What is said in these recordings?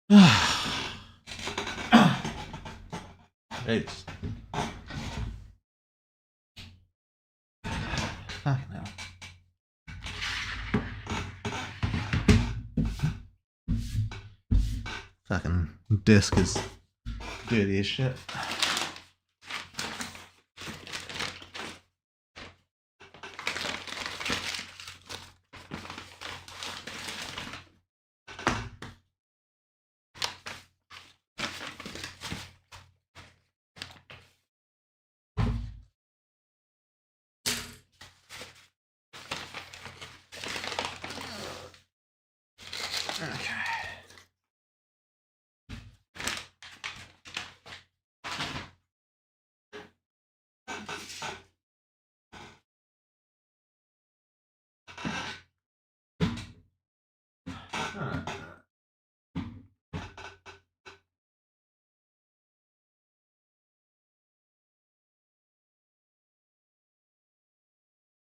It's fucking hell. Fucking disc is dirty as shit. Okay.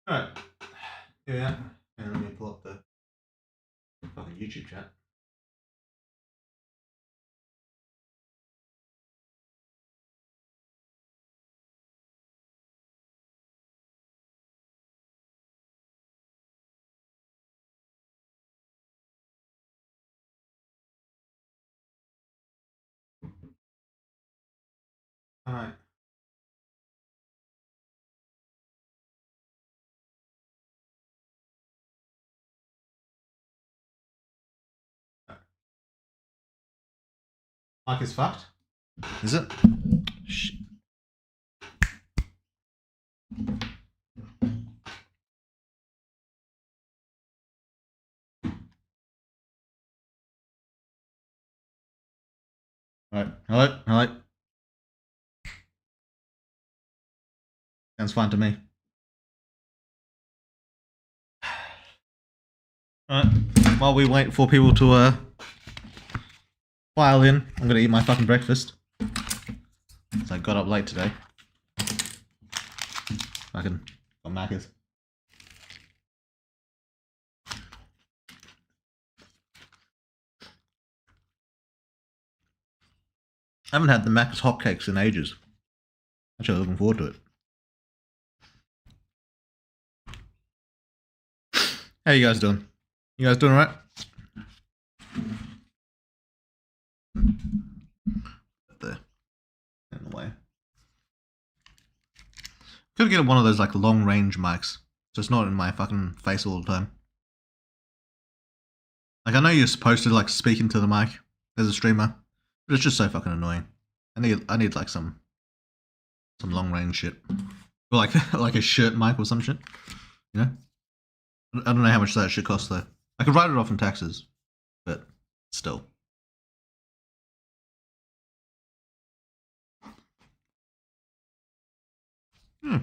Alright. Yeah. And let me pull up the fucking YouTube chat. Alright. Mic is fucked? Is it? Shit. Alright. Hello? Hello? Sounds fine to me. Alright. While we wait for people to file in, I'm gonna eat my fucking breakfast. So I got up late today. Fucking got Macca's. I haven't had the Macca's hotcakes in ages. Actually looking forward to it. How you guys doing? You guys doing alright? There. In the way. Could get one of those like long range mics, so it's not in my fucking face all the time. Like I know you're supposed to like speak into the mic as a streamer, but it's just so fucking annoying. I need like some long range shit, or like like a shirt mic or some shit. You know, I don't know how much that should cost though. I could write it off in taxes, but still. Yeah.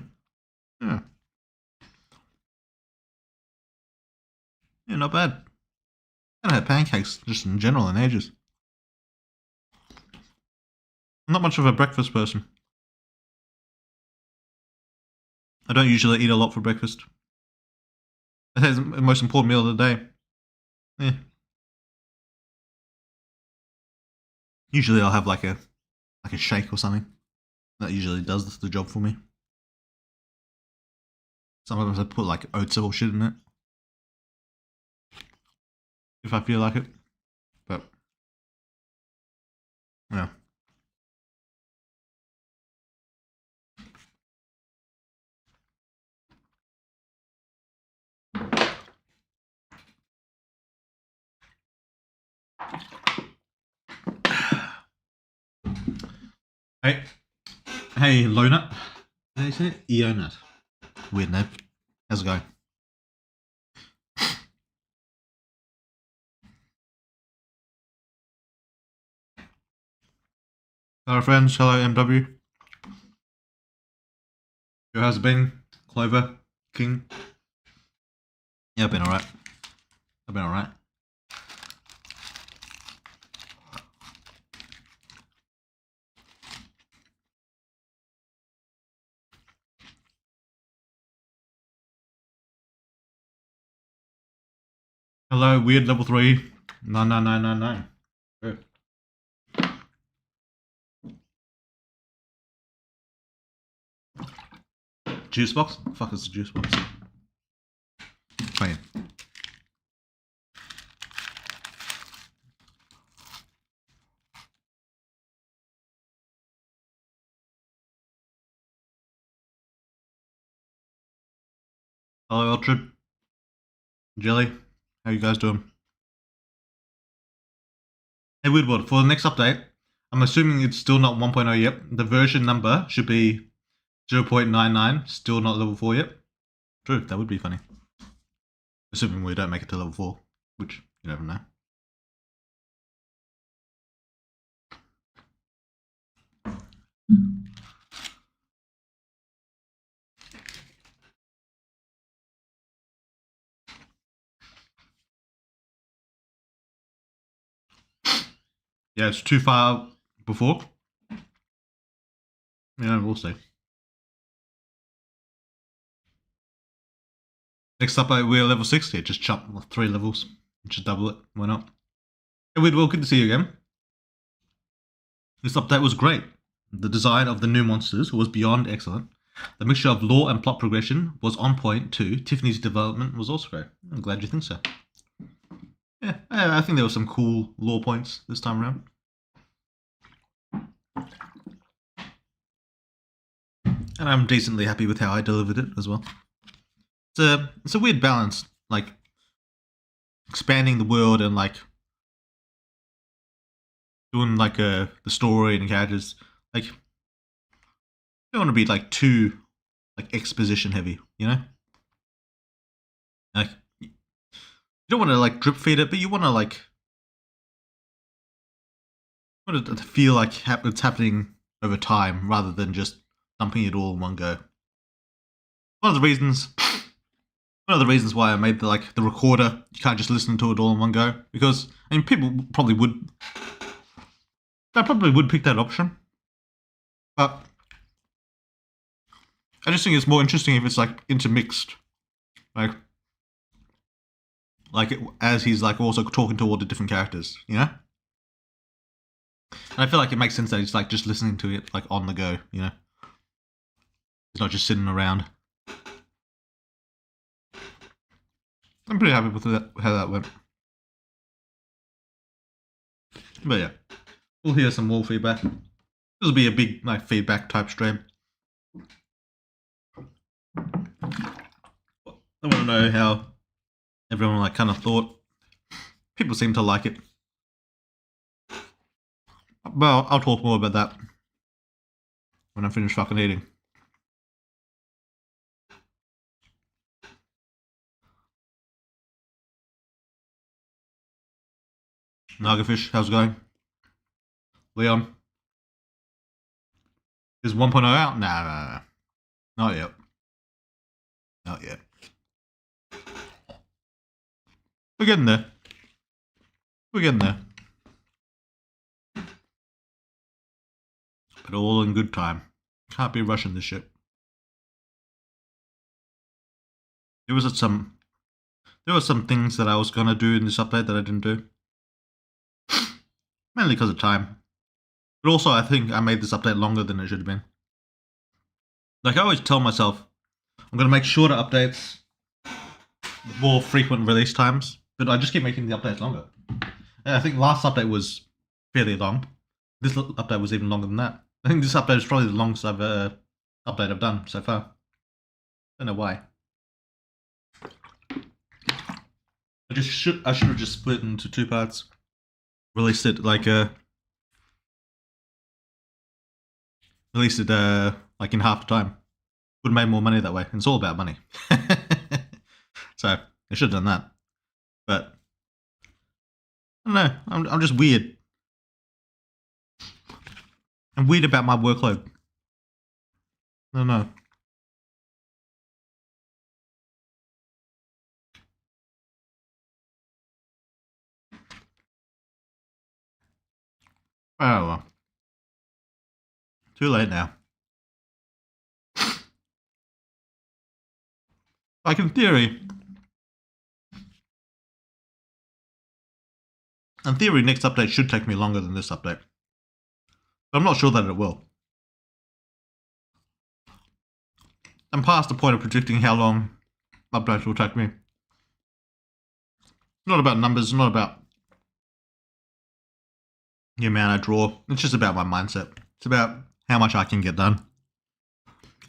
Yeah, not bad. I haven't had pancakes just in general in ages. I'm not much of a breakfast person. I don't usually eat a lot for breakfast. I think it's the most important meal of the day. Yeah. Usually I'll have like a shake or something. That usually does the job for me. Sometimes I put like oats or shit in it. If I feel like it. But yeah. Hey, Lonut. How do you say it? Eonut. Weird name. How's it going? Hello friends, hello MW. How's it been? Clover? King? Yeah, I've been alright. Hello, weird level 3. 99999. Good. Juice box? The fuck is the juice box? Fine. Hello, Ultra. Jelly. How you guys doing? Hey, Woodward, for the next update, I'm assuming it's still not 1.0 yet. The version number should be 0.99, still not level 4 yet. True, that would be funny. Assuming we don't make it to level 4, which you never know. Yeah, it's too far before. Yeah, we'll see. Next up, we're level 60. Just jump 3 levels. Just double it. Why not? Hey, Widwell, good to see you again. This update was great. The design of the new monsters was beyond excellent. The mixture of lore and plot progression was on point too. Tiffany's development was also great. I'm glad you think so. Yeah, I think there were some cool lore points this time around. And I'm decently happy with how I delivered it as well. It's a weird balance, like expanding the world and like doing like the story and characters. Like, you don't want to be like too like exposition heavy, you know? Like, you don't want to like drip feed it, but you want to like feel like it's happening over time rather than just dumping it all in one go. One of the reasons why I made the recorder, you can't just listen to it all in one go, because I mean people probably would pick that option, but I just think it's more interesting if it's like intermixed, like as he's like also talking to all the different characters, you know. And I feel like it makes sense that he's like just listening to it like on the go, you know. He's not just sitting around. I'm pretty happy with how that went. But yeah, we'll hear some more feedback. This will be a big like feedback type stream. I want to know how everyone like kind of thought. People seem to like it. Well, I'll talk more about that when I finish fucking eating. Nagafish, how's it going? Leon? Is 1.0 out? Nah. Not yet. Not yet. We're getting there. We're getting there. But all in good time. Can't be rushing this shit. There were some things that I was gonna do in this update that I didn't do. Mainly because of time. But also I think I made this update longer than it should have been. Like I always tell myself, I'm gonna make shorter updates, more frequent release times, but I just keep making the updates longer. And I think last update was fairly long. This update was even longer than that. I think this update is probably the longest update I've done so far. Don't know why. I should have just split into 2 parts. Released it like in half the time. Would have made more money that way. It's all about money. So I should have done that. But I don't know. I'm just weird. I'm weird about my workload. I don't know. Oh well. Too late now. Like in theory, next update should take me longer than this update. But I'm not sure that it will. I'm past the point of predicting how long updates will take me. It's not about numbers, it's not about the amount I draw. It's just about my mindset. It's about how much I can get done,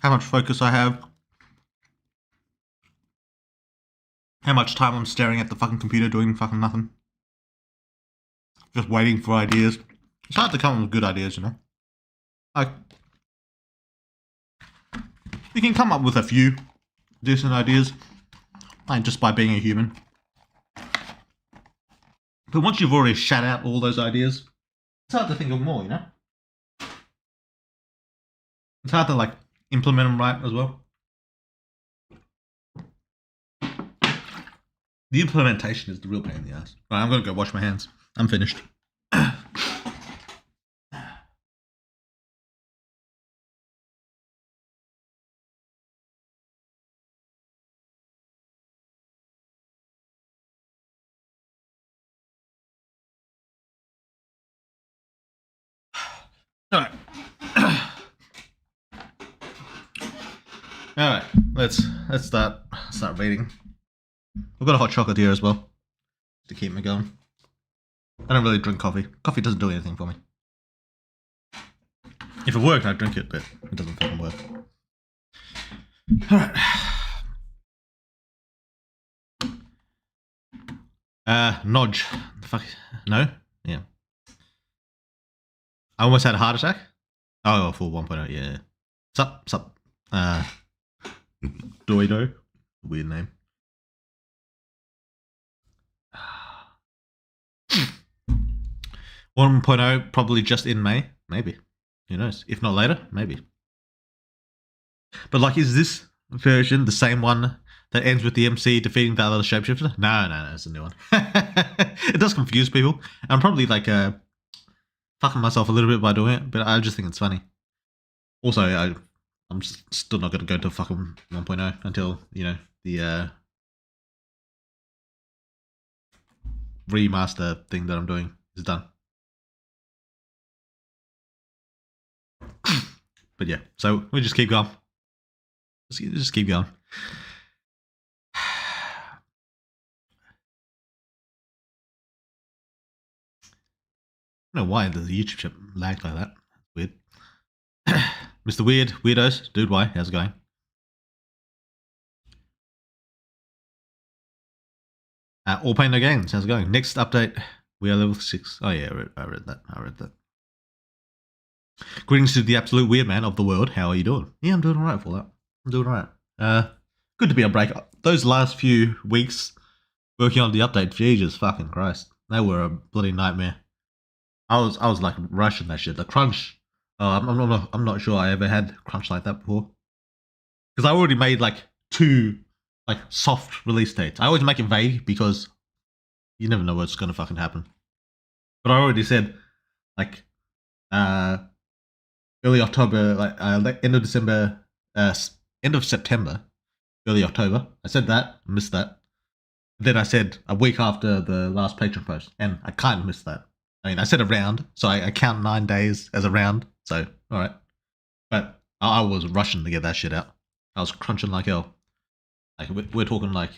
how much focus I have, how much time I'm staring at the fucking computer doing fucking nothing. Just waiting for ideas. It's hard to come up with good ideas, you know? Like, you can come up with a few decent ideas, like just by being a human. But once you've already shat out all those ideas, it's hard to think of more, you know? It's hard to, like, implement them right as well. The implementation is the real pain in the ass. Right, I'm gonna go wash my hands. I'm finished. Alright. Alright, let's start reading. I've got a hot chocolate here as well to keep me going. I don't really drink coffee. Coffee doesn't do anything for me. If it worked, I'd drink it, but it doesn't fucking work. Alright. Nodge. The fuck? No? Yeah. I almost had a heart attack. Oh, full 1.0, yeah. Sup. Doido. Weird name. One 1.0 probably just in May, maybe. Who knows? If not later, maybe. But like, is this version the same one that ends with the MC defeating the other shapeshifter? No, it's a new one. It does confuse people. I'm probably like fucking myself a little bit by doing it, but I just think it's funny. Also, I'm still not going to go to fucking 1.0 until, you know, the remaster thing that I'm doing is done. But yeah, so we just keep going. Just keep going. I don't know why the YouTube chat lagged like that. Weird. Mr. Weirdos, dude, why? How's it going? All pain no gains. How's it going? Next update, we are level 6. Oh yeah, I read that. Greetings to the absolute weird man of the world. How are you doing? Yeah, I'm doing alright for that. I'm doing alright. Good to be on break. Those last few weeks working on the update, Jesus fucking Christ, they were a bloody nightmare. I was like rushing that shit. The crunch. I'm not sure I ever had crunch like that before. Because I already made like 2 like soft release dates. I always make it vague because you never know what's gonna fucking happen. But I already said like early October, like end of December, end of September, early October. I said that, missed that. Then I said a week after the last Patreon post, and I kind of missed that. I mean, I said a round, so I count 9 days as a round. So all right, but I was rushing to get that shit out. I was crunching like hell. Like we're talking like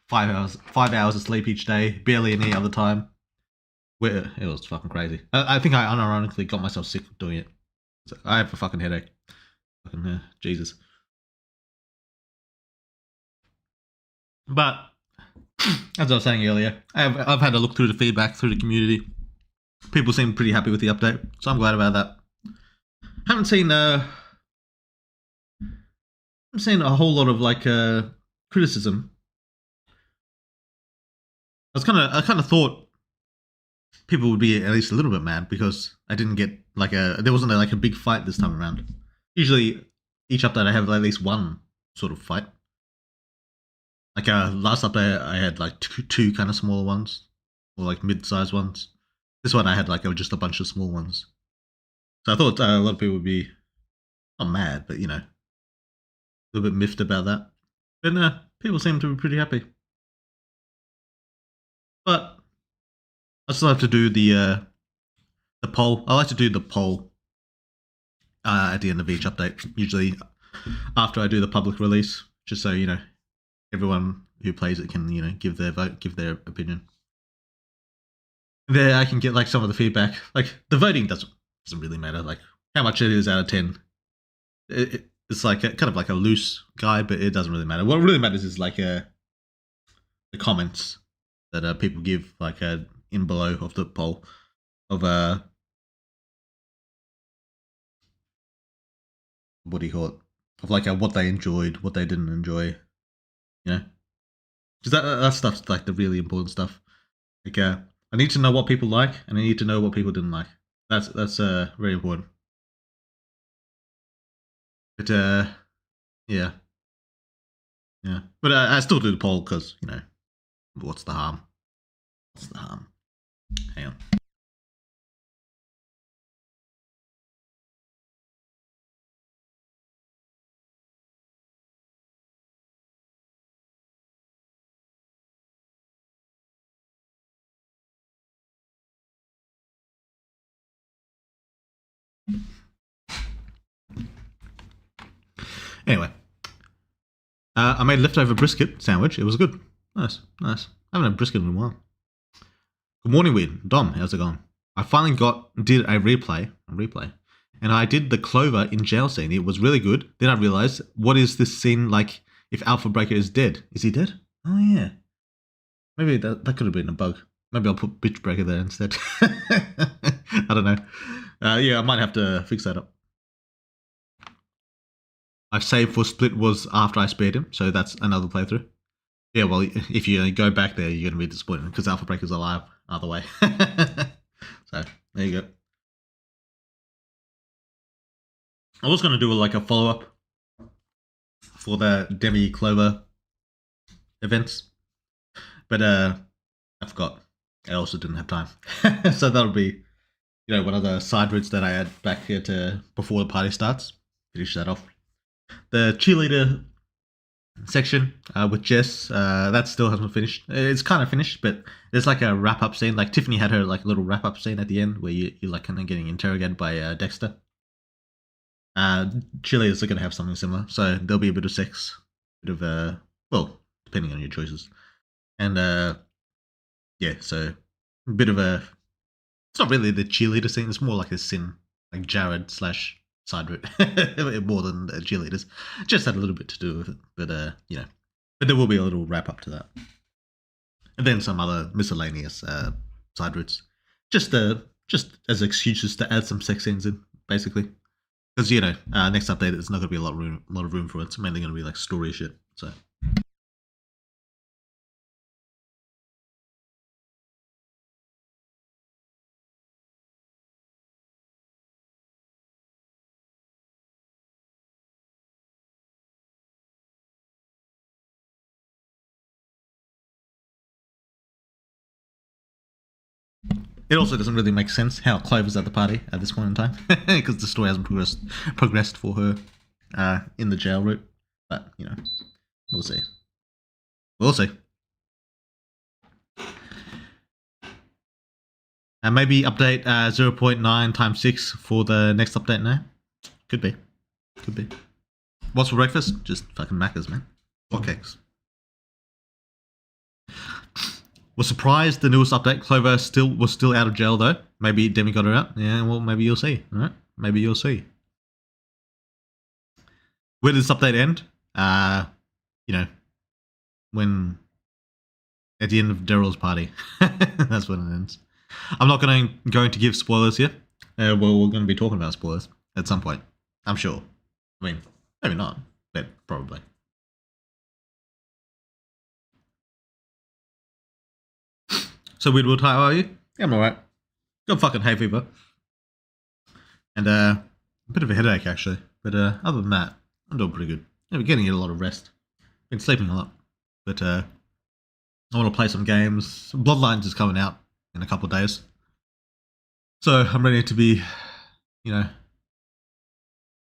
5 hours of sleep each day, barely any other time. It was fucking crazy. I think I unironically got myself sick doing it. So I have a fucking headache. Fucking Jesus. But as I was saying earlier, I've had a look through the feedback through the community. People seem pretty happy with the update, so I'm glad about that. Haven't seen a whole lot of like criticism. I kind of thought people would be at least a little bit mad because I didn't get like there wasn't like a big fight this time around. Usually, each update I have at least one sort of fight. Like last update I had like two kind of smaller ones, or like mid-sized ones. This one I had like just a bunch of small ones. So I thought a lot of people would be not mad, but you know, a little bit miffed about that. But people seem to be pretty happy. But I still have to do the poll. I like to do the poll at the end of each update. Usually, after I do the public release, just so everyone who plays it can give their vote, give their opinion. There, I can get like some of the feedback. Like the voting doesn't really matter. Like how much it is out of 10. It's like kind of like a loose guide, but it doesn't really matter. What really matters is like the comments that people give, like in below of the poll of what do you call it? Of like what they enjoyed, what they didn't enjoy. Because that stuff's like the really important stuff. Like I need to know what people like, and I need to know what people didn't like. That's very important. But yeah. But I still do the poll because what's the harm? What's the harm? Hang on. Anyway, I made a leftover brisket sandwich. It was good. Nice. I haven't had brisket in a while. Good morning, Weird. Dom, how's it going? I finally did a replay, and I did the Clover in jail scene. It was really good. Then I realized, what is this scene like if Alpha Breaker is dead? Is he dead? Oh, yeah. Maybe that could have been a bug. Maybe I'll put Bitch Breaker there instead. I don't know. Yeah, I might have to fix that up. I've saved for Split was after I spared him, so that's another playthrough. Yeah, well, if you go back there, you're going to be disappointed because Alpha Breaker's alive either way. So, there you go. I was going to do like a follow-up for the Demi Clover events, but I forgot. I also didn't have time. So that'll be, one of the side routes that I add back here to before the party starts. Finish that off. The cheerleader section with Jess, that still hasn't finished. It's kind of finished, but there's like a wrap-up scene. Like Tiffany had her like little wrap-up scene at the end where you're like kind of getting interrogated by Dexter. Cheerleaders are going to have something similar, so there'll be a bit of sex, bit of well, depending on your choices, and yeah, so a bit of a. It's not really the cheerleader scene. It's more like a sin, like Jared / side route, more than cheerleaders. Just had a little bit to do with it, but but there will be a little wrap up to that, and then some other miscellaneous side routes, just as excuses to add some sex scenes in, basically. Because next update there's not going to be a lot of room for it. It's mainly going to be like story shit. So. It also doesn't really make sense how Clover's at the party at this point in time because the story hasn't progressed for her in the jail route. But we'll see. We'll see. And maybe update 0.9 times 6 for the next update now. Could be. What's for breakfast? Just fucking Macca's, man. Hotcakes. Was surprised the newest update, Clover was still out of jail though. Maybe Demi got her out. Yeah, well, maybe you'll see. All right, maybe you'll see. Where does this update end? When at the end of Daryl's party, that's when it ends. I'm not going to give spoilers here. Well, we're going to be talking about spoilers at some point. I'm sure. I mean, maybe not, but probably. So Weird, how are you? Yeah, I'm alright. Got fucking hay fever. And a bit of a headache actually. But other than that, I'm doing pretty good. I've been getting a lot of rest. Been sleeping a lot. But I want to play some games. Bloodlines is coming out in a couple of days. So I'm ready to be, to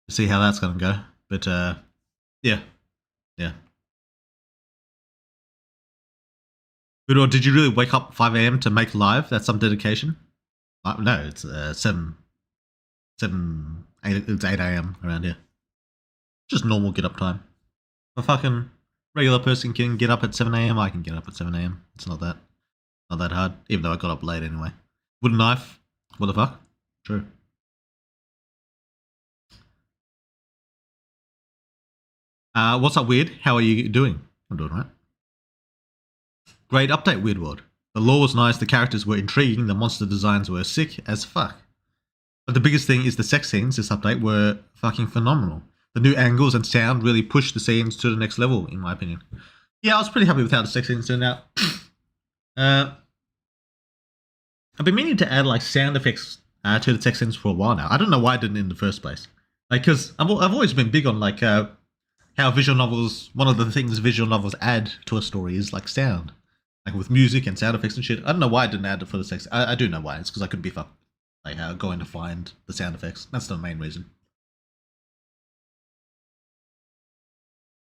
see how that's going to go. But yeah. Good, did you really wake up 5 a.m. to make live? That's some dedication. No, it's 7, 8 a.m. around here. Just normal get up time. A fucking regular person can get up at 7 a.m. I can get up at 7 a.m. It's not that hard. Even though I got up late anyway. Wooden knife. What the fuck? True. What's up, Weird? How are you doing? I'm doing right. Great update, Weird World. The lore was nice, the characters were intriguing, the monster designs were sick as fuck. But the biggest thing is the sex scenes this update were fucking phenomenal. The new angles and sound really pushed the scenes to the next level, in my opinion. Yeah, I was pretty happy with how the sex scenes turned out. I've been meaning to add like sound effects to the sex scenes for a while now. I don't know why I didn't in the first place. Like, because I've always been big on like how visual novels, one of the things visual novels add to a story is like sound. Like with music and sound effects and shit. I don't know why I didn't add it for the sex. I do know why. It's because I couldn't be fucked. Like going to find the sound effects. That's the main reason.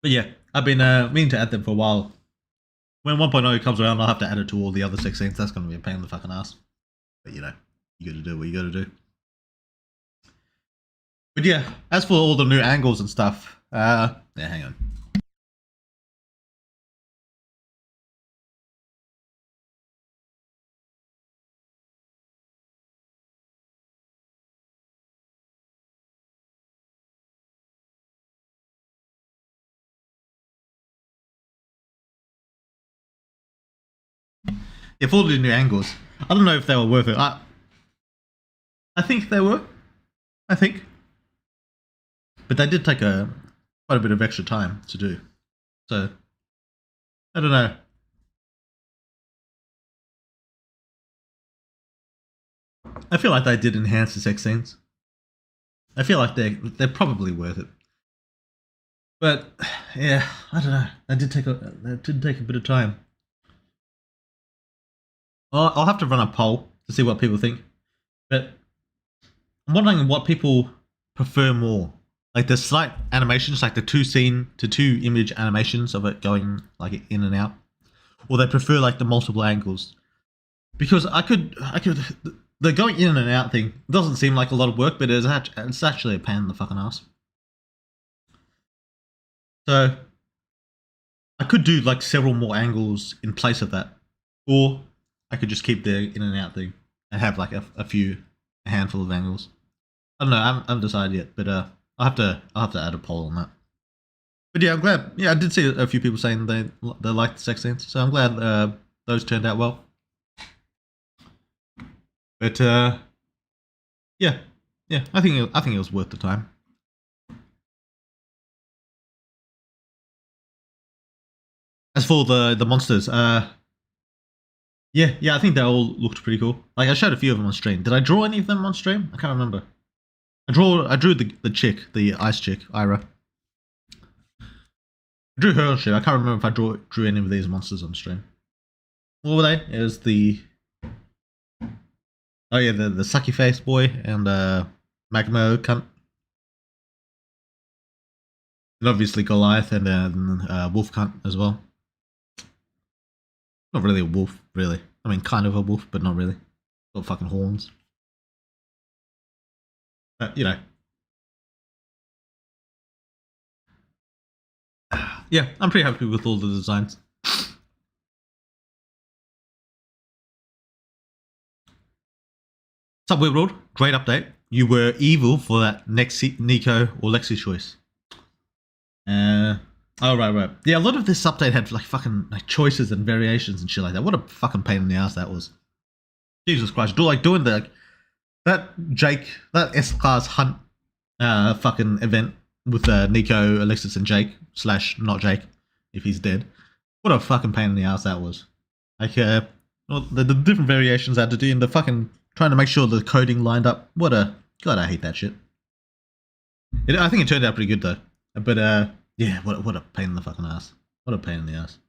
But yeah, I've been meaning to add them for a while. When 1.0 comes around, I'll have to add it to all the other sex scenes. That's going to be a pain in the fucking ass. But you know, you got to do what you got to do. But yeah, as for all the new angles and stuff, yeah, hang on. Yeah, for all the new angles, I don't know if they were worth it. I think they were. I think. But they did take quite a bit of extra time to do. So, I don't know. I feel like they did enhance the sex scenes. I feel like they're probably worth it. But yeah, I don't know. That did take a bit of time. I'll have to run a poll to see what people think. But I'm wondering what people prefer more. Like the slight animations, like the 2 scene to 2 image animations of it going like in and out. Or they prefer like the multiple angles. Because I could the going in and out thing doesn't seem like a lot of work, but it's actually a pain in the fucking ass. So I could do like several more angles in place of that. Or I could just keep the in and out thing and have like a handful of angles. I don't know. I haven't decided yet, but I'll have to add a poll on that. But yeah, I'm glad. Yeah, I did see a few people saying they liked the sex scenes, so I'm glad those turned out well. But yeah, I think it was worth the time. As for the monsters, yeah, I think they all looked pretty cool. Like I showed a few of them on stream. Did I draw any of them on stream? I can't remember. I drew the chick, the ice chick, Ira. I drew her on stream. I can't remember if I drew any of these monsters on stream. What were they? It was the the sucky face boy and Magmo cunt. And obviously Goliath and Wolf cunt as well. Not really a wolf, really. I mean, kind of a wolf, but not really. Got fucking horns. But, you know. Yeah, I'm pretty happy with all the designs. Subway World, great update. You were evil for that next Nico or Lexi choice. Oh, right. Yeah, a lot of this update had like fucking like choices and variations and shit like that. What a fucking pain in the ass that was. Jesus Christ. Doing that S-Class hunt fucking event with Nico, Alexis, and Jake / not Jake, if he's dead. What a fucking pain in the ass that was. Like, the different variations I had to do and the fucking trying to make sure the coding lined up. God, I hate that shit. I think it turned out pretty good though. But yeah, what a pain in the fucking ass. What a pain in the ass.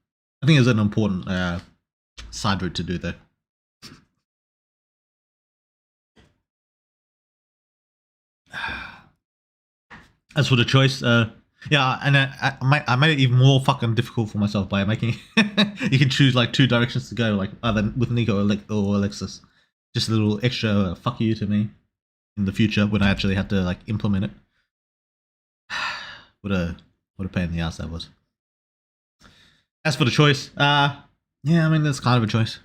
I think it was an important side route to do though. As for the choice, yeah, and I made it even more fucking difficult for myself by making you can choose like 2 directions to go, like either with Nico or Alexis. Just a little extra fuck you to me in the future when I actually have to like implement it. what a pain in the ass that was. As for the choice, yeah, I mean it's kind of a choice.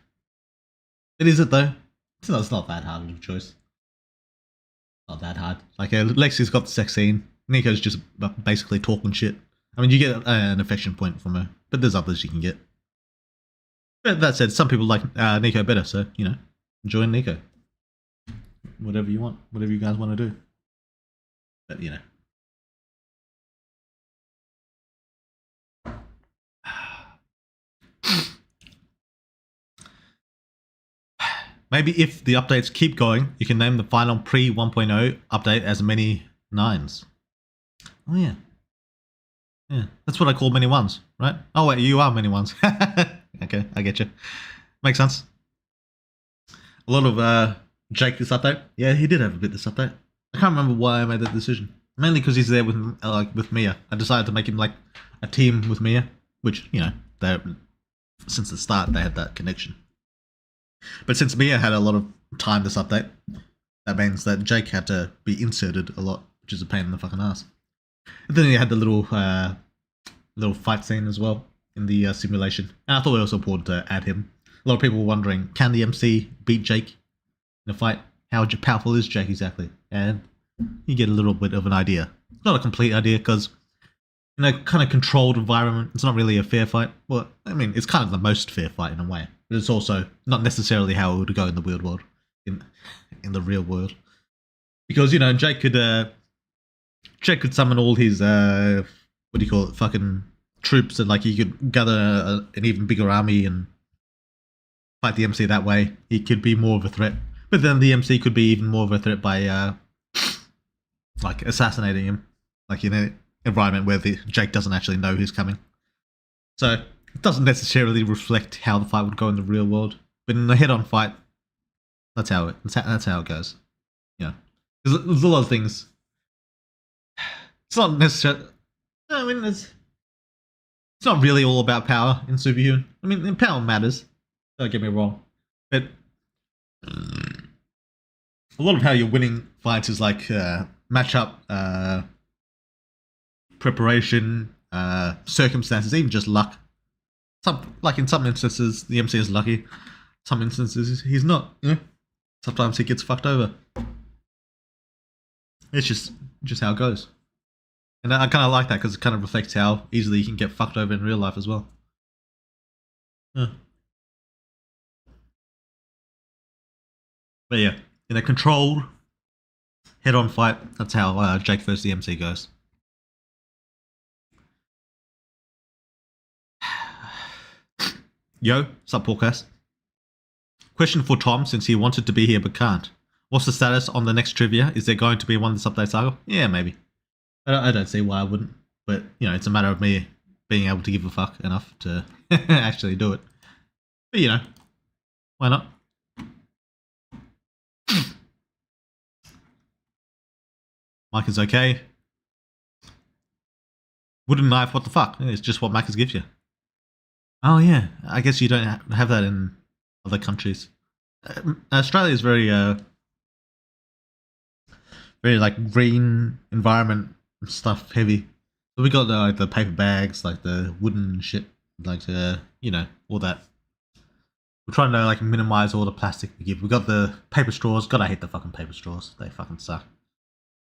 It is it though. It's not that hard of a choice. Not that hard. Like Lexi's got the sex scene. Nico's just basically talking shit. I mean, you get an affection point from her, but there's others you can get. But that said, some people like Nico better, so you know, enjoy Nico. Whatever you want, whatever you guys want to do. But you know. Maybe if the updates keep going, you can name the final pre 1.0 update as many 9s. Oh yeah. Yeah, that's what I call many 1s, right? Oh wait, you are many 1s. Okay, I get you. Makes sense. A lot of Jake this update. Yeah, he did have a bit this update. I can't remember why I made that decision. Mainly because he's there with Mia. I decided to make him like a team with Mia, which you know, since the start they had that connection. But since Mia had a lot of time this update, that means that Jake had to be inserted a lot, which is a pain in the fucking ass. And then you had the little fight scene as well in the simulation. And I thought it was important to add him. A lot of people were wondering, can the MC beat Jake in a fight? How powerful is Jake exactly? And you get a little bit of an idea. Not a complete idea, because in a kind of controlled environment, it's not really a fair fight. Well, I mean, it's kind of the most fair fight in a way. But it's also not necessarily how it would go in the weird world, in the real world. Because, you know, Jake could summon all his, fucking troops, and like he could gather an even bigger army and fight the MC that way. He could be more of a threat. But then the MC could be even more of a threat by, like, assassinating him. Like, in an environment where Jake doesn't actually know who's coming. So, it doesn't necessarily reflect how the fight would go in the real world. But in the head-on fight, that's how it goes. You know, there's a lot of things. It's not necessarily. I mean, it's not really all about power in Superhuman. I mean, power matters. Don't get me wrong, but a lot of how you're winning fights is like matchup, preparation, circumstances, even just luck. Like in some instances, the MC is lucky. Some instances, he's not. You know, sometimes he gets fucked over. It's just how it goes. And I kind of like that because it kind of reflects how easily you can get fucked over in real life as well. Yeah. But yeah, in a controlled head-on fight, that's how Jake vs. the MC goes. Yo, sup podcast? Question for Tom, since he wanted to be here but can't. What's the status on the next trivia? Is there going to be one this update saga? Yeah, maybe. I don't see why I wouldn't, but you know, it's a matter of me being able to give a fuck enough to actually do it. But you know, why not? Mike is okay. Wooden knife, what the fuck? It's just what Macca's gives you. Oh yeah, I guess you don't have that in other countries. Australia is very like green environment stuff heavy. So we got the paper bags, like the wooden shit, like you know, all that. We're trying to like minimize all the plastic we give. We got the paper straws. God, I hate the fucking paper straws. They fucking suck.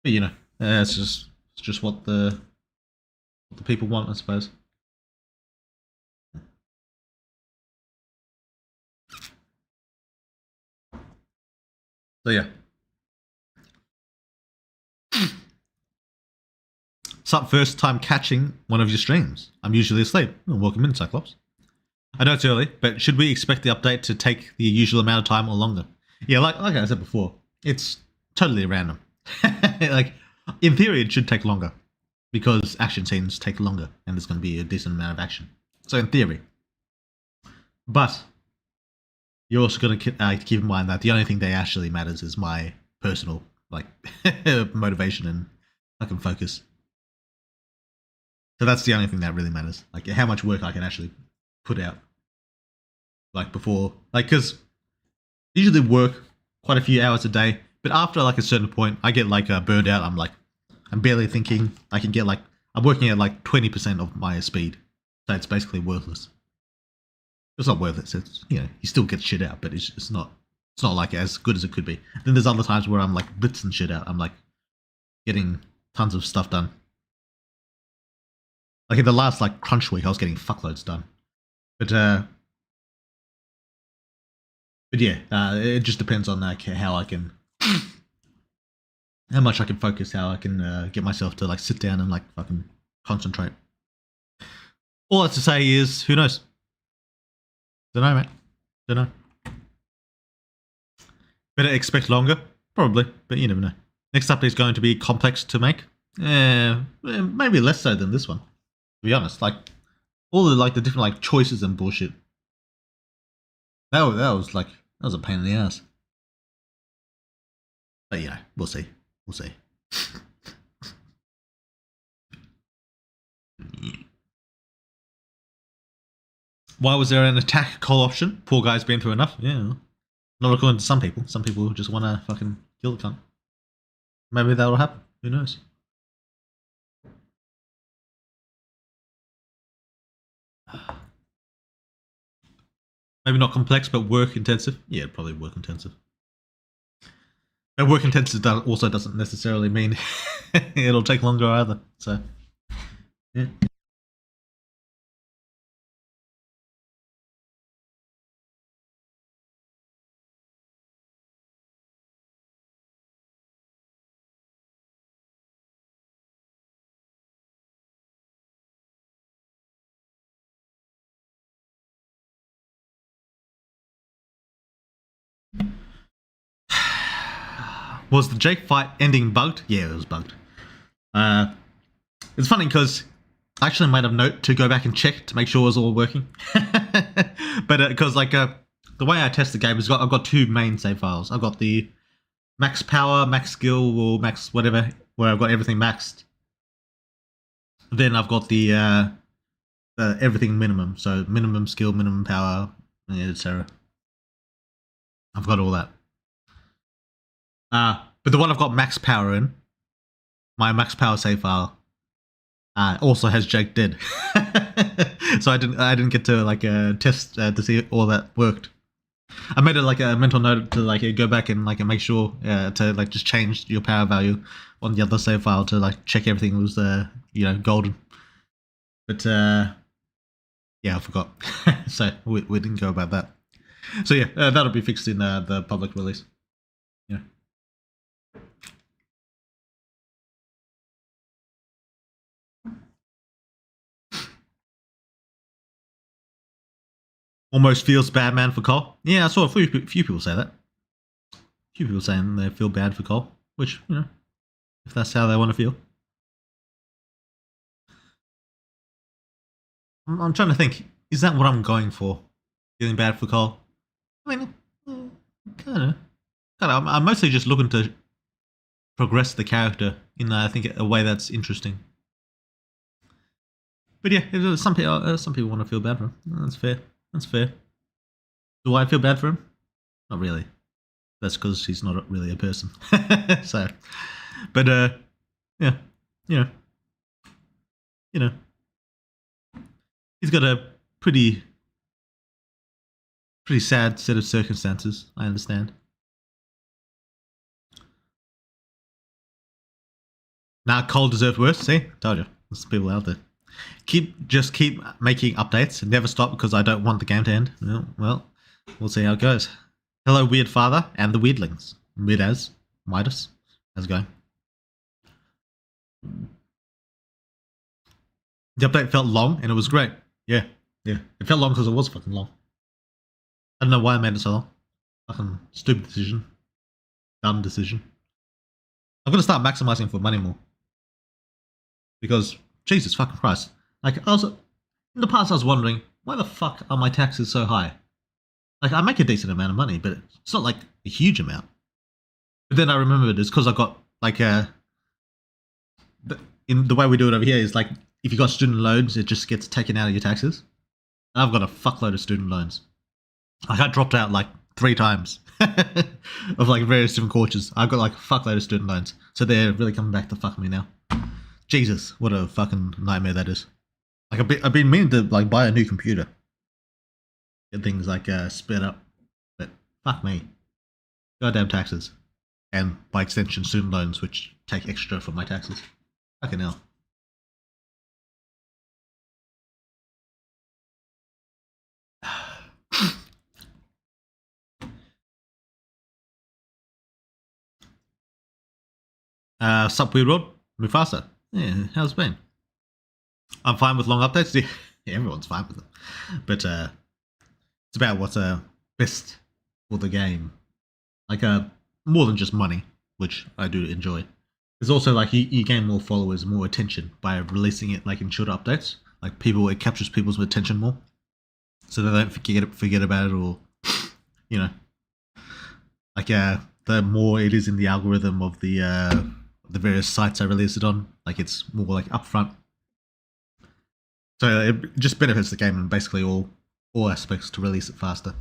But you know, it's just what the people want, I suppose. So yeah. Sup, first time catching one of your streams. I'm usually asleep. Oh, welcome in, Cyclops. I know it's early, but should we expect the update to take the usual amount of time or longer? Yeah, like I said before, it's totally random. Like, in theory, it should take longer because action scenes take longer, and there's going to be a decent amount of action. So in theory, but you're also going to keep in mind that the only thing that actually matters is my personal like motivation and fucking focus. So that's the only thing that really matters. Like how much work I can actually put out. Like before, like because I usually work quite a few hours a day, but after like a certain point, I get like burned out. I'm barely thinking. I can get like I'm working at like 20% of my speed, so it's basically worthless. It's not worthless. It's, you still get shit out, but it's not like as good as it could be. Then there's other times where I'm like blitzing shit out. I'm like getting tons of stuff done. Like in the last like crunch week, I was getting fuckloads done. But yeah, it just depends on like how much I can focus, how I can get myself to like sit down and like fucking concentrate. All that's to say is, who knows? Don't know, mate. Don't know. Better expect longer, probably, but you never know. Next update is going to be complex to make. Maybe less so than this one. To be honest, like all the different like choices and bullshit. That was a pain in the ass. But yeah, we'll see. We'll see. Why was there an attack call option? Poor guy's been through enough. Yeah. Not according to some people. Some people just want to fucking kill the cunt. Maybe that'll happen. Who knows? Maybe not complex, but work intensive. Yeah, probably work intensive. And work intensive also doesn't necessarily mean it'll take longer either. So, yeah. Was the Jake fight ending bugged? Yeah, it was bugged. It's funny because I actually made a note to go back and check to make sure it was all working. But because the way I test the game is I've got two main save files. I've got the max power, max skill, or max whatever, where I've got everything maxed. Then I've got the everything minimum, so minimum skill, minimum power, etc. I've got all that. But the one I've got max power in, my max power save file, also has Jake dead. So I didn't get to test to see if all that worked. I made it a mental note to go back and make sure to just change your power value on the other save file to check everything was golden. But yeah, I forgot. So we didn't go about that. So yeah, that'll be fixed in the public release. Yeah. Almost feels bad man for Cole. Yeah, I saw a few people say that. A few people saying they feel bad for Cole, which, if that's how they want to feel. I'm trying to think, is that what I'm going for? Feeling bad for Cole? I mean, kind of. I'm mostly just looking to progress the character in, I think, a way that's interesting. But yeah, some people want to feel bad for him. That's fair. That's fair. Do I feel bad for him? Not really. That's because he's not really a person. So, but yeah, he's got a pretty sad set of circumstances. I understand. Nah, Cole deserved worse. See, told you. There's people out there. Just keep making updates and never stop because I don't want the game to end. Well, we'll see how it goes. Hello, Weird Father and the Weirdlings. Weird as Midas. How's it going? The update felt long and it was great. Yeah. It felt long because it was fucking long. I don't know why I made it so long. Fucking stupid decision. Dumb decision. I'm gonna start maximizing for money more. Because Jesus fucking Christ. In the past I was wondering, why the fuck are my taxes so high? I make a decent amount of money, but it's not a huge amount. But then I remembered it's because I got in the way we do it over here is if you got student loans, it just gets taken out of your taxes. And I've got a fuckload of student loans. I dropped out 3 times of various different courses. I've got a fuckload of student loans, so they're really coming back to fuck me now. Jesus, what a fucking nightmare that is. Like I've been meaning to like buy a new computer, get things like sped up, but fuck me, goddamn taxes, and by extension student loans, which take extra from my taxes. Fucking hell. Sup Weird World, Mufasa. Yeah, how's it been? I'm fine with long updates. Yeah, everyone's fine with them, but it's about what's best for the game. Like more than just money, which I do enjoy. There's also like you gain more followers, more attention by releasing it like in short updates. Like people, it captures people's attention more, so they don't forget about it, or you know, like the more it is in the algorithm of the various sites I release it on, like it's more like upfront. So it just benefits the game in basically all aspects to release it faster,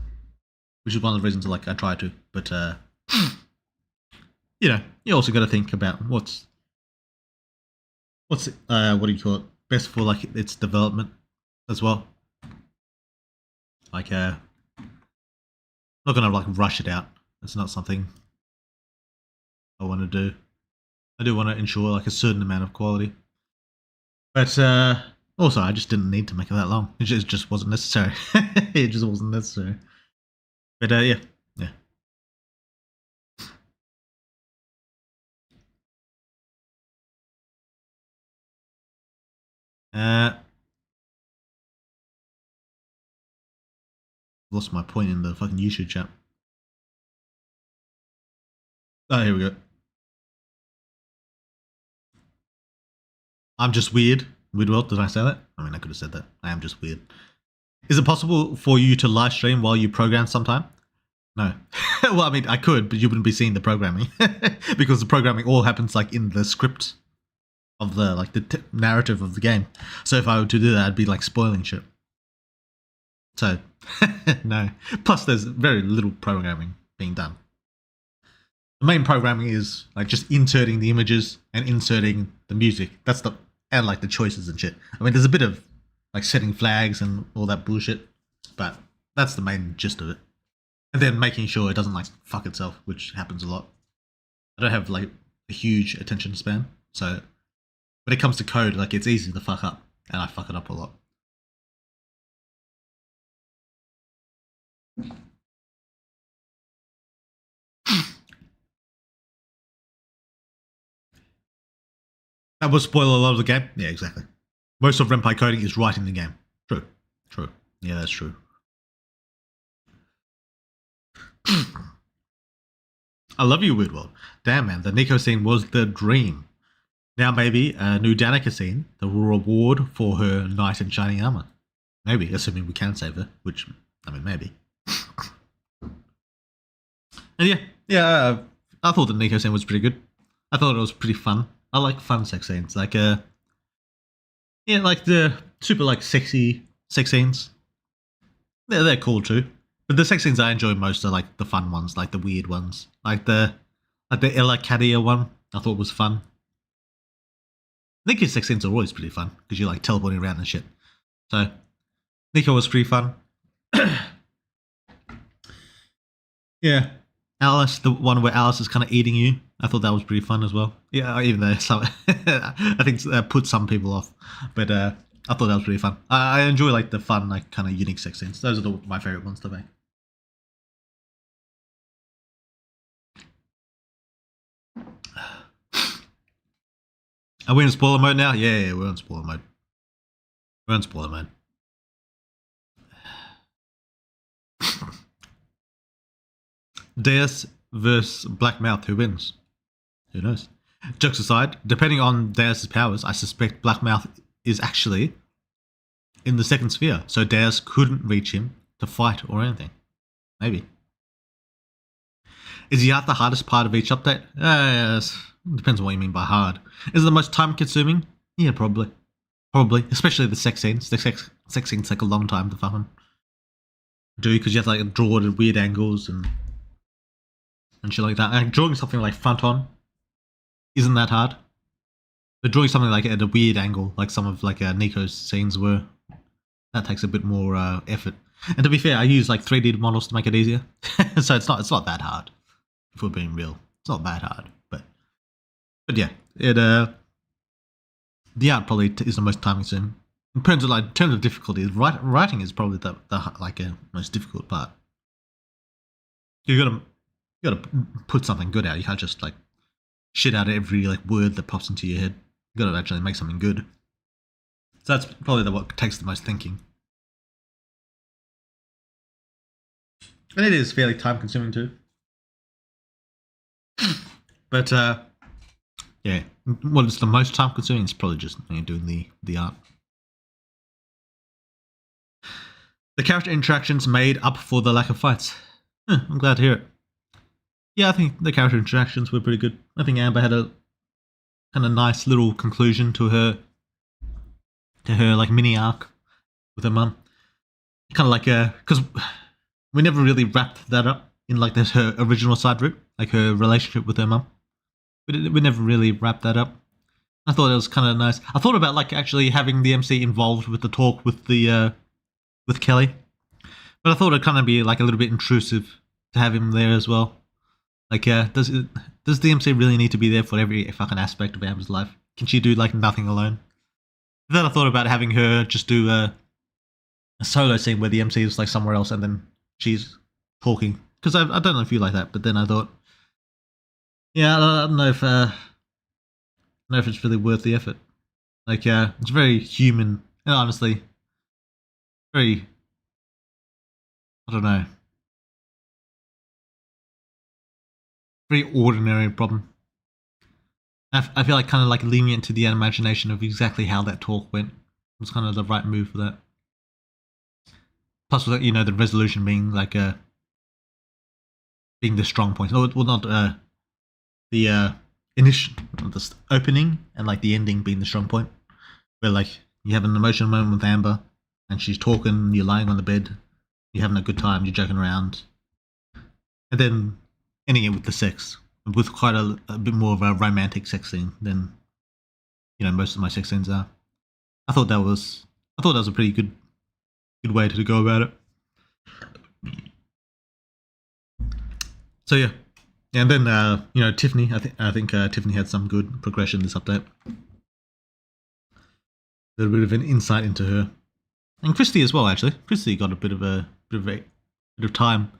which is one of the reasons like I try to. But you know, you also got to think about what's what do you call it, best for like its development as well. Like not gonna like rush it out. It's not something I want to do. I do want to ensure like a certain amount of quality, but also I just didn't need to make it that long. It just wasn't necessary. It just wasn't necessary. But yeah, yeah. Lost my point in the fucking YouTube chat. Oh, here we go. I'm just weird. Weird world, did I say that? I mean, I could have said that. I am just weird. Is it possible for you to live stream while you program sometime? No. Well, I mean, I could, but you wouldn't be seeing the programming because the programming all happens like in the script of the like the narrative of the game. So if I were to do that, I'd be like spoiling shit. So no. Plus, there's very little programming being done. The main programming is like just inserting the images and inserting the music. That's the and like the choices and shit. I mean, there's a bit of like setting flags and all that bullshit, but that's the main gist of it. And then making sure it doesn't like fuck itself, which happens a lot. I don't have like a huge attention span, so when it comes to code, like it's easy to fuck up, and I fuck it up a lot. That would spoil a lot of the game. Yeah, exactly. Most of Renpai coding is writing the game. True. True. Yeah, that's true. I love you, Weird World. Damn, man, the Nico scene was the dream. Now maybe a new Danica scene, the reward for her knight in shining armor. Maybe, assuming we can save her, which, I mean, maybe. And yeah, I thought the Nico scene was pretty good. I thought it was pretty fun. I like fun sex scenes, like yeah, like the super like sexy sex scenes. They're cool too. But the sex scenes I enjoy most are like the fun ones, like the weird ones, like the Ella Cadia one. I thought was fun. Nico's sex scenes are always pretty fun because you're like teleporting around and shit. So Nico was pretty fun. Yeah, Alice, the one where Alice is kind of eating you. I thought that was pretty fun as well. Yeah, even though some, I think that put some people off, but I thought that was pretty fun. I enjoy like the fun, like kind of unique sex scenes. Those are my favorite ones to make. Are we in spoiler mode now? Yeah, we're in spoiler mode. We're in spoiler mode. Deus versus Blackmouth, who wins? Who knows? Jokes aside, depending on Deus's powers, I suspect Blackmouth is actually in the second sphere, so Deus couldn't reach him to fight or anything. Maybe. Is the art the hardest part of each update? Yes. Depends on what you mean by hard. Is it the most time consuming? Yeah, probably. Probably. Especially the sex scenes. The sex scenes take a long time to fucking do because you have to like draw it at weird angles and shit like that. And drawing something like front on isn't that hard. But drawing something like at a weird angle, like some of like Nico's scenes were, that takes a bit more effort. And to be fair, I use like 3D models to make it easier, so it's not that hard. If we're being real, it's not that hard. But yeah, it the art probably is the most time consuming. In terms of difficulty, writing is probably the most difficult part. You gotta put something good out. You can't just like shit out every like word that pops into your head. You gotta actually make something good. So that's probably what takes the most thinking. And it is fairly time consuming too. But yeah, what is the most time consuming is probably just doing the art. The character interactions made up for the lack of fights. I'm glad to hear it. Yeah, I think the character interactions were pretty good. I think Amber had a kind of nice little conclusion to her like mini arc with her mum. Kind of like because we never really wrapped that up in like her original side route, like her relationship with her mum. We never really wrapped that up. I thought it was kind of nice. I thought about like actually having the MC involved with the talk with the with Kelly, but I thought it'd kind of be like a little bit intrusive to have him there as well. Like, does the MC really need to be there for every fucking aspect of Amber's life? Can she do like nothing alone? Then I thought about having her just do a solo scene where the MC is like somewhere else and then she's talking. Because I don't know if you like that, but then I thought, yeah, I don't know if it's really worth the effort. Like, it's very human and honestly, very, I don't know, very ordinary problem. I feel like kind of like leaving it to the imagination of exactly how that talk went was kind of the right move for that. Plus, the resolution being like being the strong point. Well, not the initial, the opening and like the ending being the strong point. Where like you have an emotional moment with Amber and she's talking, you're lying on the bed, you're having a good time, you're joking around, and then ending it with the sex, with quite a bit more of a romantic sex scene than most of my sex scenes are. I thought that was a pretty good way to go about it. So yeah, and then Tiffany. I think Tiffany had some good progression this update. A little bit of an insight into her, and Christy as well. Actually, Christy got a bit of time.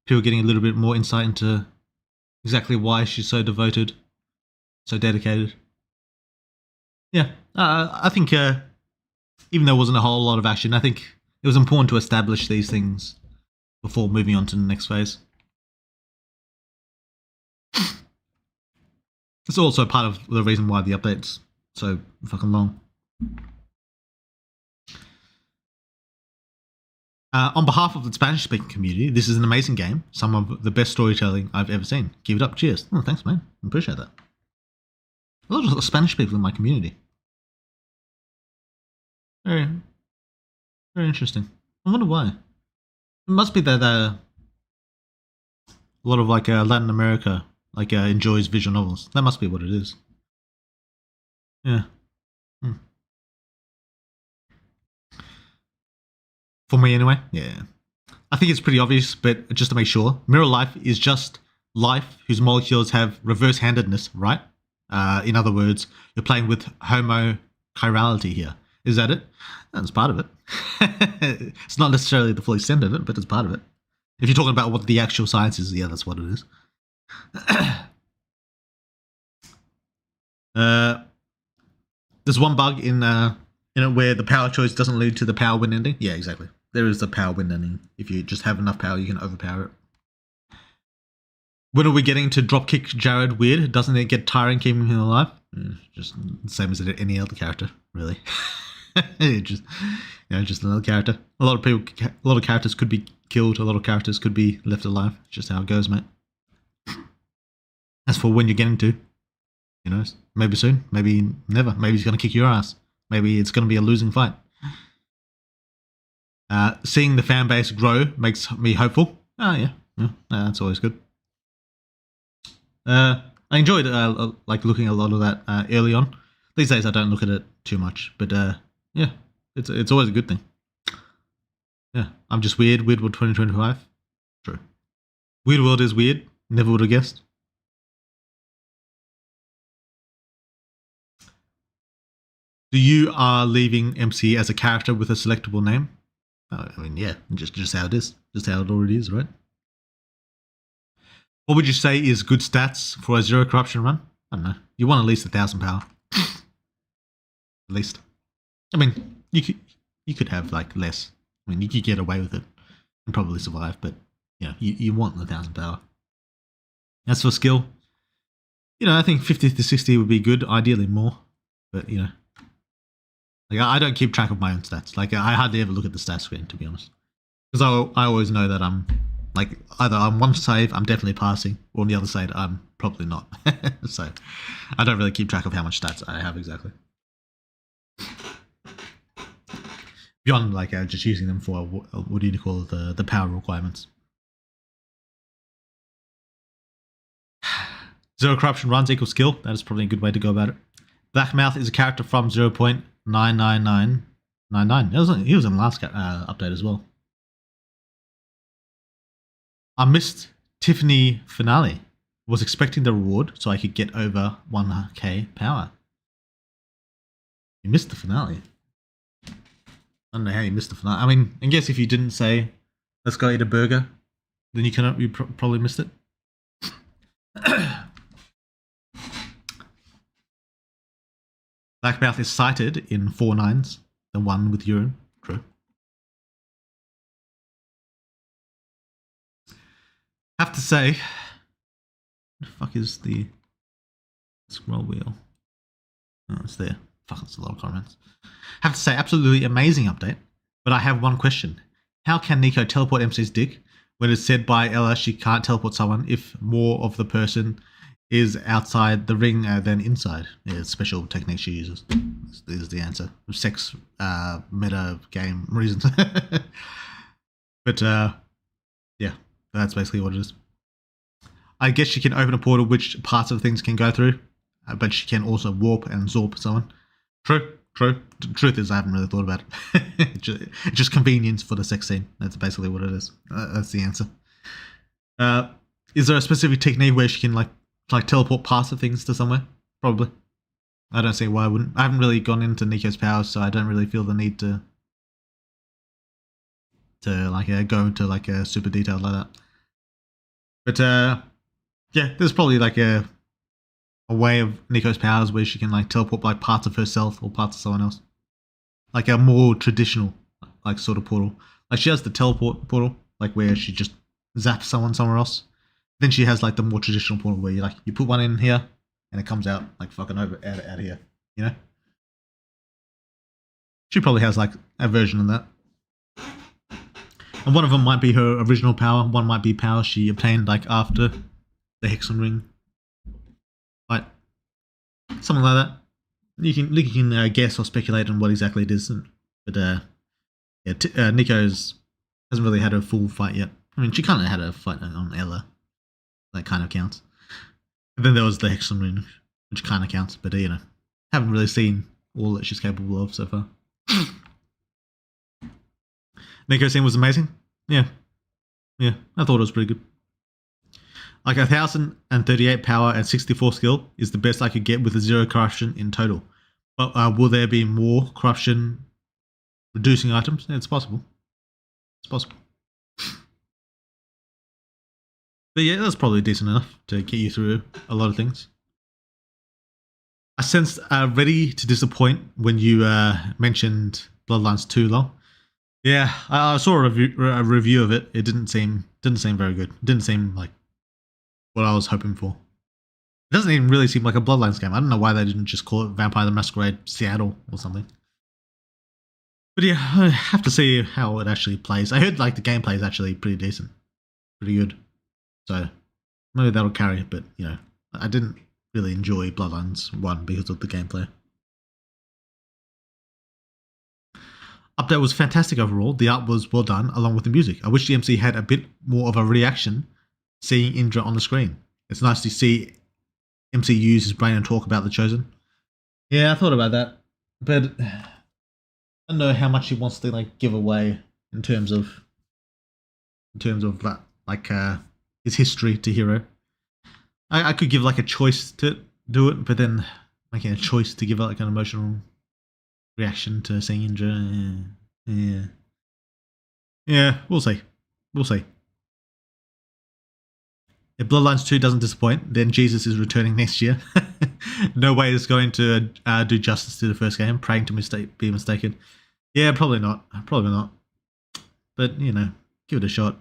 People getting a little bit more insight into exactly why she's so devoted, so dedicated. Yeah, I think even though there wasn't a whole lot of action, I think it was important to establish these things before moving on to the next phase. It's also part of the reason why the update's so fucking long. On behalf of the Spanish-speaking community, this is an amazing game. Some of the best storytelling I've ever seen. Keep it up. Cheers. Oh, thanks, man. I appreciate that. A lot of Spanish people in my community. Very, very interesting. I wonder why. It must be that a lot of like Latin America enjoys visual novels. That must be what it is. Yeah. For me anyway, yeah. I think it's pretty obvious, but just to make sure, mirror life is just life whose molecules have reverse-handedness, right? In other words, you're playing with homo-chirality here. Is that it? That's part of it. It's not necessarily the full extent of it, but it's part of it. If you're talking about what the actual science is, yeah, that's what it is. There's one bug in it where the power choice doesn't lead to the power win ending. Yeah, exactly. There is the power win ending. If you just have enough power, you can overpower it. When are we getting to dropkick Jared weird? Doesn't it get tiring keeping him alive? Just the same as any other character, really. just another character. A lot of characters could be killed. A lot of characters could be left alive. It's just how it goes, mate. As for when you're getting to, maybe soon, maybe never. Maybe he's gonna kick your ass. Maybe it's gonna be a losing fight. Seeing the fan base grow makes me hopeful. Yeah, that's always good. I enjoyed looking at a lot of that early on. These days I don't look at it too much, but yeah, it's always a good thing. Yeah, I'm just weird. Weird World 2025. True. Weird World is weird. Never would have guessed. Do you are leaving MC as a character with a selectable name? I mean, yeah, just how it is, just how it already is, right? What would you say is good stats for a zero corruption run? I don't know. You want at least 1,000 power, at least. I mean, you could have like less. I mean, you could get away with it and probably survive, but you know, you want 1,000 power. As for skill, you know, I think 50 to 60 would be good. Ideally more, but you know, like I don't keep track of my own stats. Like I hardly ever look at the stat screen, to be honest, because I always know that I'm like either on one side I'm definitely passing, or on the other side I'm probably not. So I don't really keep track of how much stats I have exactly. Beyond like just using them for what do you call the power requirements. Zero corruption runs equal skill. That is probably a good way to go about it. Blackmouth is a character from 0.99999. He was in the last update as well. I missed Tiffany finale. Was expecting the reward so I could get over 1k power. You missed the finale. I don't know how you missed the finale. I mean, I guess if you didn't say, let's go eat a burger, then you probably missed it. Blackmouth is cited in 4 nines, the one with urine. True. Have to say, what the fuck is the scroll wheel? Oh, it's there. Fuck, that's a lot of comments. Have to say, absolutely amazing update. But I have one question. How can Nico teleport MC's dick when it's said by Ella she can't teleport someone if more of the person is outside the ring than inside? Yeah, it's a special technique she uses. This is the answer. Sex meta game reasons. But yeah, that's basically what it is. I guess she can open a portal which parts of things can go through, but she can also warp and zorp someone. True. The truth is I haven't really thought about it. just convenience for the sex scene. That's basically what it is. That's the answer. Is there a specific technique where she can like teleport past the things to somewhere? Probably. I don't see why I wouldn't. I haven't really gone into Nico's powers, so I don't really feel the need to like go into like a super detailed like that. But yeah, there's probably like a way of Nico's powers where she can like teleport like parts of herself or parts of someone else, like a more traditional like sort of portal. Like she has the teleport portal, like where she just zaps someone somewhere else. Then she has like the more traditional portal where you put one in here and it comes out like fucking out of here, you know. She probably has like a version of that, and one of them might be her original power. One might be power she obtained like after the Hexen ring. Like something like that. You can guess or speculate on what exactly it is, but yeah, Nico's hasn't really had a full fight yet. I mean, she kind of had a fight on Ella. That kind of counts. And then there was the Hexen ring, which kind of counts, but you know, haven't really seen all that she's capable of so far. Nico's scene was amazing. Yeah, I thought it was pretty good. Like 1,038 power and 64 skill is the best I could get with a 0 corruption in total. But will there be more corruption reducing items? Yeah, it's possible. It's possible. But yeah, that's probably decent enough to get you through a lot of things. I sensed ready to disappoint when you mentioned Bloodlines 2 long. Yeah, I saw a review of it. It didn't seem very good. It didn't seem like what I was hoping for. It doesn't even really seem like a Bloodlines game. I don't know why they didn't just call it Vampire the Masquerade Seattle or something. But yeah, I have to see how it actually plays. I heard like the gameplay is actually pretty decent. Pretty good. So maybe that'll carry it, but you know, I didn't really enjoy Bloodlines 1 because of the gameplay. Update was fantastic overall. The art was well done, along with the music. I wish the MC had a bit more of a reaction seeing Indra on the screen. It's nice to see MC use his brain and talk about the Chosen. Yeah, I thought about that, but I don't know how much he wants to like give away in terms of that, like his history to Hero. I could give like a choice to do it, but then making a choice to give like an emotional reaction to seeing Inja. Yeah, yeah, we'll see, we'll see. If Bloodlines 2 doesn't disappoint, then Jesus is returning next year. No way it's going to do justice to the first game, praying to be mistaken. Yeah, probably not. Probably not. But, you know, give it a shot.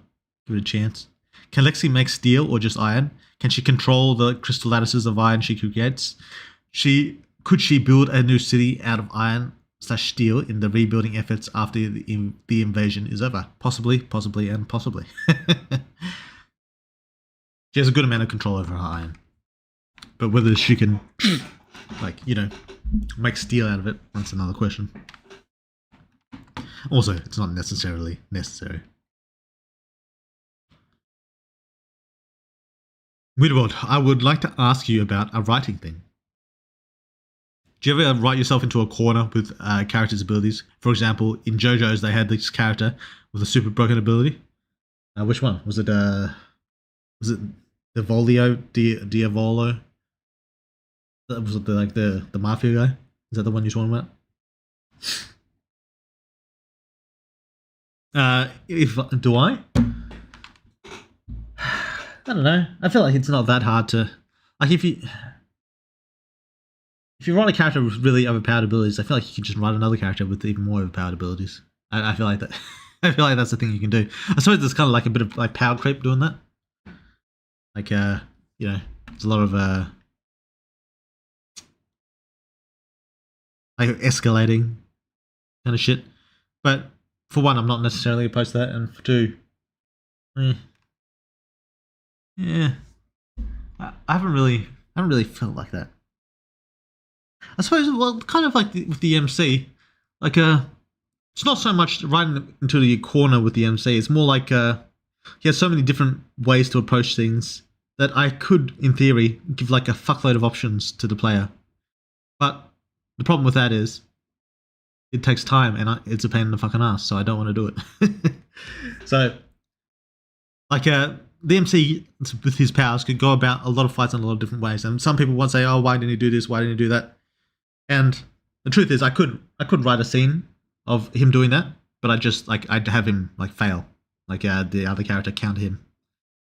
Give it a chance. Can Lexi make steel or just iron? Can she control the crystal lattices of iron she creates? Could she build a new city out of iron / steel in the rebuilding efforts after the invasion is over? Possibly, possibly, and possibly. She has a good amount of control over her iron. But whether she can, like, you know, make steel out of it, that's another question. Also, it's not necessarily necessary. Weird, I would like to ask you about a writing thing. Do you ever write yourself into a corner with characters' abilities? For example, in JoJo's, they had this character with a super broken ability. Which one was it? Was it Diavolo? That was the mafia guy. Is that the one you're talking about? If do I? I don't know. I feel like it's not that hard to like if you write a character with really overpowered abilities. I feel like you can just write another character with even more overpowered abilities. I feel like that. I feel like that's the thing you can do. I suppose there's kind of like a bit of like power creep doing that. Like you know, there's a lot of like escalating kind of shit. But for one, I'm not necessarily opposed to that, and for two, yeah, I haven't really felt like that. I suppose, well, kind of like with the MC, like it's not so much right into the corner with the MC. It's more like he has so many different ways to approach things that I could, in theory, give like a fuckload of options to the player. But the problem with that is it takes time and it's a pain in the fucking ass, so I don't want to do it. So, like the MC with his powers could go about a lot of fights in a lot of different ways, and some people would say, "Oh, why didn't he do this? Why didn't he do that?" And the truth is, I could write a scene of him doing that, but I'd have him like fail, like the other character counter him.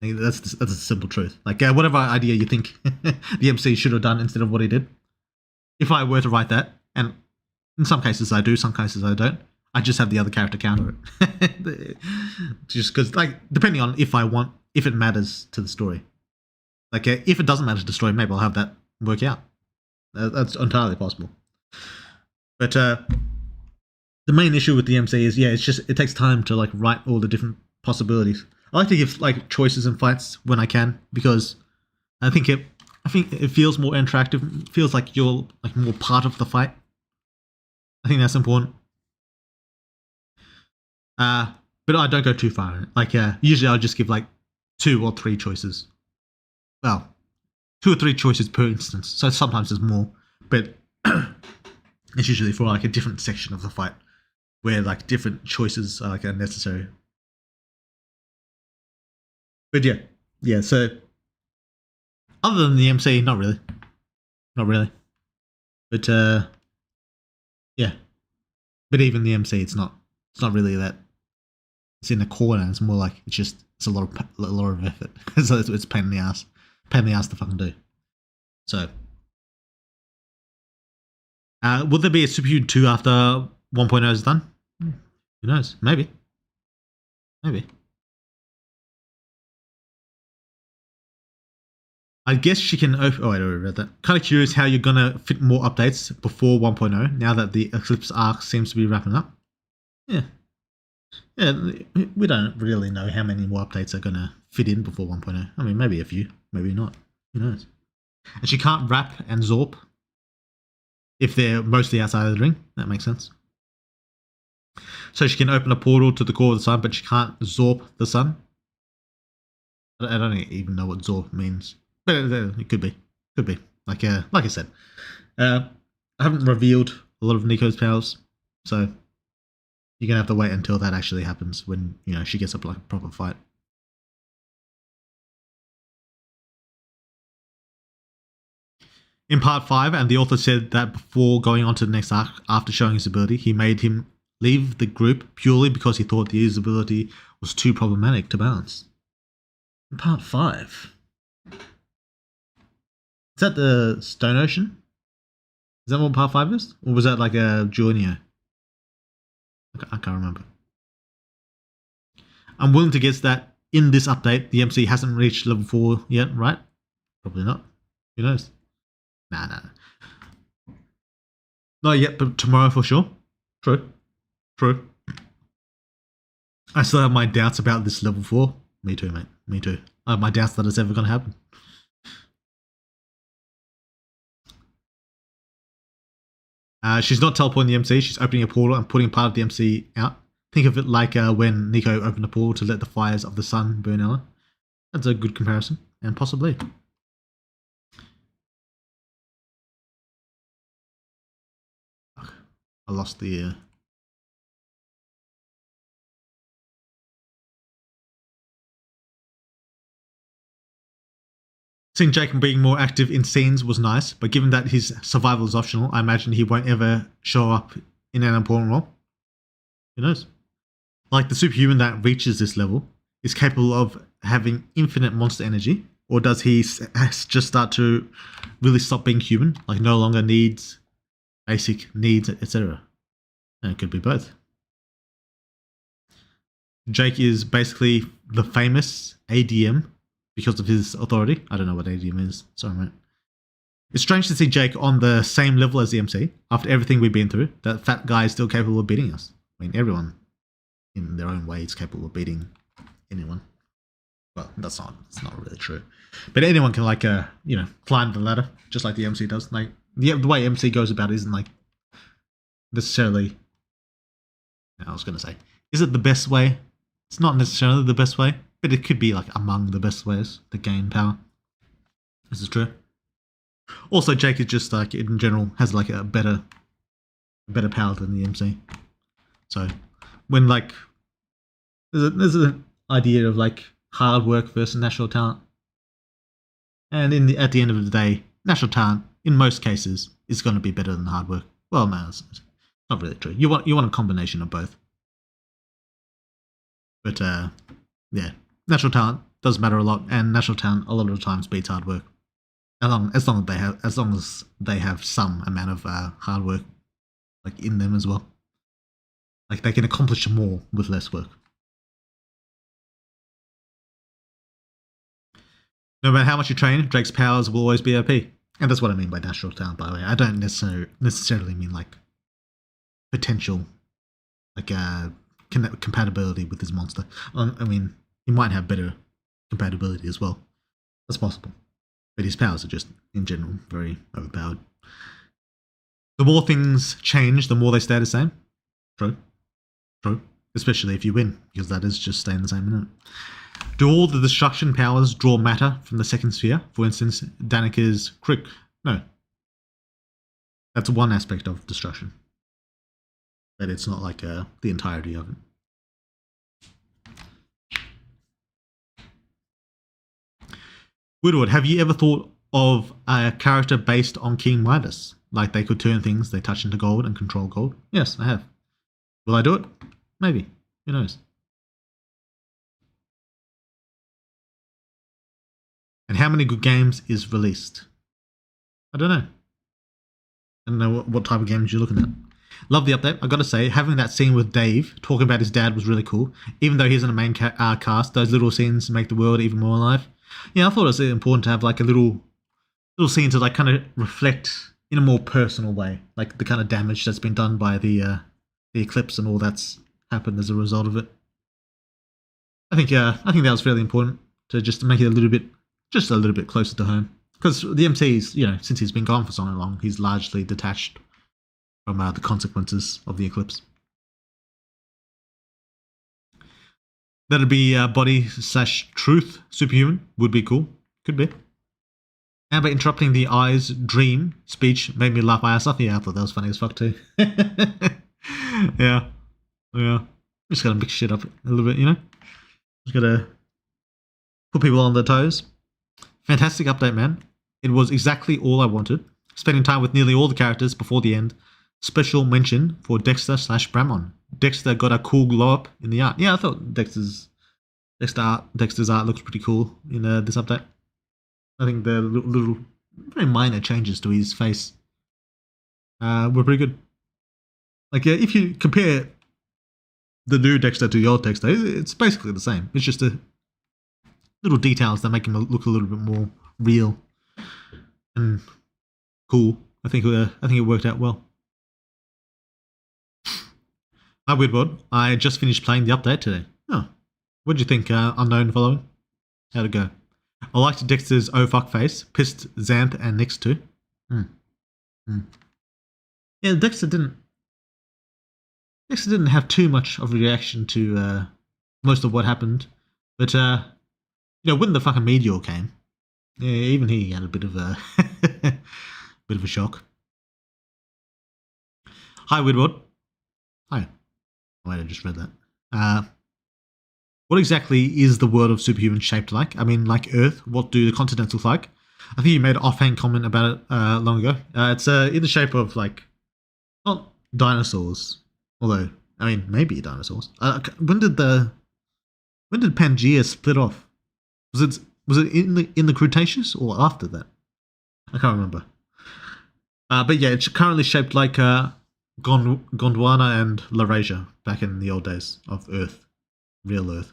That's a simple truth. Like whatever idea you think the MC should have done instead of what he did, if I were to write that, and in some cases I do, some cases I don't, I just have the other character counter it. Just because, like, depending on if it matters to the story. Like if it doesn't matter to the story, maybe I'll have that work out. That's entirely possible. But the main issue with the MC is, it takes time to like write all the different possibilities. I like to give like choices in fights when I can, because I think it feels more interactive. It feels like you're like more part of the fight. I think that's important. But I don't go too far. Like usually I'll just give like 2 or 3 choices. Well, 2 or 3 choices per instance. So sometimes there's more, but it's usually for like a different section of the fight where like different choices are like unnecessary. But yeah. So other than the MC, not really. But yeah. But even the MC, it's not really that. It's in the corner. It's more like it's a lot of effort. So it's pain in the ass to fucking do. So, will there be a Superhuman 2 after 1.0 is done? Who knows? Maybe. I guess she can. Oh, I already read that. Kind of curious how you're gonna fit more updates before 1.0 now that the Eclipse arc seems to be wrapping up. Yeah. We don't really know how many more updates are gonna fit in before 1.0. I mean, maybe a few, maybe not. Who knows? And she can't wrap and zorp if they're mostly outside of the ring. That makes sense. So she can open a portal to the core of the sun, but she can't zorp the sun. I don't even know what zorp means. But it could be. Like I said. I haven't revealed a lot of Nico's powers, so you're gonna have to wait until that actually happens when she gets up like a proper fight. In part 5, and the author said that before going on to the next arc, after showing his ability, he made him leave the group purely because he thought the his ability was too problematic to balance. In part 5. Is that the Stone Ocean? Is that what part 5 is? Or was that like a junior? I can't remember. I'm willing to guess that in this update, the MC hasn't reached level 4 yet, right? Probably not. Who knows? Nah. Not yet, but tomorrow for sure. True. I still have my doubts about this level 4. Me too, mate. Me too. I have my doubts that it's ever going to happen. She's not teleporting the MC. She's opening a portal and putting part of the MC out. Think of it like when Nico opened a portal to let the fires of the sun burn Ella. That's a good comparison, and possibly. I lost the... Seeing Jake being more active in scenes was nice, but given that his survival is optional, I imagine he won't ever show up in an important role. Who knows? Like the superhuman that reaches this level is capable of having infinite monster energy, or does he just start to really stop being human, like no longer needs basic needs, etc.? And it could be both. Jake is basically the famous ADM because of his authority. I don't know what ADM is. Sorry, mate. It's strange to see Jake on the same level as the MC after everything we've been through. That fat guy is still capable of beating us. I mean, everyone in their own way is capable of beating anyone. Well, that's not really true. But anyone can climb the ladder just like the MC does. Like the way MC goes about it isn't like necessarily. I was going to say, is it the best way? It's not necessarily the best way, but it could be like among the best ways to gain power. This is true. Also, Jake is just like in general has like a better power than the MC. So when like there's an idea of like hard work versus natural talent, and at the end of the day, natural talent in most cases is going to be better than hard work. Well, no, it's not really true. You want a combination of both. But yeah, natural talent does matter a lot, and natural talent a lot of the times beats hard work. As long as they have some amount of hard work like in them as well. Like they can accomplish more with less work. No matter how much you train, Drake's powers will always be OP. And that's what I mean by natural talent, by the way. I don't necessarily mean like potential, like compatibility with his monster. I mean, he might have better compatibility as well. That's possible. But his powers are just, in general, very overpowered. The more things change, the more they stay the same. True. Especially if you win, because that is just staying the same, isn't it? Do all the destruction powers draw matter from the second sphere? For instance, Danica's Crick. No. That's one aspect of destruction. But it's not like the entirety of it. Woodward, have you ever thought of a character based on King Midas? Like they could turn things they touch into gold and control gold? Yes, I have. Will I do it? Maybe. Who knows? And how many good games is released? I don't know. I don't know what type of games you're looking at. Love the update. I gotta say, having that scene with Dave talking about his dad was really cool. Even though he's in a main cast, those little scenes make the world even more alive. Yeah, I thought it was important to have like a little scene to like kind of reflect in a more personal way, like the kind of damage that's been done by the eclipse and all that's happened as a result of it. I think that was fairly important to just make it a little bit closer to home. Because the MC's, since he's been gone for so long, he's largely detached from the consequences of the eclipse. That'd be body/truth superhuman. Would be cool. Could be. Amber interrupting the eyes dream speech made me laugh my ass off. Yeah, I thought that was funny as fuck too. Yeah, yeah. Just gotta mix shit up a little bit, you know. Just gotta put people on their toes. Fantastic update, man. It was exactly all I wanted. Spending time with nearly all the characters before the end. Special mention for Dexter/Bramon. Dexter got a cool glow up in the art. Yeah, I thought Dexter's art looks pretty cool in this update. I think the little very minor changes to his face were pretty good. Like, if you compare the new Dexter to the old Dexter, it's basically the same. It's just the little details that make him look a little bit more real and cool. I think it worked out well. Hi, Weirdboard. I just finished playing the update today. Oh, what did you think, Unknown Following? How'd it go? I liked Dexter's oh fuck face, pissed Xanth and Nyx too. Yeah, Dexter didn't have too much of a reaction to most of what happened, but when the fucking meteor came, yeah, even he had a bit of a bit of a shock. Hi, Widward. Hi. Wait, I just read that. What exactly is the world of Superhuman shaped like? I mean, like Earth. What do the continents look like? I think you made an offhand comment about it long ago. It's in the shape of like not dinosaurs, although I mean maybe dinosaurs. When did Pangea split off? Was it in the Cretaceous or after that? I can't remember. But yeah, it's currently shaped like Gondwana and Laurasia back in the old days of Earth, real Earth.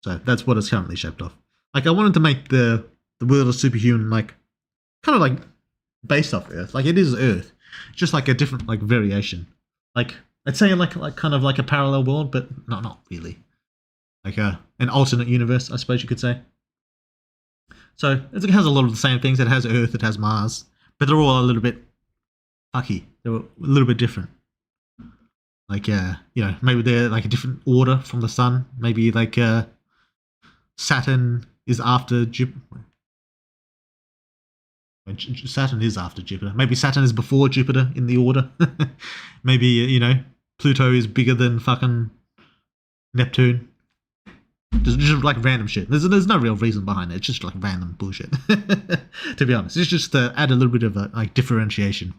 So that's what it's currently shaped off. Like I wanted to make the world of Superhuman like kind of like based off Earth. Like it is Earth, just like a different like variation. Like I'd say like kind of like a parallel world, but not really. Like an alternate universe, I suppose you could say. So it has a lot of the same things. It has Earth, it has Mars, but they're all a little bit fucky. They're a little bit different. Like maybe they're like a different order from the sun. Maybe like Saturn is after Jupiter. Saturn is after Jupiter. Maybe Saturn is before Jupiter in the order. Maybe Pluto is bigger than fucking Neptune. Just like random shit. There's no real reason behind it. It's just like random bullshit. To be honest, it's just to add a little bit of like differentiation.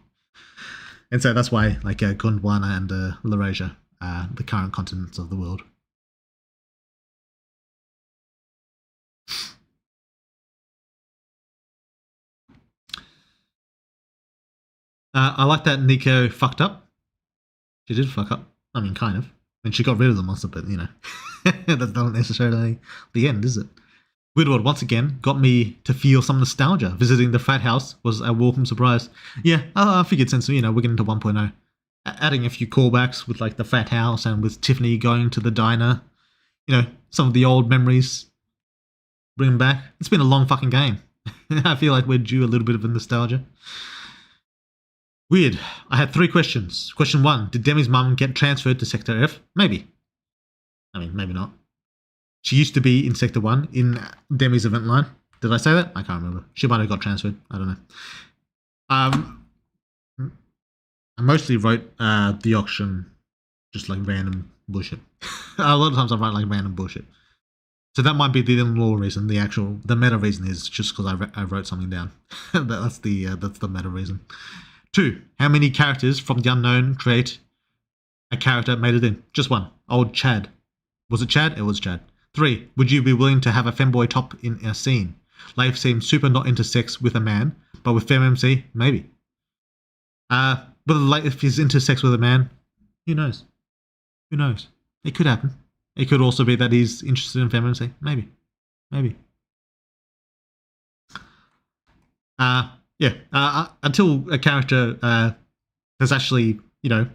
And so that's why like Gondwana and Laurasia are the current continents of the world. I like that Nico fucked up. She did fuck up. I mean, kind of. And she got rid of the monster, but that's not necessarily the end, is it? Weirdwood once again got me to feel some nostalgia. Visiting the frat house was a welcome surprise. Yeah, I figured since we're getting into 1.0, adding a few callbacks with like the frat house and with Tiffany going to the diner, some of the old memories, bring them back. It's been a long fucking game. I feel like we're due a little bit of a nostalgia. Weird. I had 3 questions. Question 1, did Demi's mum get transferred to Sector F? Maybe. I mean, maybe not. She used to be in Sector 1 in Demi's event line. Did I say that? I can't remember. She might have got transferred. I don't know. I mostly wrote the auction just like random bullshit. A lot of times I write like random bullshit. So that might be the in-law reason. The meta reason is just because I wrote something down. That's the meta reason. 2, how many characters from the unknown create a character made it in? Just 1. Old Chad. Was it Chad? It was Chad. 3, would you be willing to have a femboy top in a scene? Leif seems super not into sex with a man, but with FemMC, maybe. Whether Leif is into sex with a man, who knows? Who knows? It could happen. It could also be that he's interested in FemMC. Maybe. Until a character has actually, done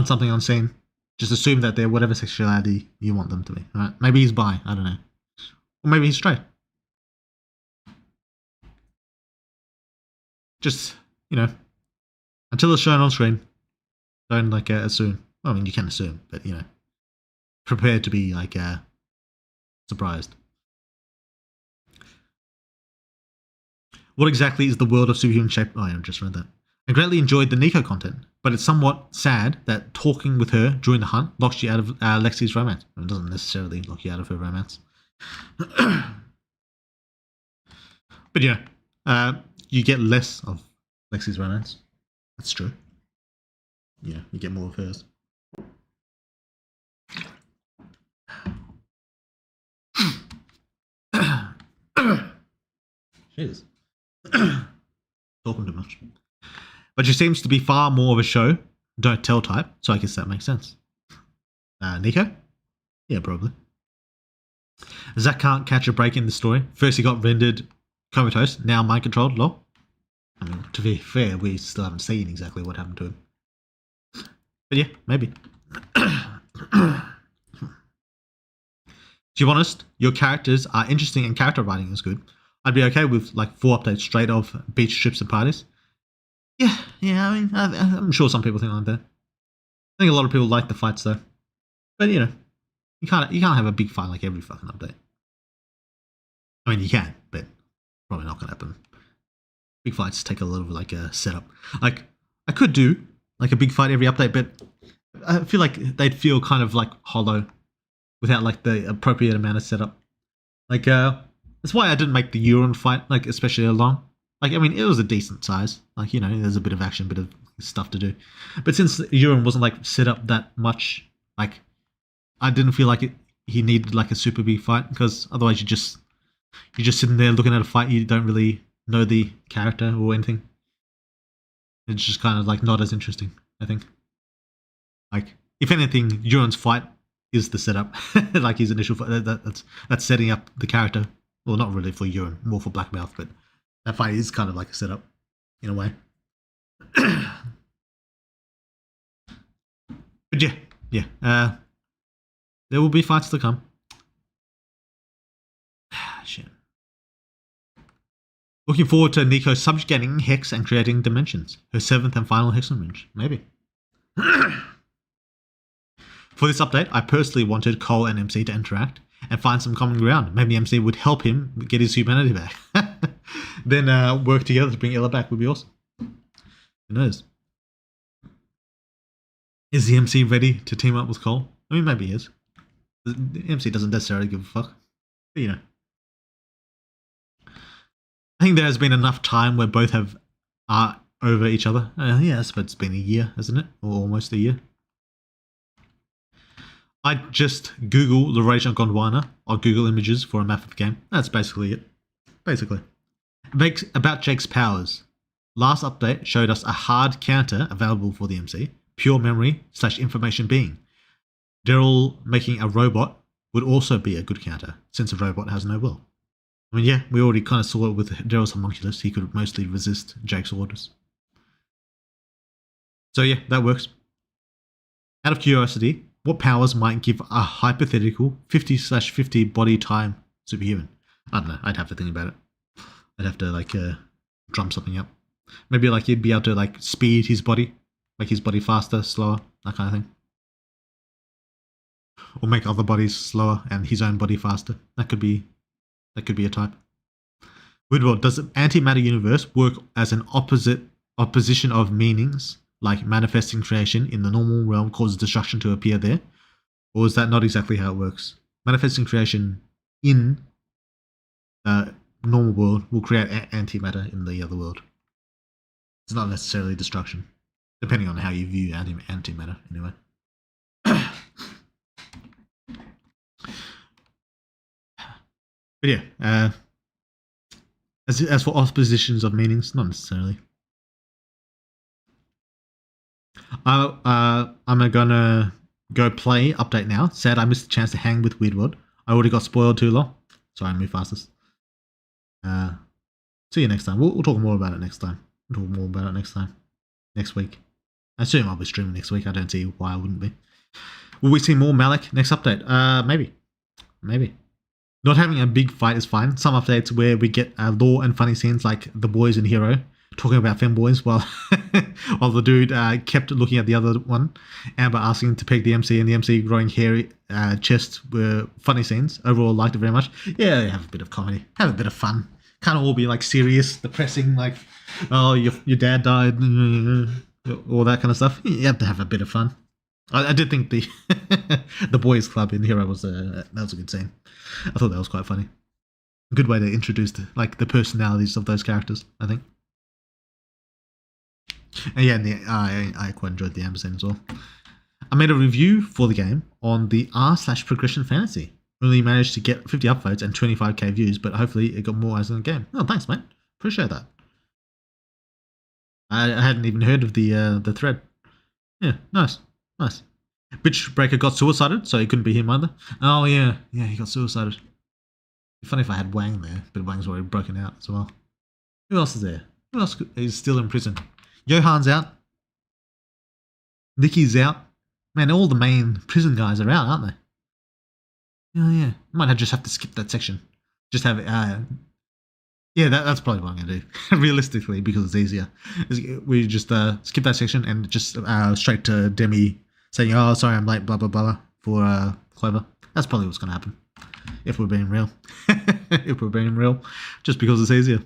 something on scene, just assume that they're whatever sexuality you want them to be. Right? Maybe he's bi, I don't know. Or maybe he's straight. Just, until it's shown on screen, don't assume. Well, I mean, you can assume, but prepare to be surprised. What exactly is the world of Superhuman shaped? Oh, yeah, I just read that. I greatly enjoyed the Nico content, but it's somewhat sad that talking with her during the hunt locks you out of Lexi's romance. It doesn't necessarily lock you out of her romance. But yeah, you get less of Lexi's romance. That's true. Yeah, you get more of hers. Jeez. Talking too much. But she seems to be far more of a show, don't tell type, so I guess that makes sense. Nico? Yeah, probably. Zack can't catch a break in the story. First he got rendered comatose, now mind controlled, lol. I mean, to be fair, we still haven't seen exactly what happened to him. But yeah, maybe. To be honest, your characters are interesting and character writing is good. I'd be okay with like 4 updates straight off beach trips and parties. Yeah, I mean, I'm sure some people think like that. I think a lot of people like the fights though. But you know, you can't have a big fight like every fucking update. I mean, you can, but probably not gonna happen. Big fights take a lot of like a setup. Like I could do like a big fight every update, but I feel like they'd feel kind of like hollow without like the appropriate amount of setup. Like that's why I didn't make the Euron fight like especially long. Like I mean, it was a decent size. Like you know, there's a bit of action, bit of stuff to do. But since Euron wasn't like set up that much, like I didn't feel like he needed like a super big fight because otherwise you're just sitting there looking at a fight. You don't really know the character or anything. It's just kind of like not as interesting, I think. Like if anything, Euron's fight is the setup. Like his initial fight, that's setting up the character. Well, not really for Euron, more for Blackmouth, but that fight is kind of like a setup in a way. But yeah. There will be fights to come. Shit. Looking forward to Nico subjugating Hex and creating dimensions. Her 7th and final Hexen range. Maybe. For this update, I personally wanted Cole and MC to interact and find some common ground. Maybe MC would help him get his humanity back. Then work together to bring Ella back would be awesome. Who knows? Is the MC ready to team up with Cole? I mean, maybe he is. The MC doesn't necessarily give a fuck. But, you know. I think there has been enough time where both have over each other. Yes, but it's been a year, hasn't it? Or almost a year. I just Google the Rage of Gondwana or Google images for a map of the game. That's basically it. Basically. About Jake's powers. Last update showed us a hard counter available for the MC. Pure memory / information being. Daryl making a robot would also be a good counter, since a robot has no will. I mean, yeah, we already kind of saw it with Daryl's homunculus. He could mostly resist Jake's orders. So yeah, that works. Out of curiosity, what powers might give a hypothetical 50/50 body time superhuman? I don't know. I'd have to think about it. I'd have to like drum something up. Maybe like he'd be able to like speed his body, make his body faster, slower, that kind of thing. Or make other bodies slower and his own body faster. That could be a type. Woodward, does the antimatter universe work as an opposition of meanings, like manifesting creation in the normal realm causes destruction to appear there? Or is that not exactly how it works? Manifesting creation in normal world will create antimatter in the other world. It's not necessarily destruction, depending on how you view antimatter, anyway. But yeah, as for oppositions of meanings, not necessarily. I'm gonna go play update now. Sad I missed the chance to hang with Weirdwood. I already got spoiled too long. Sorry, I moved fastest. See you next time. We'll talk more about it next time. Next week. I assume I'll be streaming next week. I don't see why I wouldn't be. Will we see more Malik next update? Maybe. Not having a big fight is fine. Some updates where we get lore and funny scenes like the boys in Hero talking about femboys while while the dude kept looking at the other one. Amber asking to peg the MC and the MC growing hairy chest were funny scenes. Overall, liked it very much. Yeah, have a bit of comedy. Have a bit of fun. can't all be like serious, depressing, like, oh, your dad died, all that kind of stuff. You have to have a bit of fun. I did think the the boys' club in Hero was that was a good scene. I thought that was quite funny. A good way to introduce the personalities of those characters, I think. And yeah, I quite enjoyed the Amber scene as well. I made a review for the game on the r/progression fantasy. Only managed to get 50 upvotes and 25k views, but hopefully it got more eyes on the game. Oh, thanks, mate. Appreciate that. I hadn't even heard of the thread. Yeah, nice. Bitch Breaker got suicided, so he couldn't be him either. Oh yeah, he got suicided. It'd be funny if I had Wang there, but Wang's already broken out as well. Who else is there? Who else is still in prison? Johan's out. Nikki's out. Man, all the main prison guys are out, aren't they? Oh yeah, might just have to skip that section. Just have it. Yeah, that's probably what I'm gonna do. Realistically, because it's easier. We just skip that section and just straight to Demi saying, "Oh, sorry, I'm late." Blah blah blah for Clover. That's probably what's gonna happen if we're being real. If we're being real, just because it's easier.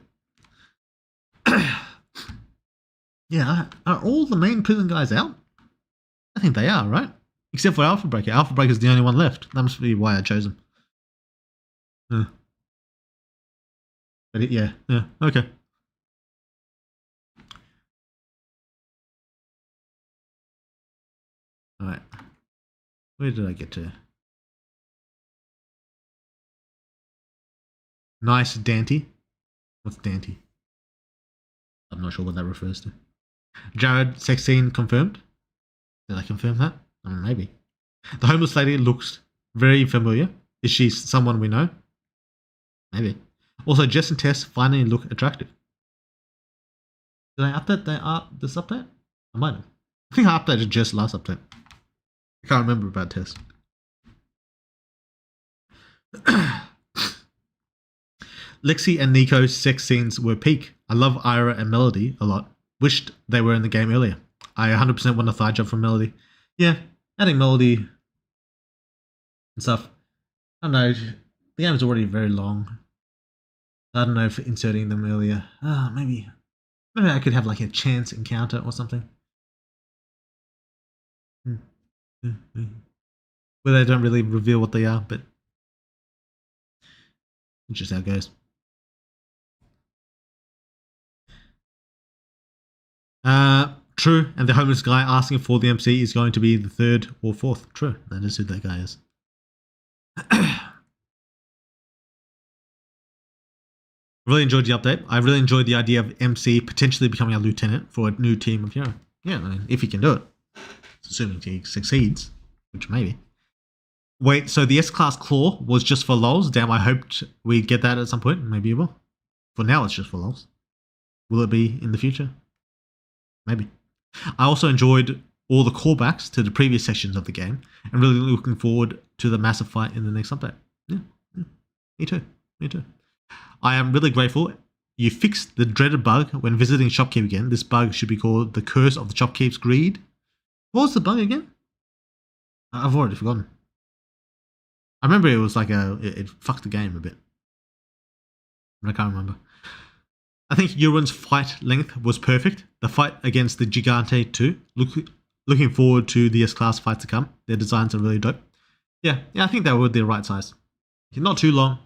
Yeah, are all the main prison guys out? I think they are, right? Except for Alpha Breaker. Alpha Breaker's the only one left. That must be why I chose him. But yeah, okay. Alright. Where did I get to? Nice Dante. What's Dante? I'm not sure what that refers to. Jared, sex scene confirmed. Did I confirm that? I mean, maybe. The homeless lady looks very familiar. Is she someone we know? Maybe. Also, Jess and Tess finally look attractive. Did I update this update? I might have. I think I updated Jess last update. I can't remember about Tess. Lexi and Nico's sex scenes were peak. I love Ira and Melody a lot. Wished they were in the game earlier. I 100% want a thigh job from Melody. Yeah, adding Melody and stuff. I don't know. The game is already very long. I don't know if inserting them earlier. Maybe I could have like a chance encounter or something. Where they don't really reveal what they are, but it's just how it goes. True, and the homeless guy asking for the MC is going to be the third or fourth. True, that is who that guy is. Really enjoyed the update. I really enjoyed the idea of MC potentially becoming a lieutenant for a new team of Hero. Yeah, I mean, if he can do it. Assuming he succeeds, which maybe. Wait, so the S-Class Claw was just for lols? Damn, I hoped we'd get that at some point. Maybe it will. For now, it's just for lols. Will it be in the future? Maybe. I also enjoyed all the callbacks to the previous sections of the game and really looking forward to the massive fight in the next update. Yeah. Me too. I am really grateful you fixed the dreaded bug when visiting Shopkeep again. This bug should be called the Curse of the Shopkeep's Greed. What was the bug again? I've already forgotten. I remember it was like it fucked the game a bit. But I can't remember. I think Euron's fight length was perfect. The fight against the Gigante too. Looking forward to the S-Class fights to come. Their designs are really dope. Yeah, I think they were the right size. Not too long,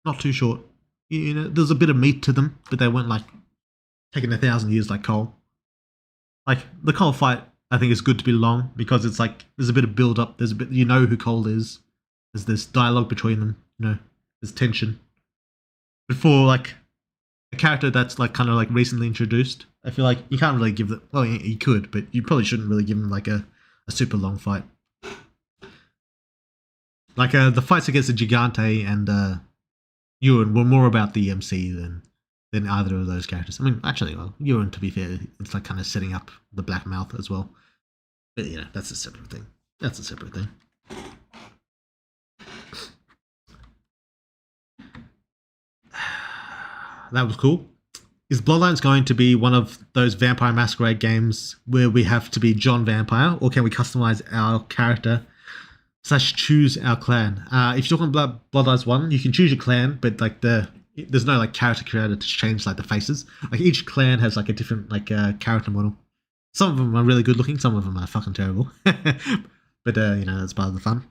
not too short. You know, there's a bit of meat to them, but they weren't like taking 1,000 years like Cole. Like the Cole fight, I think is good to be long because it's like there's a bit of build up. There's a bit, you know who Cole is. There's this dialogue between them. You know, there's tension. But for like a character that's like kind of like recently introduced, I feel like you can't really give them. Well, you could, but you probably shouldn't really give them like a super long fight. Like the fights against the Gigante and Euron were more about the MC than either of those characters. I mean, actually, well, Euron, to be fair, it's like kind of setting up the Black Mouth as well. But you know, that's a separate thing. That was cool. Is Bloodlines going to be one of those Vampire Masquerade games where we have to be John Vampire, or can we customize our character / choose our clan? If you're talking about Bloodlines 1, you can choose your clan, but like there's no like character creator to change like the faces. Like each clan has like a different like character model. Some of them are really good looking, some of them are fucking terrible. But you know, that's part of the fun.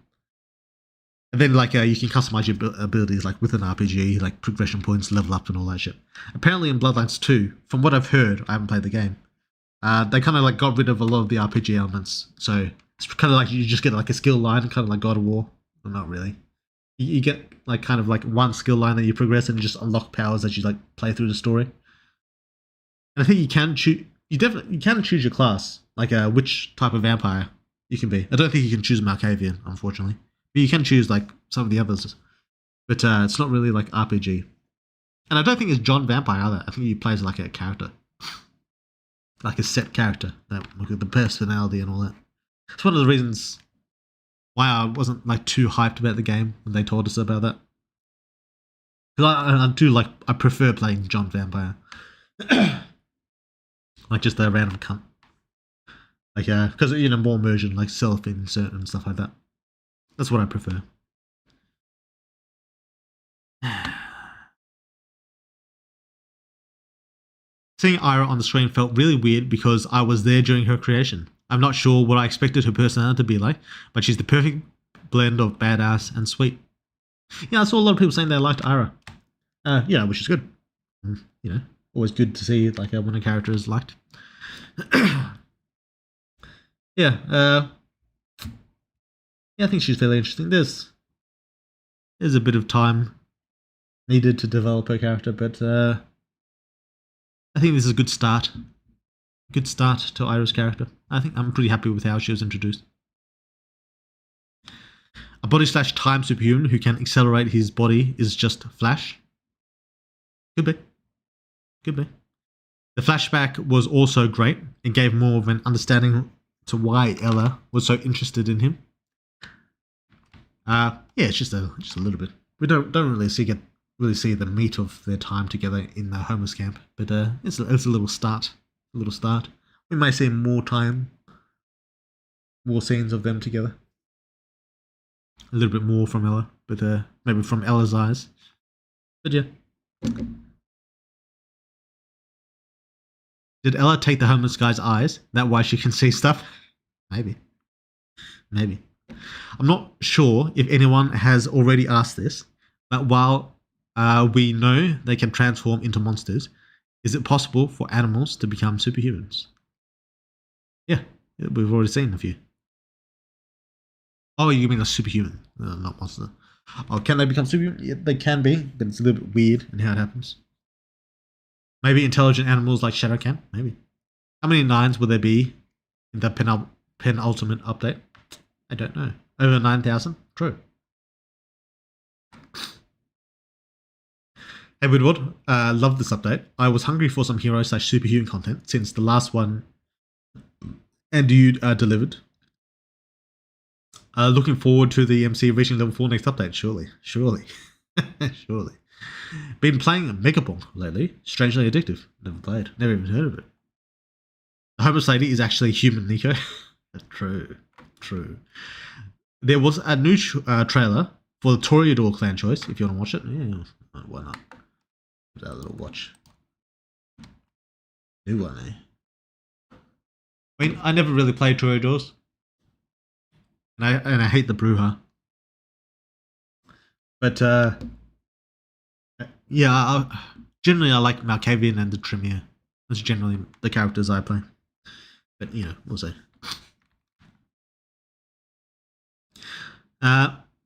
And then like you can customize your abilities like with an RPG, like progression points, level up, and all that shit. Apparently in Bloodlines 2, from what I've heard, I haven't played the game. They kind of like got rid of a lot of the RPG elements, so it's kind of like you just get like a skill line, kind of like God of War. Well, not really. You get like kind of like one skill line that you progress and just unlock powers as you like play through the story. And I think you can choose. You can choose your class, like which type of vampire you can be. I don't think you can choose Malkavian, unfortunately. But you can choose like some of the others. But it's not really like RPG. And I don't think it's John Vampire either. I think he plays like a character, like a set character that look at the personality and all that. It's one of the reasons why I wasn't like too hyped about the game when they told us about that. Because I do like, I prefer playing John Vampire. Like just a random cunt. Like because you know, more immersion, like self-insert and stuff like that. That's what I prefer. Seeing Ira on the screen felt really weird because I was there during her creation. I'm not sure what I expected her personality to be like, but she's the perfect blend of badass and sweet. Yeah, I saw a lot of people saying they liked Ira. Yeah, which is good. You know, always good to see like when a character is liked. Yeah, yeah, I think she's fairly interesting. There's a bit of time needed to develop her character, but I think this is a good start. Good start to Ira's character. I think I'm pretty happy with how she was introduced. A body / time superhuman who can accelerate his body is just Flash. Could be. Could be. The flashback was also great. It gave more of an understanding to why Ella was so interested in him. Yeah, it's just a little bit. We don't really see the meat of their time together in the homeless camp, but it's a little start. A little start. We may see more scenes of them together. A little bit more from Ella, but maybe from Ella's eyes. But yeah. Did Ella take the homeless guy's eyes? That why she can see stuff? Maybe. I'm not sure if anyone has already asked this, but while we know they can transform into monsters, is it possible for animals to become superhumans? Yeah, we've already seen a few. Oh, you mean a superhuman, not monster. Oh, can they become superhuman? Yeah, they can be, but it's a little bit weird in how it happens. Maybe intelligent animals like Shadow can. Maybe. How many 9s will there be in the penultimate update? I don't know. Over 9,000? True. Hey Woodward, love this update. I was hungry for some hero / superhuman content since the last one, and you delivered. Looking forward to the MC reaching level 4 next update. Surely. Been playing Megapunk lately. Strangely addictive. Never played. Never even heard of it. The homeless lady is actually human, Nico. True. There was a new trailer for the Toreador clan choice. If you want to watch it, yeah, why not? Put that little watch. New one, eh? I mean, I never really played Toreadors. And I hate the Bruja. But yeah, generally I like Malkavian and the Tremere. That's generally the characters I play. But you know, we'll see.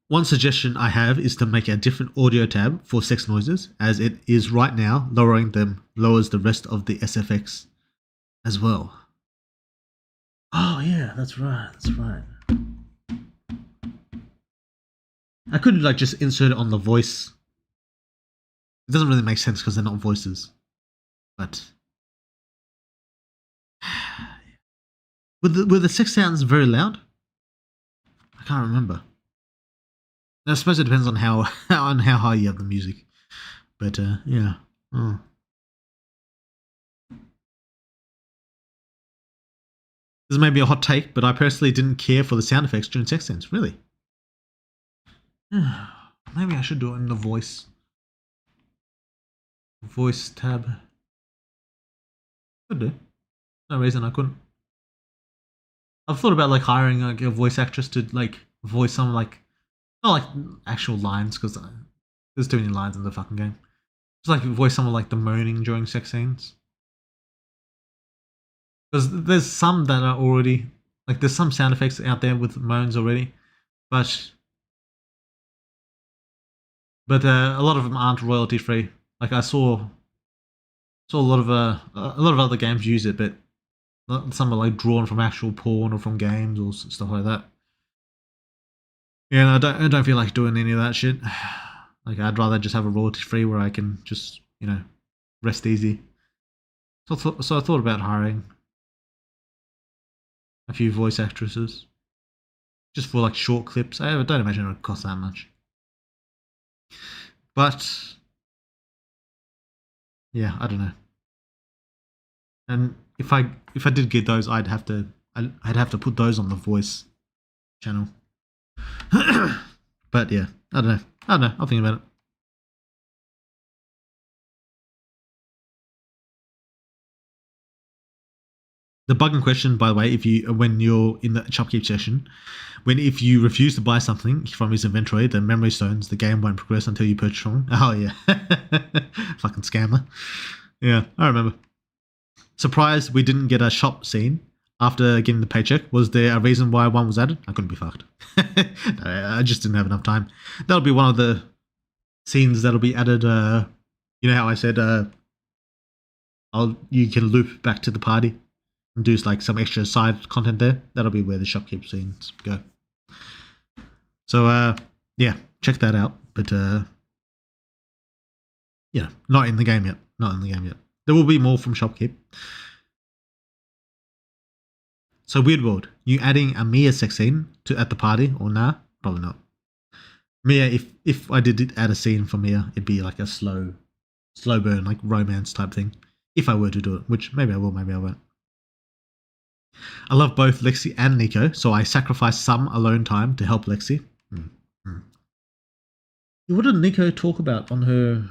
One suggestion I have is to make a different audio tab for sex noises, as it is right now. Lowering them lowers the rest of the SFX as well. Oh yeah, that's right. I could like just insert it on the voice. It doesn't really make sense because they're not voices. But were the sex sounds very loud? I can't remember. I suppose it depends on how high you have the music. But yeah. Oh. This may be a hot take, but I personally didn't care for the sound effects during sex scenes. Really? Maybe I should do it in the voice. voice tab. Could do. No reason I couldn't. I've thought about like hiring like a voice actress to like voice some like not like actual lines because there's too many lines in the fucking game. Just like voice someone like the moaning during sex scenes. Because there's some that are already like there's some sound effects out there with moans already, but a lot of them aren't royalty free. Like I saw a lot of other games use it, but some are like drawn from actual porn or from games or stuff like that. Yeah, and I don't feel like doing any of that shit. Like I'd rather just have a royalty free where I can just rest easy. So I thought about hiring a few voice actresses just for like short clips. I don't imagine it would cost that much. But yeah, I don't know. And if I did get those, I'd have to put those on the voice channel. But yeah, I don't know. I'll think about it. The bug in question, by the way, when you're in the shopkeep session, if you refuse to buy something from his inventory, the memory stones, the game won't progress until you purchase from him. Oh yeah, fucking scammer. Yeah, I remember. Surprised we didn't get a shop scene after getting the paycheck. Was there a reason why one was added? I couldn't be fucked. No, I just didn't have enough time. That'll be one of the scenes that'll be added. You know how I said you can loop back to the party and do like some extra side content there. That'll be where the shopkeep scenes go. So yeah, check that out. But not in the game yet. Not in the game yet. There will be more from shopkeep. So Weird World, you adding a Mia sex scene at the party or nah? Probably not. Mia, if I did add a scene for Mia, it'd be like a slow burn, like romance type thing. If I were to do it, which maybe I will, maybe I won't. I love both Lexi and Nico, so I sacrifice some alone time to help Lexi. What did Nico talk about on her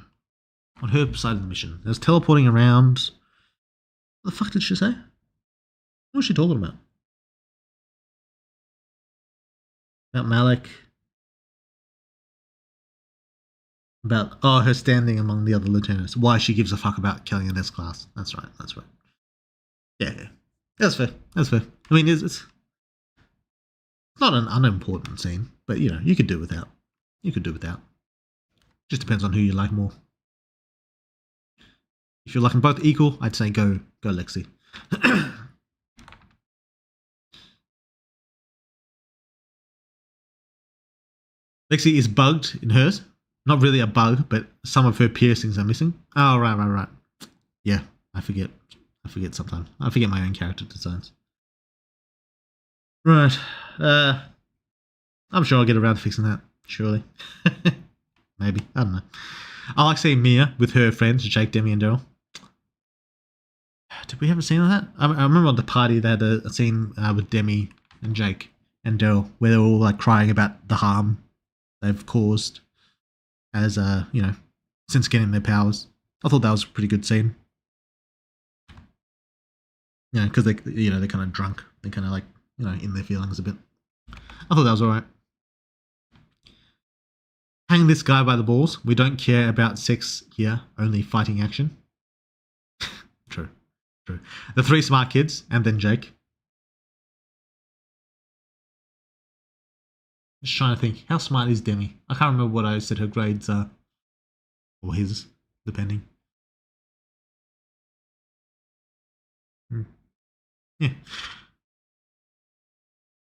side of the mission? There's teleporting around. What the fuck did she say? What was she talking about? About Malik. About her standing among the other lieutenants. Why she gives a fuck about killing an S class. That's right. Yeah. That's fair. I mean, it's not an unimportant scene, but you could do without. Just depends on who you like more. If you're liking both equal, I'd say go Lexi. Lexi is bugged in hers. Not really a bug, but some of her piercings are missing. Oh, right. Yeah, I forget sometimes. I forget my own character designs. Right. I'm sure I'll get around to fixing that. Surely. Maybe. I don't know. I like seeing Mia with her friends, Jake, Demi, and Daryl. Did we have a scene of that? I remember on the party they had a scene with Demi and Jake and Daryl where they were all like crying about the harm they've caused as since getting their powers. I thought that was a pretty good scene. Yeah, because they're kind of drunk. They're kind of like in their feelings a bit. I thought that was alright. Hang this guy by the balls. We don't care about sex here, only fighting action. True. The three smart kids, and then Jake. Just trying to think, how smart is Demi? I can't remember what I said her grades are. Or his, depending. Yeah.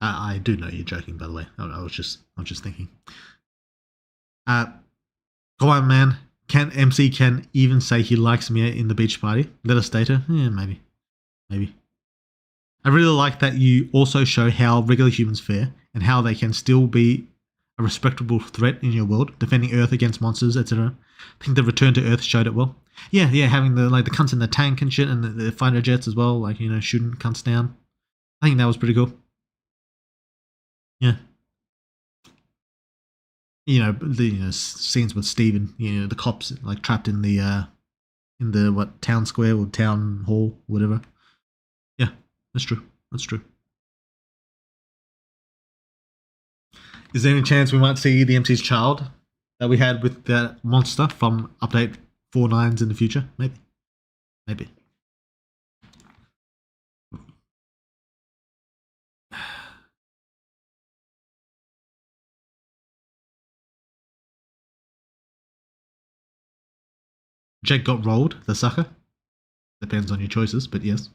I do know you're joking, by the way. I was just thinking. Come on, man. MC can even say he likes Mia in the beach party. Let us date her? Yeah, maybe. I really like that you also show how regular humans fare and how they can still be a respectable threat in your world, defending Earth against monsters, etc. I think the Return to Earth showed it well. Yeah, having the cunts in the tank and shit, and the fighter jets as well, shooting cunts down. I think that was pretty cool. Yeah. The scenes with Steven, the cops trapped in the in the town square or town hall, whatever. Yeah, that's true. That's true. Is there any chance we might see the MC's child that we had with that monster from update 4.9s in the future? Maybe. Maybe. Jake got rolled, the sucker. Depends on your choices, but yes.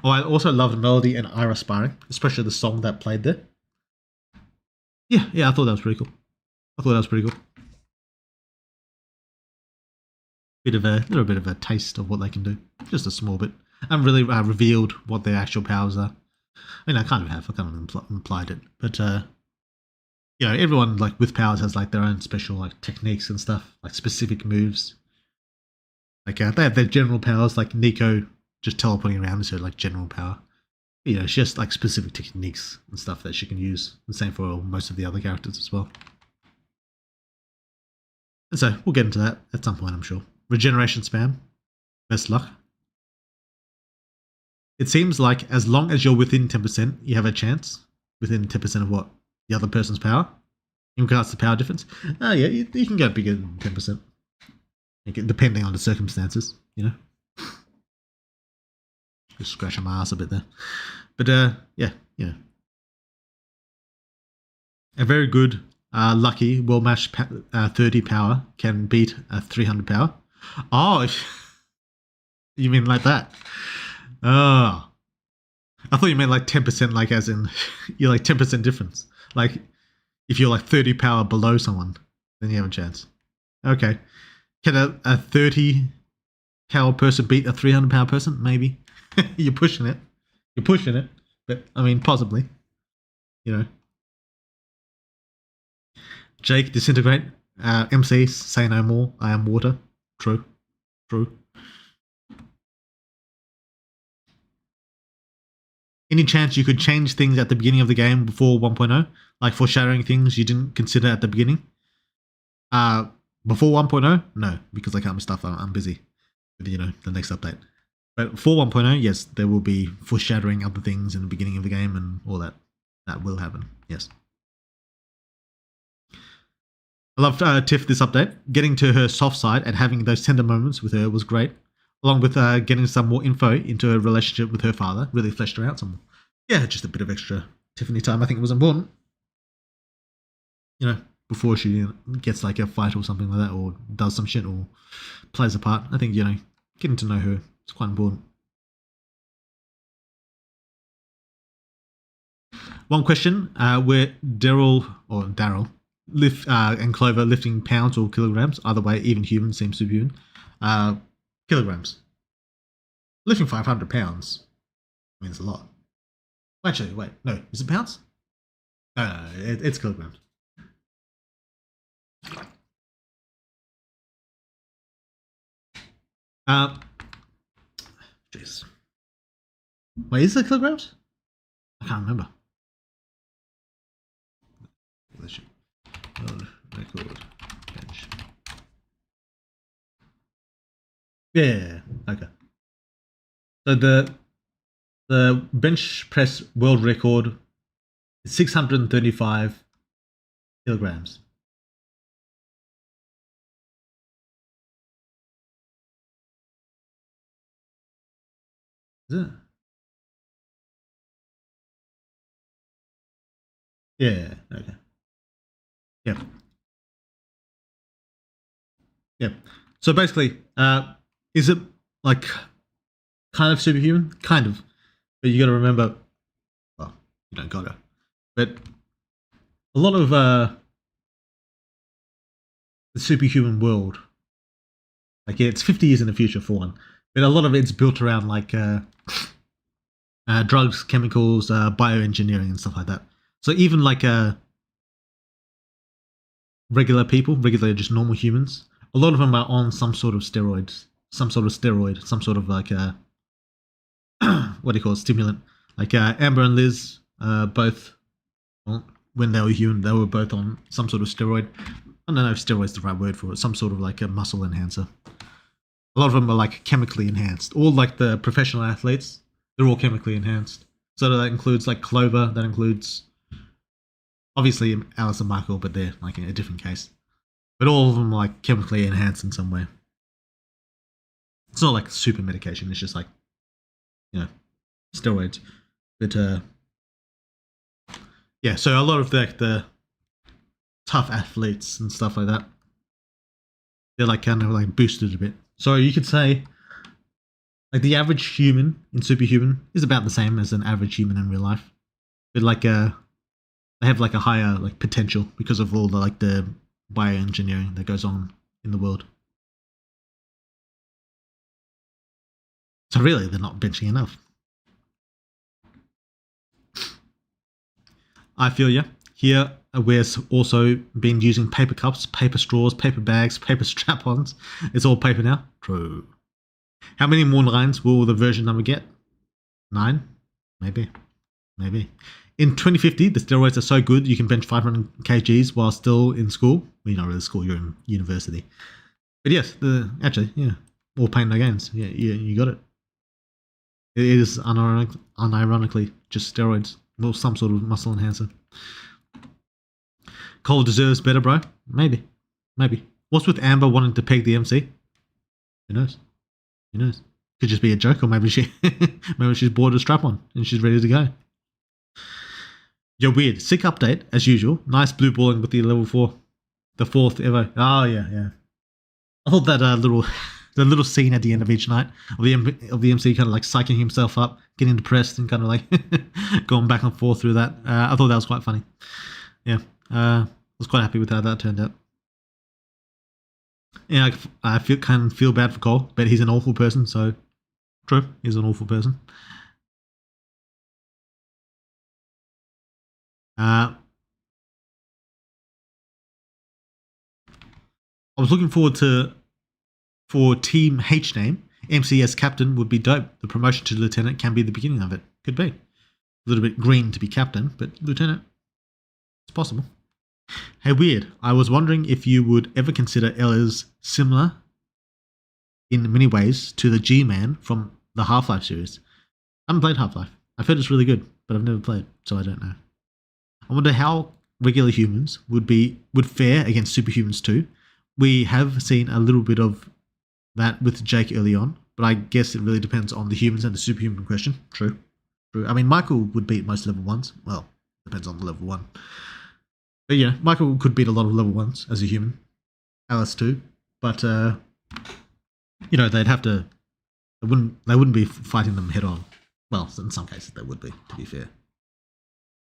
Oh, I also loved Melody and Ira sparring, especially the song that played there. Yeah, I thought that was pretty cool. Little bit of a taste of what they can do, just a small bit. I haven't really revealed what their actual powers are. I mean, I kind of have. I kind of implied it, but everyone like with powers has like their own special like techniques and stuff, like specific moves. Like they have their general powers, like Nico just teleporting around is her like general power. She has like specific techniques and stuff that she can use. The same for most of the other characters as well. And so we'll get into that at some point, I'm sure. Regeneration spam. Best luck. It seems like as long as you're within 10%, you have a chance. Within 10% of what? The other person's power? In regards to power difference? Yeah, you can go bigger than 10%. Depending on the circumstances, Just scratching my ass a bit there. But yeah. A very good, lucky, well-matched 30 power can beat a 300 power. Oh, you mean like that? Oh. I thought you meant like 10%, like as in you're like 10% difference. Like if you're like 30 power below someone, then you have a chance. Okay. Can a 30 power person beat a 300 power person? Maybe. You're pushing it. But I mean, possibly. Jake, disintegrate. MC, say no more. I am water. True. Any chance you could change things at the beginning of the game before 1.0? Like foreshadowing things you didn't consider at the beginning? Before 1.0? No, because I can't be stuff. I'm busy with, the next update. But for 1.0, yes, there will be foreshadowing other things in the beginning of the game and all that. That will happen, yes. I loved Tiff this update. Getting to her soft side and having those tender moments with her was great. Along with getting some more info into her relationship with her father. Really fleshed her out some more. Yeah, just a bit of extra Tiffany time. I think it was important. Before she gets like a fight or something like that, or does some shit, or plays a part. I think, getting to know her is quite important. One question, where Daryl and Clover lifting pounds or kilograms? Either way, even human seems superhuman. Kilograms. Lifting 500 pounds means a lot. Actually, wait, no, is it pounds? No, it's kilograms. Jeez. Wait, is it kilograms? I can't remember. Record bench. Yeah. Okay. So the bench press world record is 635 kilograms. Is it? Yeah. Okay. Yeah. Yeah. So basically, is it like kind of superhuman? Kind of. But you got to remember, well, you don't gotta. But a lot of the superhuman world, like it's 50 years in the future for one, but a lot of it's built around like drugs, chemicals, bioengineering and stuff like that. So even like regular people, just normal humans, a lot of them are on some sort of steroids, some sort of like what do you call it, stimulant. Like Amber and Liz, both, well, when they were human, they were both on some sort of steroid. I don't know if steroid's the right word for it. Some sort of like a muscle enhancer. A lot of them are like chemically enhanced. All like the professional athletes, they're all chemically enhanced. So that includes like Clover. That includes obviously Alice and Michael, but they're like in a different case. But all of them are like chemically enhanced in some way. It's not like super medication. It's just like steroids. But yeah, so a lot of the tough athletes and stuff like that, they're like kind of like boosted a bit. So you could say like the average human in Superhuman is about the same as an average human in real life, but like they have like a higher like potential because of all the like the bioengineering that goes on in the world. So really, they're not benching enough. I feel you. Here, we're also been using paper cups, paper straws, paper bags, paper strap-ons. It's all paper now. True. How many more lines will the version number get? 9? Maybe. Maybe. In 2050, the steroids are so good you can bench 500 kgs while still in school. Well, you're not really school, you're in university. But yes, actually, yeah, more pain, no gains. Yeah, you got it. It is unironically just steroids or some sort of muscle enhancer. Cole deserves better, bro. Maybe. What's with Amber wanting to peg the MC? Who knows? Could just be a joke, or maybe maybe she's bored of strap on and she's ready to go. Yo, weird. Sick update as usual. Nice blue balling with the level 4, the 4th ever. Oh yeah. I thought that the little scene at the end of each night of the MC kind of like psyching himself up, getting depressed, and kind of like going back and forth through that. I thought that was quite funny. Yeah, I was quite happy with how that turned out. Yeah, I feel bad for Cole, but he's an awful person. So true, he's an awful person. I was looking forward for Team H name. MC as captain would be dope. The promotion to lieutenant can be the beginning of it. Could be. A little bit green to be captain, but lieutenant, it's possible. Hey, weird. I was wondering if you would ever consider Ella's similar in many ways to the G-Man from the Half-Life series. I haven't played Half-Life. I've heard it's really good, but I've never played, so I don't know. I wonder how regular humans would fare against superhumans too. We have seen a little bit of that with Jake early on, but I guess it really depends on the humans and the superhuman question. True. I mean, Michael would beat most level 1s. Well, depends on the level 1. But yeah, Michael could beat a lot of level 1s as a human. Alice too. But, they'd have to... They wouldn't be fighting them head on. Well, in some cases they would be, to be fair.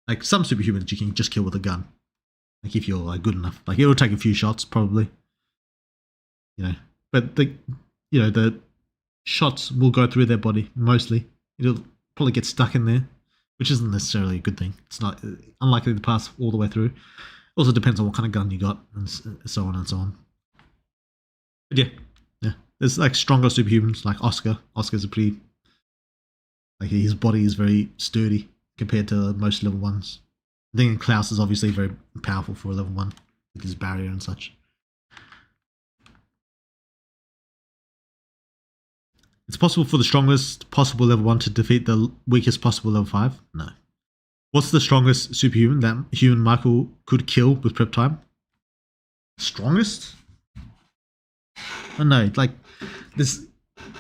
Like, some superhumans you can just kill with a gun. Like, if you're like good enough. Like, it'll take a few shots, probably. But the shots will go through their body, mostly. It'll probably get stuck in there, which isn't necessarily a good thing. It's not unlikely to pass all the way through. Also depends on what kind of gun you got, and so on and so on. But yeah. There's like stronger superhumans, like Oscar. Oscar's a pretty... Like, his body is very sturdy compared to most level 1s. I think Klaus is obviously very powerful for a level 1 with his barrier and such. It's possible for the strongest possible level 1 to defeat the weakest possible level 5? No. What's the strongest superhuman that human Michael could kill with prep time? Strongest? I don't know. Like, the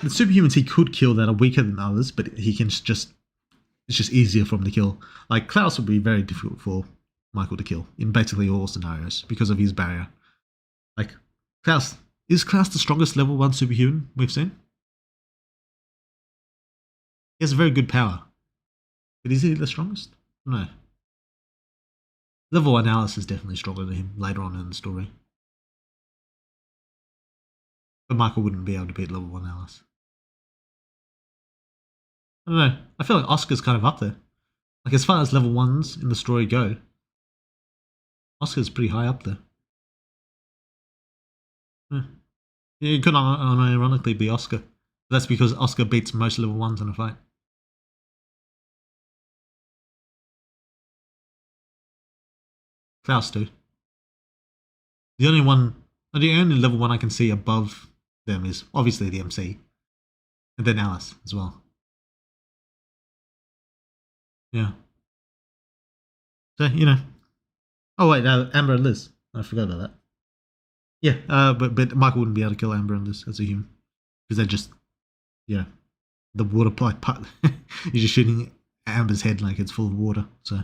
superhumans he could kill that are weaker than others, but he can just... It's just easier for him to kill. Like, Klaus would be very difficult for Michael to kill in basically all scenarios because of his barrier. Like, Klaus... Is Klaus the strongest level 1 superhuman we've seen? He has a very good power. But is he the strongest? No. Level 1 Alice is definitely stronger than him later on in the story. But Michael wouldn't be able to beat level 1 Alice. I don't know. I feel like Oscar's kind of up there. Like, as far as level 1s in the story go, Oscar's pretty high up there. Yeah, it could unironically be Oscar. But that's because Oscar beats most level 1s in a fight. Klaus too. The only level 1 I can see above them is obviously the MC, and then Alice as well. Yeah. So Oh wait, Amber and Liz. I forgot about that. Yeah, but Michael wouldn't be able to kill Amber and Liz as a human because they're just the water pipe part. You're just shooting Amber's head like it's full of water. So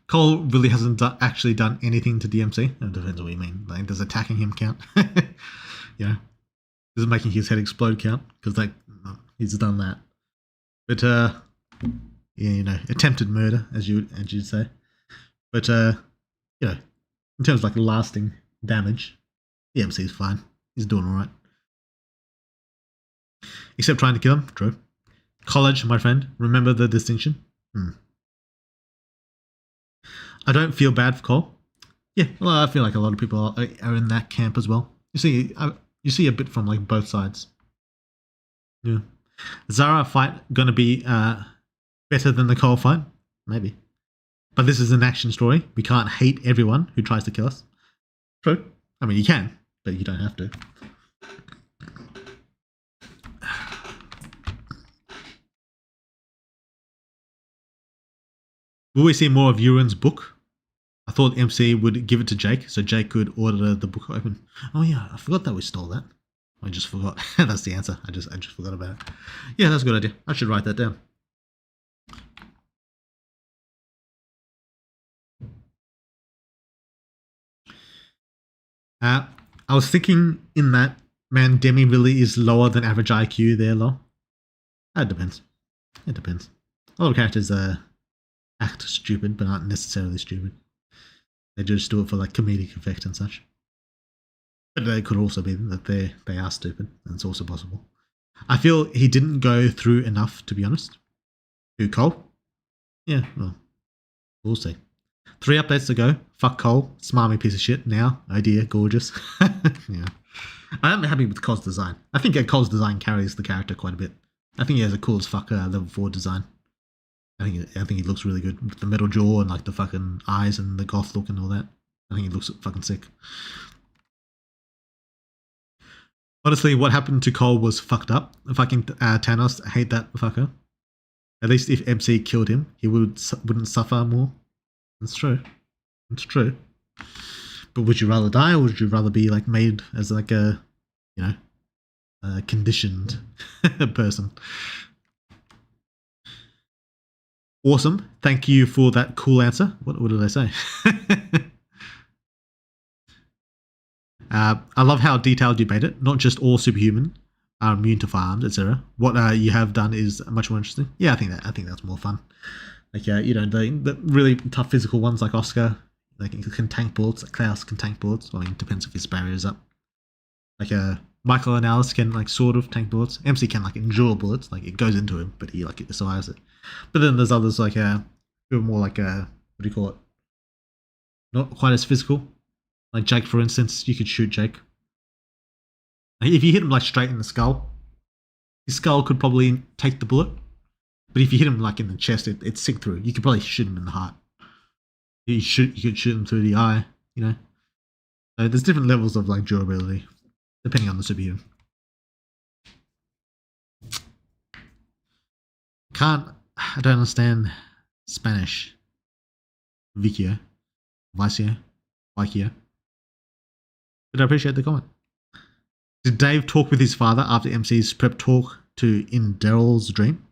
Cole really hasn't actually done anything to DMC. It depends what you mean. Like, does attacking him count? Does it making his head explode count? Because he's done that. But attempted murder, as you'd say. But in terms of like lasting damage, DMC is fine. He's doing all right. Except trying to kill him. True. College, my friend. Remember the distinction. I don't feel bad for Cole. Yeah, well, I feel like a lot of people are in that camp as well. You see a bit from like both sides. Yeah. Zara fight gonna be better than the Cole fight? Maybe. But this is an action story. We can't hate everyone who tries to kill us. True. I mean, you can, but you don't have to. Will we see more of Euron's book? I thought MC would give it to Jake, so Jake could order the book open. Oh yeah, I forgot that we stole that. I just forgot. That's the answer. I just forgot about it. Yeah, that's a good idea. I should write that down. I was thinking in that, man, Demi really is lower than average IQ there, Lo. It depends. It depends. A lot of characters act stupid, but aren't necessarily stupid. They just do it for like comedic effect and such. But it could also be that they are stupid. That's also possible. I feel he didn't go through enough, to be honest. Who, Cole? Yeah, well, we'll see. 3 updates to go. Fuck Cole. Smarmy piece of shit. Now, oh dear, gorgeous. Yeah. I am happy with Cole's design. I think Cole's design carries the character quite a bit. I think he has a cool as fuck level 4 design. I think he looks really good with the metal jaw and like the fucking eyes and the goth look and all that. I think he looks fucking sick. Honestly, what happened to Cole was fucked up. Fucking Thanos, I hate that fucker. At least if MC killed him, he wouldn't suffer more. That's true. It's true. But would you rather die, or would you rather be like made as like a, conditioned person? Awesome. Thank you for that cool answer. What did I say? I love how detailed you made it. Not just all superhuman are immune to firearms, etc. What you have done is much more interesting. Yeah, I think that's more fun. Like the really tough physical ones like Oscar, like can tank bullets. Like Klaus can tank bullets. I mean, it depends if his barrier is up. Like Michael and Alice can like sort of tank bullets. MC can like endure bullets. Like it goes into him, but he like survives it. But then there's others like who are more like what do you call it? Not quite as physical. Like Jake, for instance, you could shoot Jake. If you hit him like straight in the skull, his skull could probably take the bullet. But if you hit him like in the chest, it'd sink through. You could probably shoot him in the heart. You could shoot him through the eye. So there's different levels of like durability depending on the superhuman. I don't understand Spanish. Vicio. But I appreciate the comment. Did Dave talk with his father after MC's prep talk in Daryl's dream?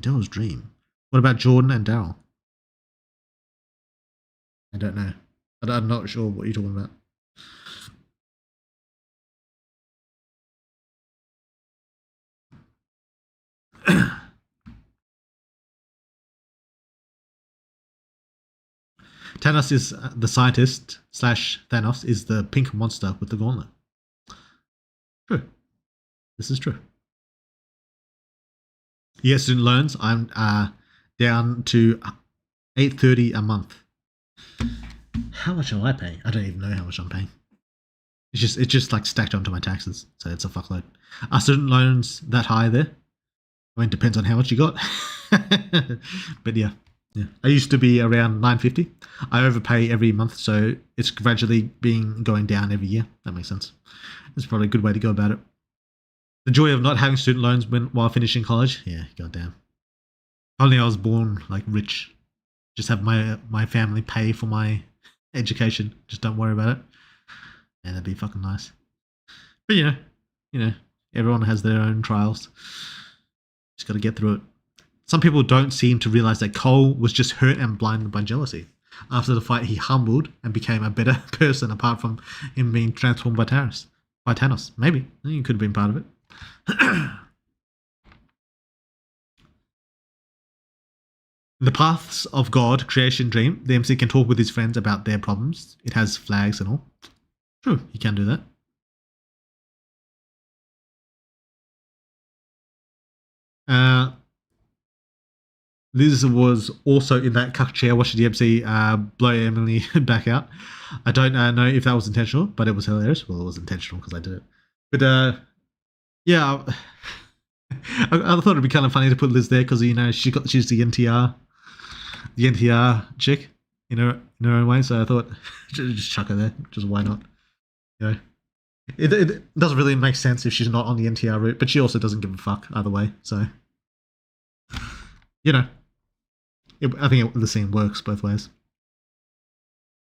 Daryl's dream? What about Jordan and Daryl? I don't know. I'm not sure what you're talking about. Thanos is the scientist / Thanos is the pink monster with the gauntlet. True. This is true. Yes, student loans. I'm down to $830 a month. How much am I paying? I don't even know how much I'm paying. It's just like stacked onto my taxes, so it's a fuckload. Are student loans that high there? I mean, it depends on how much you got. But yeah, Yeah. I used to be around 950. I overpay every month, so it's gradually going down every year. That makes sense. It's probably a good way to go about it. The joy of not having student loans while finishing college. Yeah, goddamn. Only I was born like rich. Just have my family pay for my education. Just don't worry about it. And that'd be fucking nice. But everyone has their own trials. Just got to get through it. Some people don't seem to realize that Cole was just hurt and blinded by jealousy. After the fight, he humbled and became a better person apart from him being transformed by Thanos. Maybe. You could have been part of it. The Paths of God creation dream. The MC can talk with his friends about their problems. It has flags and all. True, he can do that. Liz was also in that cuck chair watching the MC blow Emily back out. I don't know if that was intentional, but it was hilarious. Well, it was intentional because I did it. But yeah, I thought it'd be kind of funny to put Liz there because she's the NTR chick in her own way. So I thought just chuck her there. Just why not? It doesn't really make sense if she's not on the NTR route, but she also doesn't give a fuck either way. So I think the scene works both ways.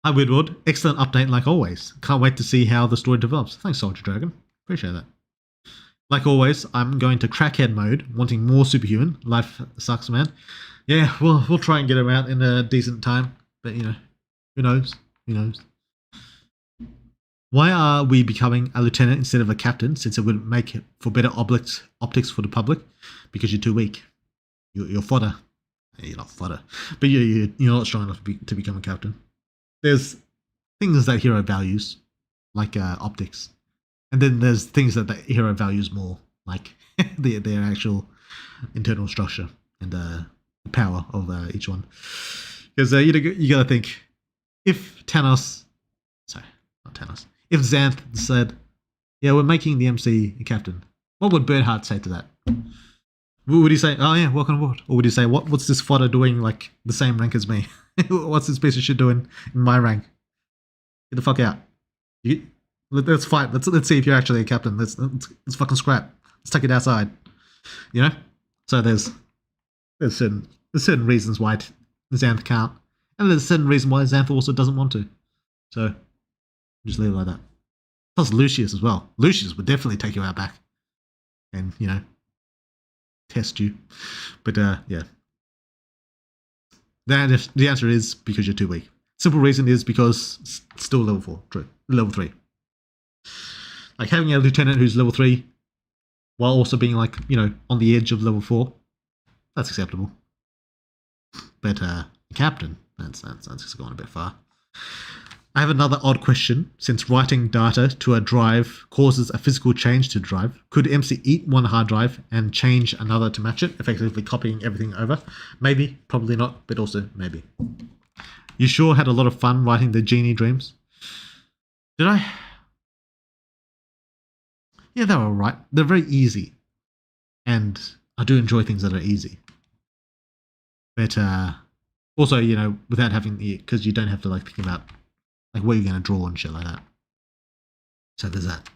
Hi, Woodward. Excellent update like always. Can't wait to see how the story develops. Thanks, Soldier Dragon. Appreciate that. Like always, I'm going to crackhead mode, wanting more Superhuman. Life sucks, man. Yeah, we'll try and get him out in a decent time. But, who knows? Who knows? Why are we becoming a lieutenant instead of a captain, since it would make for better optics for the public? Because you're too weak. You're fodder. You're not fodder. But you're not strong enough to become a captain. There's things that hero values, like optics. And then there's things that the hero values more, like their actual internal structure and the power of each one. Because you got to think, if Xanth said, "Yeah, we're making the MC a captain," what would Bernhardt say to that? Would he say, "Oh yeah, welcome aboard," or would he say, "What's this fodder doing like the same rank as me? What's this piece of shit doing in my rank? Get the fuck out! Let's fight. Let's see if you're actually a captain. Let's fucking scrap. Let's take it outside." So there's certain reasons why Xanth can't, and there's a certain reason why Xanth also doesn't want to. So just leave it like that. Plus Lucius as well. Lucius would definitely take you out back, and test you. But yeah. The answer is because you're too weak. Simple reason is because still level 4. True. Level 3. Like having a lieutenant who's level 3 while also being like, on the edge of level 4, that's acceptable. But captain, that's just going a bit far. I have another odd question. Since writing data to a drive causes a physical change to the drive, could MC eat one hard drive and change another to match it, effectively copying everything over? Maybe, probably not, but also maybe. You sure had a lot of fun writing the genie dreams? Did I? Yeah, they were alright. They're very easy. And I do enjoy things that are easy. But also, without having because you don't have to think about what you're going to draw and shit like that. So there's that.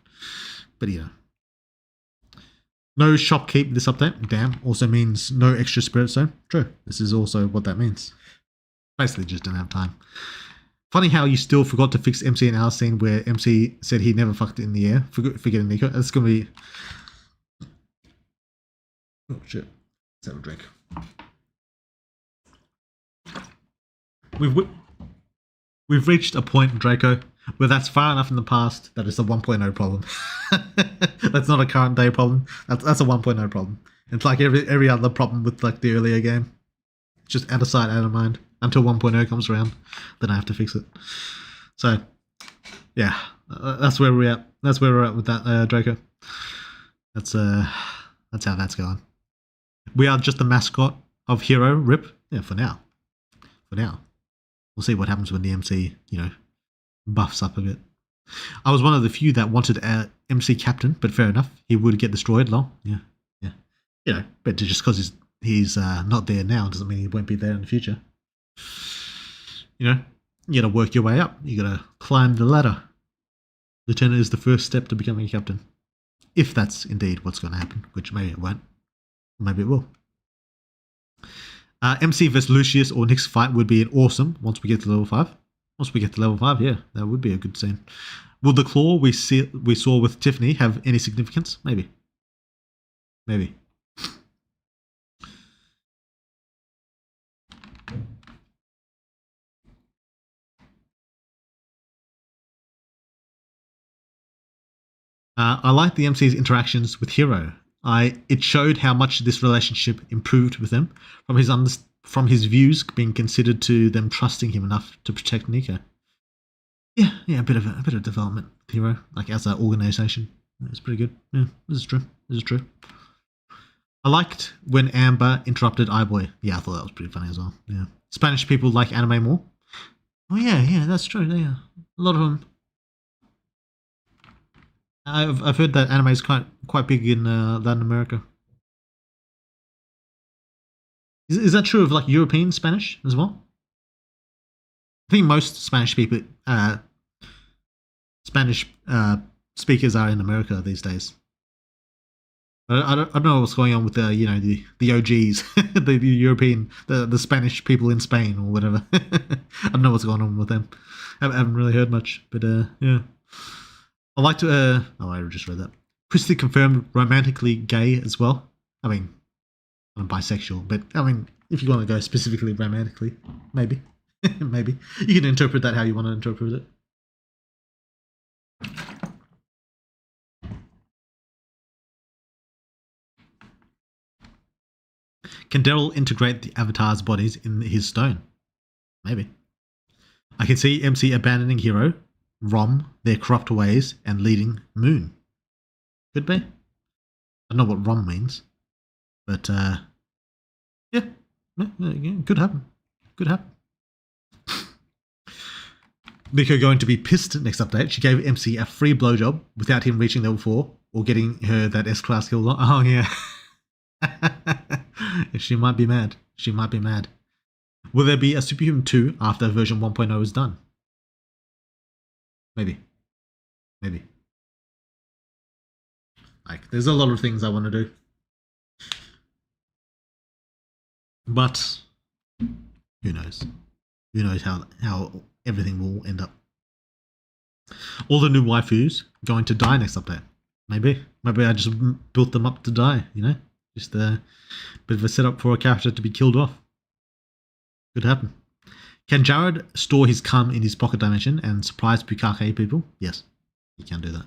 But no shopkeep this update. Damn. Also means no extra spirit stone. True. This is also what that means. Basically just didn't have time. Funny how you still forgot to fix MC and Alice scene where MC said he never fucked it in the air. Forgetting Nico. That's going to be... Oh shit. Let's have a drink. We've reached a point, Draco, where that's far enough in the past that it's a 1.0 problem. That's not a current day problem. That's a 1.0 problem. It's like every other problem with the earlier game. Just out of sight, out of mind. Until 1.0 comes around, then I have to fix it. So, yeah, that's where we're at. That's where we're at with that, Draco. That's how that's going. We are just the mascot of Hero Rip. Yeah, for now. We'll see what happens when the MC, buffs up a bit. I was one of the few that wanted a MC captain, but fair enough. He would get destroyed, lol. Yeah. But just because he's not there now doesn't mean he won't be there in the future. You know, you gotta work your way up. You gotta climb the ladder. Lieutenant is the first step to becoming a captain. If that's indeed what's going to happen, which maybe it won't. Maybe it will. MC vs Lucius or Nick's fight would be an awesome once we get to level 5. Once we get to level 5, yeah, that would be a good scene. Will the claw we saw with Tiffany have any significance? Maybe. Maybe. I like the MC's interactions with Hero. It showed how much this relationship improved with him from his views being considered to them trusting him enough to protect Nico. Yeah, a bit of development with Hero, like as an organization. It's pretty good. Yeah, this is true. I liked when Amber interrupted iBoy. Yeah, I thought that was pretty funny as well. Yeah, Spanish people like anime more. Oh yeah, that's true. Yeah, a lot of them. I've heard that anime is quite big in Latin America. Is that true of like European Spanish as well? I think most Spanish speakers are in America these days. I don't know what's going on with the OGs, the European, the Spanish people in Spain or whatever. I don't know what's going on with them. I haven't really heard much, but yeah. I like to. I just read that. Christy confirmed romantically gay as well. I mean, I'm bisexual, but I mean, if you want to go specifically romantically, maybe, maybe you can interpret that how you want to interpret it. Can Daryl integrate the Avatar's bodies in his stone? Maybe. I can see MC abandoning Hero, Rom, their corrupt ways, and leading Moon. Could be. I don't know what Rom means. But, yeah, could happen. Could happen. Nico going to be pissed next update. She gave MC a free blowjob without him reaching level 4 or getting her that S-class kill. Oh, yeah. She might be mad. Will there be a Superhuman 2 after version 1.0 is done? Maybe. Like, there's a lot of things I want to do. But who knows? Who knows how everything will end up. All the new waifus going to die next update. Maybe I just built them up to die, Just a bit of a setup for a character to be killed off. Could happen. Can Jared store his cum in his pocket dimension and surprise Bukake people? Yes, he can do that.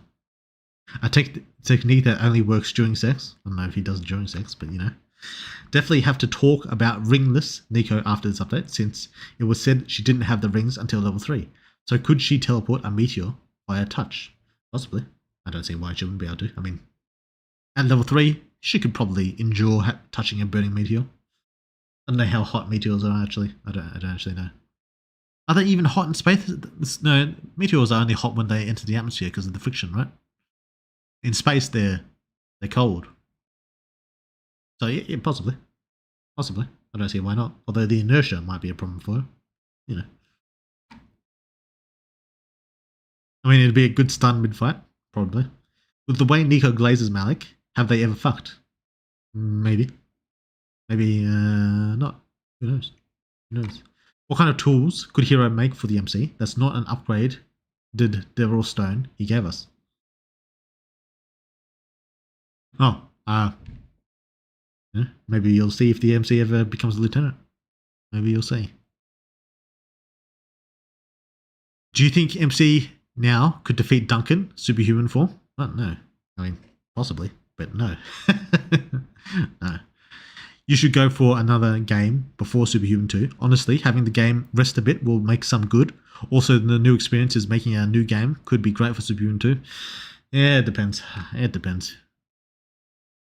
A technique that only works during sex. I don't know if he does it during sex, but Definitely have to talk about ringless Nico after this update, since it was said she didn't have the rings until level 3. So could she teleport a meteor by a touch? Possibly. I don't see why she wouldn't be able to. I mean, at level 3, she could probably endure touching a burning meteor. I don't know how hot meteors are actually. I don't actually know. Are they even hot in space? No, meteors are only hot when they enter the atmosphere because of the friction, right? In space, they're cold. So yeah, possibly. I don't see why not. Although the inertia might be a problem for her. I mean, it'd be a good stun mid-fight, probably. With the way Nico glazes Malik, have they ever fucked? Maybe. Maybe not. Who knows? What kind of tools could Hero make for the MC that's not an upgrade did Devil Stone he gave us? Oh, maybe you'll see if the MC ever becomes a lieutenant. Maybe you'll see. Do you think MC now could defeat Duncan, Superhuman form? Oh, no. I mean, possibly, but no. No. You should go for another game before Superhuman 2. Honestly, having the game rest a bit will make some good. Also, the new experiences making a new game could be great for Superhuman 2. Yeah, it depends.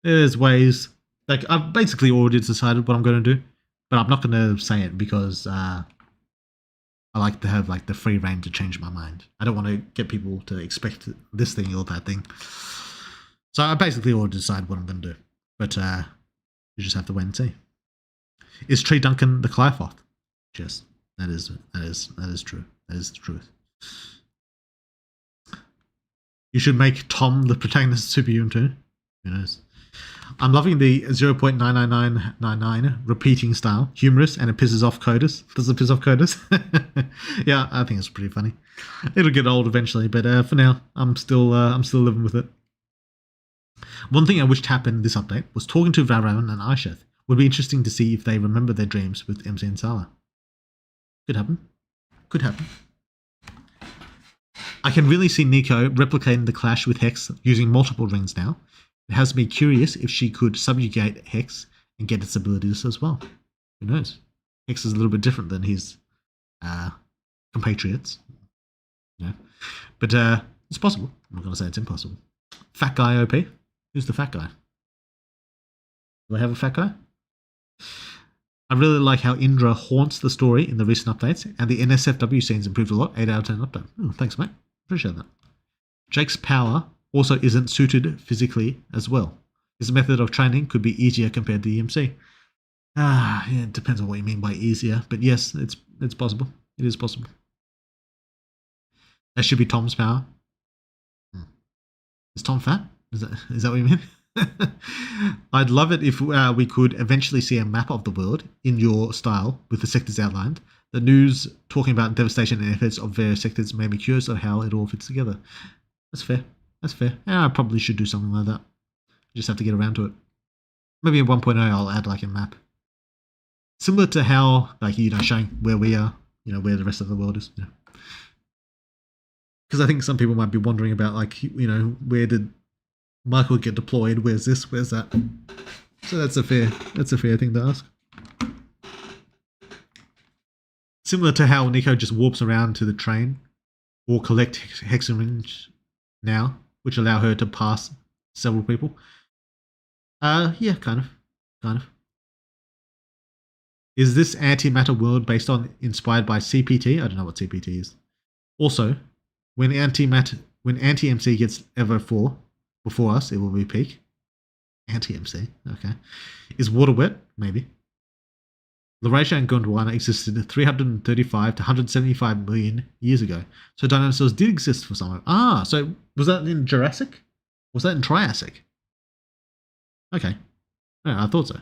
There's ways. Like, I've basically already decided what I'm going to do, but I'm not going to say it because I like to have like the free reign to change my mind. I don't want to get people to expect this thing or that thing. So I basically already decided what I'm going to do, but you just have to wait and see. Is Tree Duncan the Clifoth? Yes. That is true. That is the truth. You should make Tom the protagonist of Superhuman too. Who knows? I'm loving the 0.99999 repeating style. Humorous, and it pisses off coders. Does it piss off coders? Yeah, I think it's pretty funny. It'll get old eventually, but for now, I'm still living with it. One thing I wished happened this update was talking to Varrown and Aisheth. Would be interesting to see if they remember their dreams with MC and Salah. Could happen. Could happen. I can really see Nico replicating the clash with Hex using multiple rings now. It has me curious if she could subjugate Hex and get its abilities as well. Who knows? Hex is a little bit different than his compatriots. Yeah. But it's possible. I'm not going to say it's impossible. Fat guy OP? Who's the fat guy? Do I have a fat guy? I really like how Indra haunts the story in the recent updates, and the NSFW scenes improved a lot. 8 out of 10 update. Oh, thanks, mate. Appreciate that. Jake's power also isn't suited physically as well. His method of training could be easier compared to EMC. Yeah, it depends on what you mean by easier, but yes, it's possible. It is possible. That should be Tom's power. Is Tom fat? Is that what you mean? I'd love it if we could eventually see a map of the world in your style with the sectors outlined. The news talking about devastation and efforts of various sectors made me curious of how it all fits together. That's fair. That's fair. Yeah, I probably should do something like that. Just have to get around to it. Maybe in 1.0 I'll add like a map. Similar to how, like, showing where we are, where the rest of the world is. Because I think some people might be wondering about, like, where did Michael get deployed? Where's this? Where's that? So that's a fair thing to ask. Similar to how Nico just warps around to the train or collect hexarines now, which allow her to pass several people. Yeah, kind of. Is this antimatter world inspired by CPT? I don't know what CPT is. Also, when anti-MC gets Evo 4 before us, it will be peak. Anti-MC, okay. Is water wet? Maybe. Laurasia and Gondwana existed 335 to 175 million years ago. So dinosaurs did exist for some. So was that in Jurassic? Was that in Triassic? Okay. Yeah, I thought so.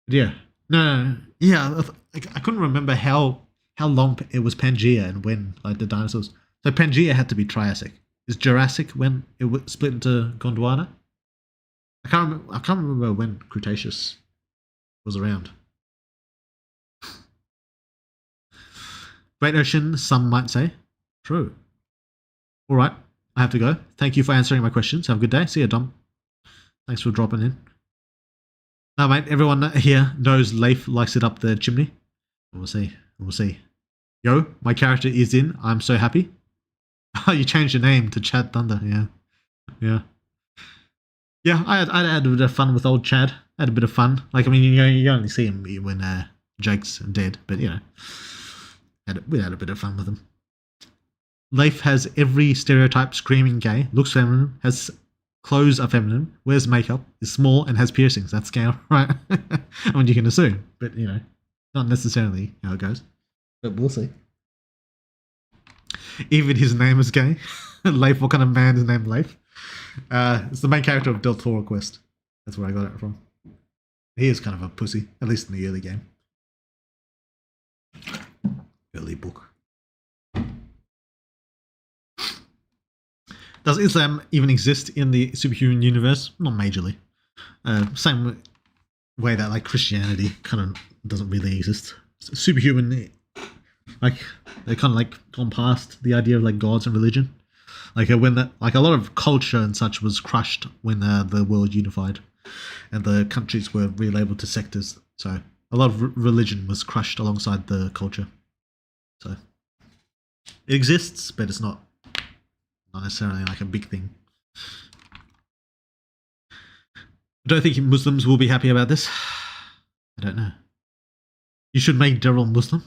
Yeah. No. Yeah, I couldn't remember how long it was Pangea and when, like, the dinosaurs. So Pangea had to be Triassic. Is Jurassic when it split into Gondwana? I can't remember when Cretaceous was around. Great Ocean, some might say. True. All right, I have to go. Thank you for answering my questions. Have a good day. See you, Dom. Thanks for dropping in. Now, mate, everyone here knows Leif likes it up the chimney. We'll see. Yo, my character is in. I'm so happy. You changed your name to Chad Thunder. Yeah. Yeah, I had a bit of fun with old Chad. I had a bit of fun. Like, I mean, you only see him when Jake's dead, but, we had a bit of fun with him. Leif has every stereotype screaming gay, looks feminine, has clothes are feminine, wears makeup, is small, and has piercings. That's gay, right? I mean, you can assume, but, not necessarily how it goes. But we'll see. Even his name is gay. Leif, what kind of man is named Leif? It's the main character of Del Toro Quest. That's where I got it from. He is kind of a pussy, at least in the early game. Early book. Does Islam even exist in the Superhuman universe? Not majorly. Same way that, like, Christianity kind of doesn't really exist. Superhuman, like, they kind of, like, gone past the idea of, like, gods and religion. Like, when that, like, a lot of culture and such was crushed when the world unified, and the countries were relabeled to sectors. So a lot of religion was crushed alongside the culture. So it exists, but it's not necessarily like a big thing. I don't think Muslims will be happy about this. I don't know. You should make Daryl Muslim.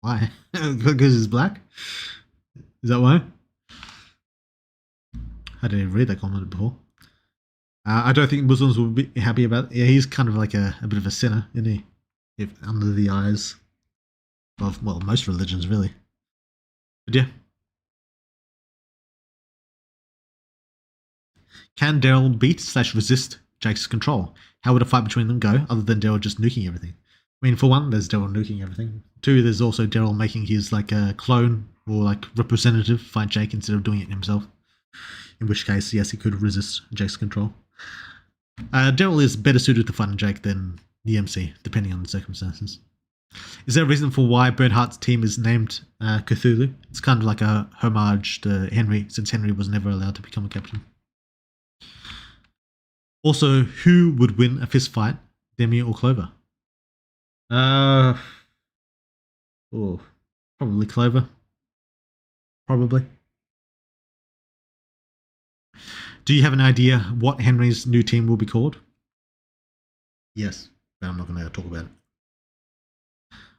Why? Because he's black? Is that why? I didn't even read that comment before. I don't think Muslims will be happy about it. Yeah, he's kind of like a bit of a sinner, isn't he? If under the eyes of, well, most religions, really. But yeah. Can Daryl beat/resist Jake's control? How would a fight between them go, other than Daryl just nuking everything? I mean, for one, there's Daryl nuking everything. Two, there's also Daryl making his like a clone or like representative fight Jake instead of doing it himself. In which case, yes, he could resist Jake's control. Daryl is better suited to fighting Jake than the MC, depending on the circumstances. Is there a reason for why Bernhardt's team is named Cthulhu? It's kind of like a homage to Henry, since Henry was never allowed to become a captain. Also, who would win a fist fight, Demi or Clover? Probably Clover. Probably. Do you have an idea what Henry's new team will be called? Yes, but I'm not going to talk about it.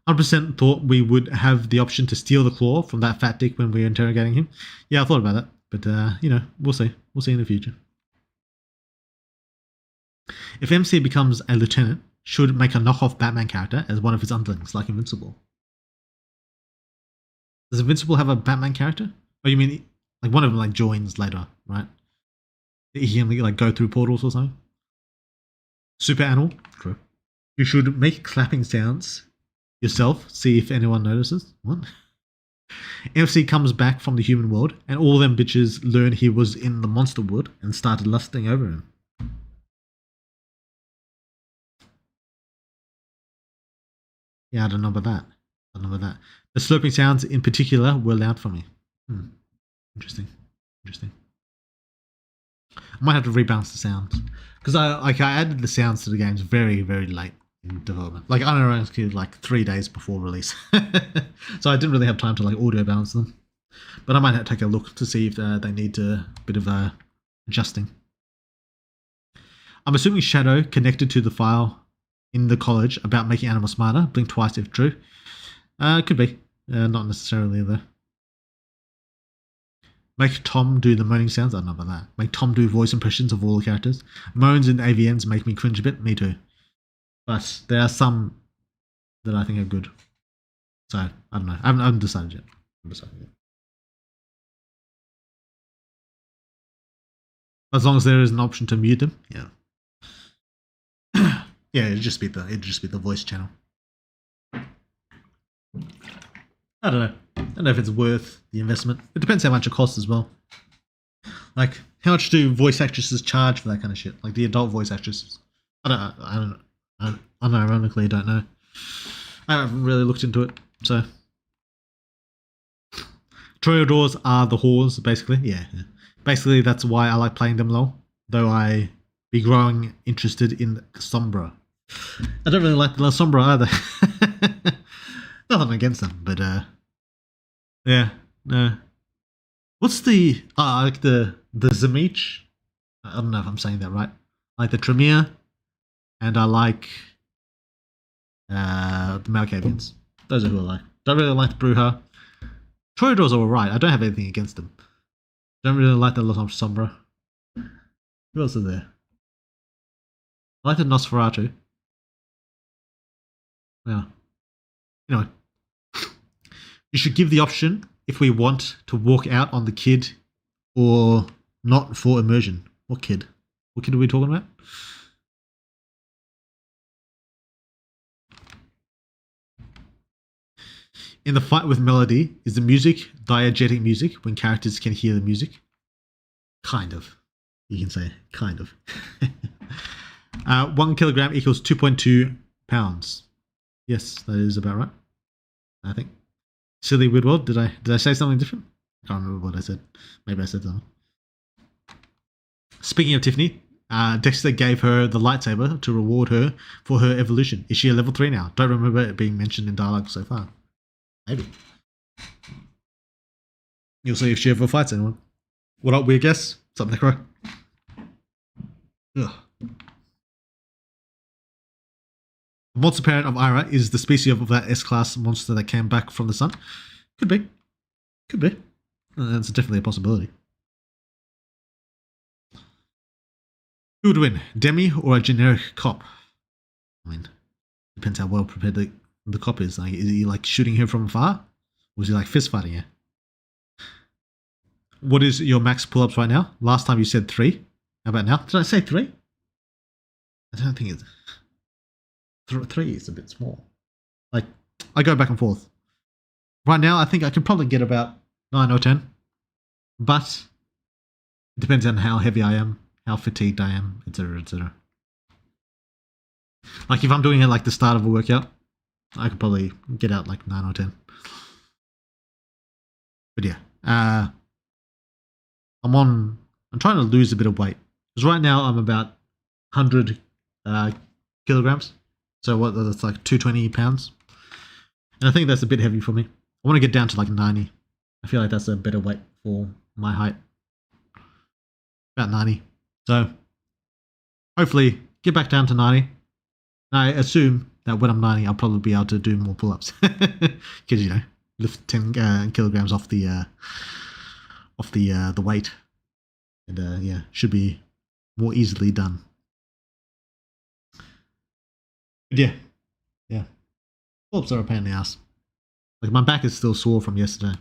100% thought we would have the option to steal the claw from that fat dick when we were interrogating him. Yeah, I thought about that, but we'll see. We'll see in the future. If MC becomes a lieutenant, should make a knockoff Batman character as one of his underlings, like Invincible. Does Invincible have a Batman character? Oh, you mean like one of them like joins later, right? He can like go through portals or something. Super animal. True. You should make clapping sounds yourself. See if anyone notices. What? MC comes back from the human world, and all them bitches learn he was in the monster world and started lusting over him. Yeah, I don't know about that. The slurping sounds in particular were loud for me. Interesting. I might have to rebalance the sounds because I added the sounds to the games very, very late in development. Like I don't know, like 3 days before release, so I didn't really have time to like audio balance them. But I might have to take a look to see if they need a bit of adjusting. I'm assuming Shadow connected to the file in the college about making animals smarter. Blink twice if true. Could be. Not necessarily though. Make Tom do the moaning sounds. I don't know about that. Make Tom do voice impressions of all the characters. Moans and AVNs make me cringe a bit. Me too. But there are some that I think are good. So, I don't know. I haven't decided yet. As long as there is an option to mute them, yeah. Yeah, it'd just be the voice channel. I don't know. I don't know if it's worth the investment. It depends how much it costs as well. Like, how much do voice actresses charge for that kind of shit? Like the adult voice actresses. I unironically don't know. I haven't really looked into it, so. Toreadors are the whores, basically. Yeah. Basically, that's why I like playing them low. Though I be growing interested in Sombra. I don't really like the La Sombra either. Nothing against them, but yeah, no. What's the I like the Zamich? I don't know if I'm saying that right. I like the Tremere, and I like the Malkavians. Those are who I like. Don't really like the Bruja. Toreadors are alright. I don't have anything against them. Don't really like the La Sombra. Who else is there? I like the Nosferatu. Yeah. Anyway. You should give the option if we want to walk out on the kid or not for immersion. What kid? What kid are we talking about? In the fight with Melody, is the music diegetic music when characters can hear the music? Kind of. You can say kind of. 1 kilogram equals 2.2 pounds. Yes, that is about right. I think. Silly weird world. Did I say something different? I can't remember what I said. Maybe I said something. Speaking of Tiffany, Dexter gave her the lightsaber to reward her for her evolution. Is she a level 3 now? Don't remember it being mentioned in dialogue so far. Maybe. You'll see if she ever fights anyone. What up, weird guess? Something right. Ugh. The monster parent of Ira is the species of that S-class monster that came back from the sun. Could be. That's definitely a possibility. Who would win, Demi or a generic cop? I mean, depends how well prepared the cop is. Like, is he like shooting her from afar? Or is he like fist fighting her? What is your max pull-ups right now? Last time you said 3. How about now? Did I say 3? I don't think it's... 3 is a bit small. Like, I go back and forth. Right now, I think I could probably get about 9 or 10. But it depends on how heavy I am, how fatigued I am, etc., etc. Like, if I'm doing it like the start of a workout, I could probably get out like 9 or 10. But yeah, I'm trying to lose a bit of weight. Because right now I'm about 100 kilograms. So what, that's like 220 pounds. And I think that's a bit heavy for me. I want to get down to like 90. I feel like that's a better weight for my height. About 90. So hopefully get back down to 90. I assume that when I'm 90, I'll probably be able to do more pull-ups. Because, you know, lift 10 kilograms off the weight. And yeah, should be more easily done. But yeah. Pull-ups are a pain in the ass. Like, my back is still sore from yesterday.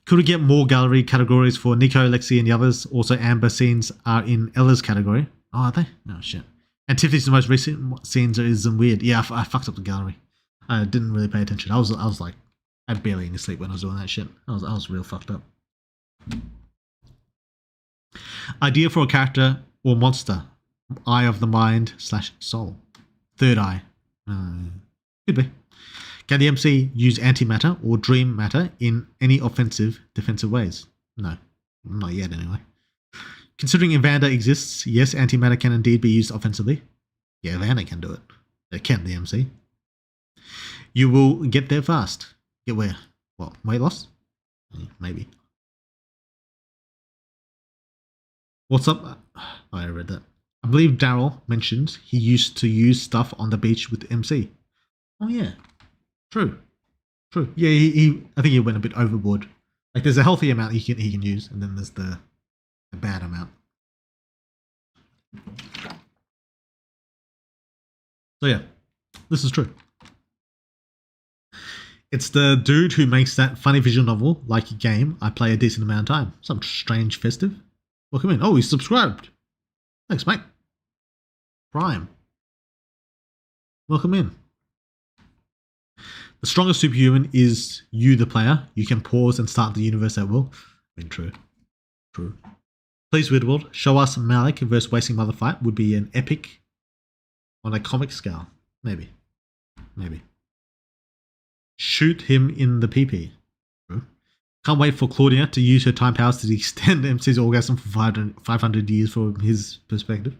Could we get more gallery categories for Nico, Lexi, and the others? Also, Amber scenes are in Ella's category. Oh, are they? Oh, shit. And Tiffany's the most recent scenes is weird. Yeah, I fucked up the gallery. I didn't really pay attention. I was like, I had barely any sleep when I was doing that shit. I was real fucked up. Idea for a character or monster. Eye of the mind / soul. Third eye. Could be. Can the MC use antimatter or dream matter in any offensive, defensive ways? No. Not yet, anyway. Considering Evander exists, yes, antimatter can indeed be used offensively. Yeah, Evander can do it. It can, the MC. You will get there fast. Get where? What, weight loss? Maybe. What's up? Oh, I read that. I believe Daryl mentioned he used to use stuff on the beach with MC. Oh yeah, true. Yeah, I think he went a bit overboard. Like, there's a healthy amount he can use, and then there's the bad amount. So yeah, this is true. It's the dude who makes that funny visual novel like a game I play a decent amount of time. Some strange festive. Welcome in. Oh, he's subscribed. Thanks, mate. Prime. Welcome in. The strongest superhuman is you, the player. You can pause and start the universe at will. I mean, true. Please, Weirdworld, show us Malik versus Wasting Mother fight would be an epic on a comic scale. Maybe. Shoot him in the PP. True. Can't wait for Claudia to use her time powers to extend MC's orgasm for 500 years from his perspective.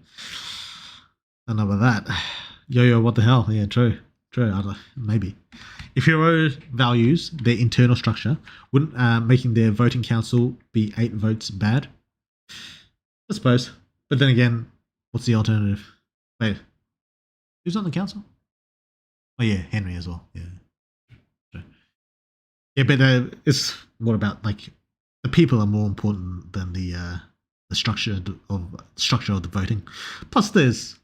I don't know about that. Yo, what the hell? Yeah, true. Maybe. If hero values their internal structure, wouldn't making their voting council be 8 votes bad? I suppose. But then again, what's the alternative? Wait, who's on the council? Oh yeah, Henry as well. Yeah. Yeah, but it's more about, like, the people are more important than the structure of the voting. Plus, there's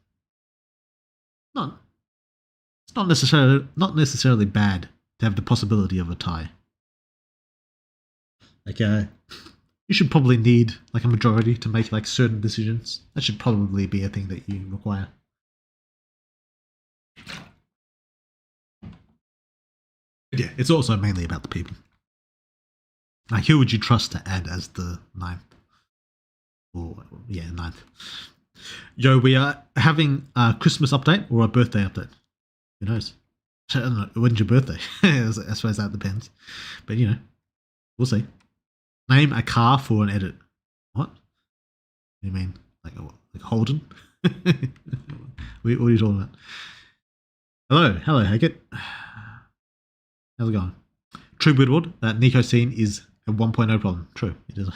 it's not necessarily bad to have the possibility of a tie. Like, you should probably need like a majority to make like certain decisions. That should probably be a thing that you require. But yeah, it's also mainly about the people. Like, who would you trust to add as the 9th? Or yeah, 9th. Yo, we are having a Christmas update or a birthday update. Who knows? I don't know. When's your birthday? I suppose that depends. But, you know, we'll see. Name a car for an edit. What? What do you mean? Like Holden? What are you talking about? Hello, Hackett. How's it going? True, Woodward, that Nico scene is a 1.0 problem. True, it is.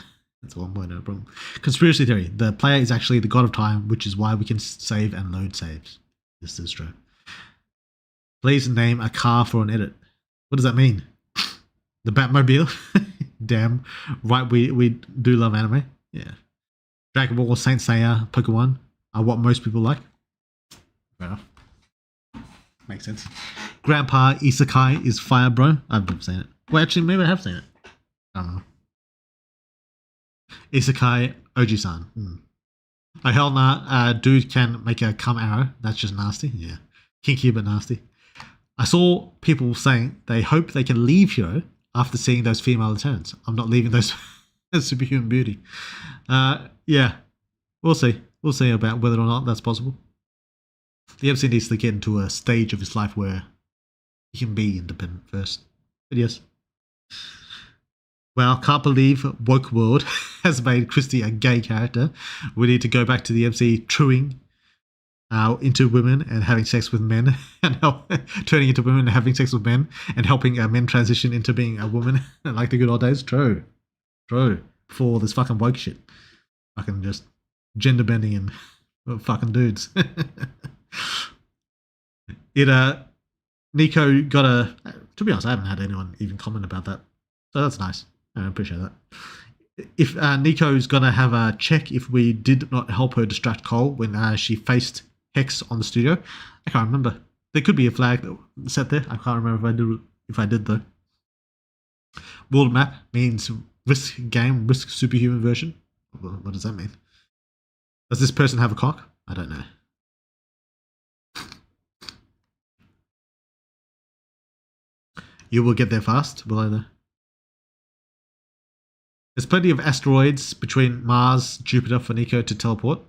It's a 1.0 problem. Conspiracy theory. The player is actually the god of time, which is why we can save and load saves. This is true. Please name a car for an edit. What does that mean? The Batmobile? Damn. Right, we do love anime. Yeah. Dragon Ball, Saint Seiya, Pokemon are what most people like. Fair enough. Makes sense. Grandpa Isekai is fire, bro. I've never seen it. Well, actually, maybe I have seen it. I don't know. Isekai Oji-san. Oh, hell nah. Dude can make a cum arrow. That's just nasty. Yeah. Kinky but nasty. I saw people saying they hope they can leave Hero after seeing those female returns. I'm not leaving those superhuman beauty. Yeah. We'll see. We'll see about whether or not that's possible. The MC needs to get into a stage of his life where he can be independent first. But yes. Well, can't believe Woke World has made Christy a gay character. We need to go back to the MC truing into women and having sex with men, and turning into women and having sex with men, and helping men transition into being a woman like the good old days. True. Before all this fucking woke shit. Fucking just gender bending and fucking dudes. Nico got a... To be honest, I haven't had anyone even comment about that. So that's nice. I appreciate that. If Nico's gonna have a check if we did not help her distract Cole when she faced Hex on the studio. I can't remember. There could be a flag set there. I can't remember if I did though. World map means risk game, risk superhuman version. What does that mean? Does this person have a cock? I don't know. You will get there fast, will I though? There's plenty of asteroids between Mars, Jupiter for Nico to teleport.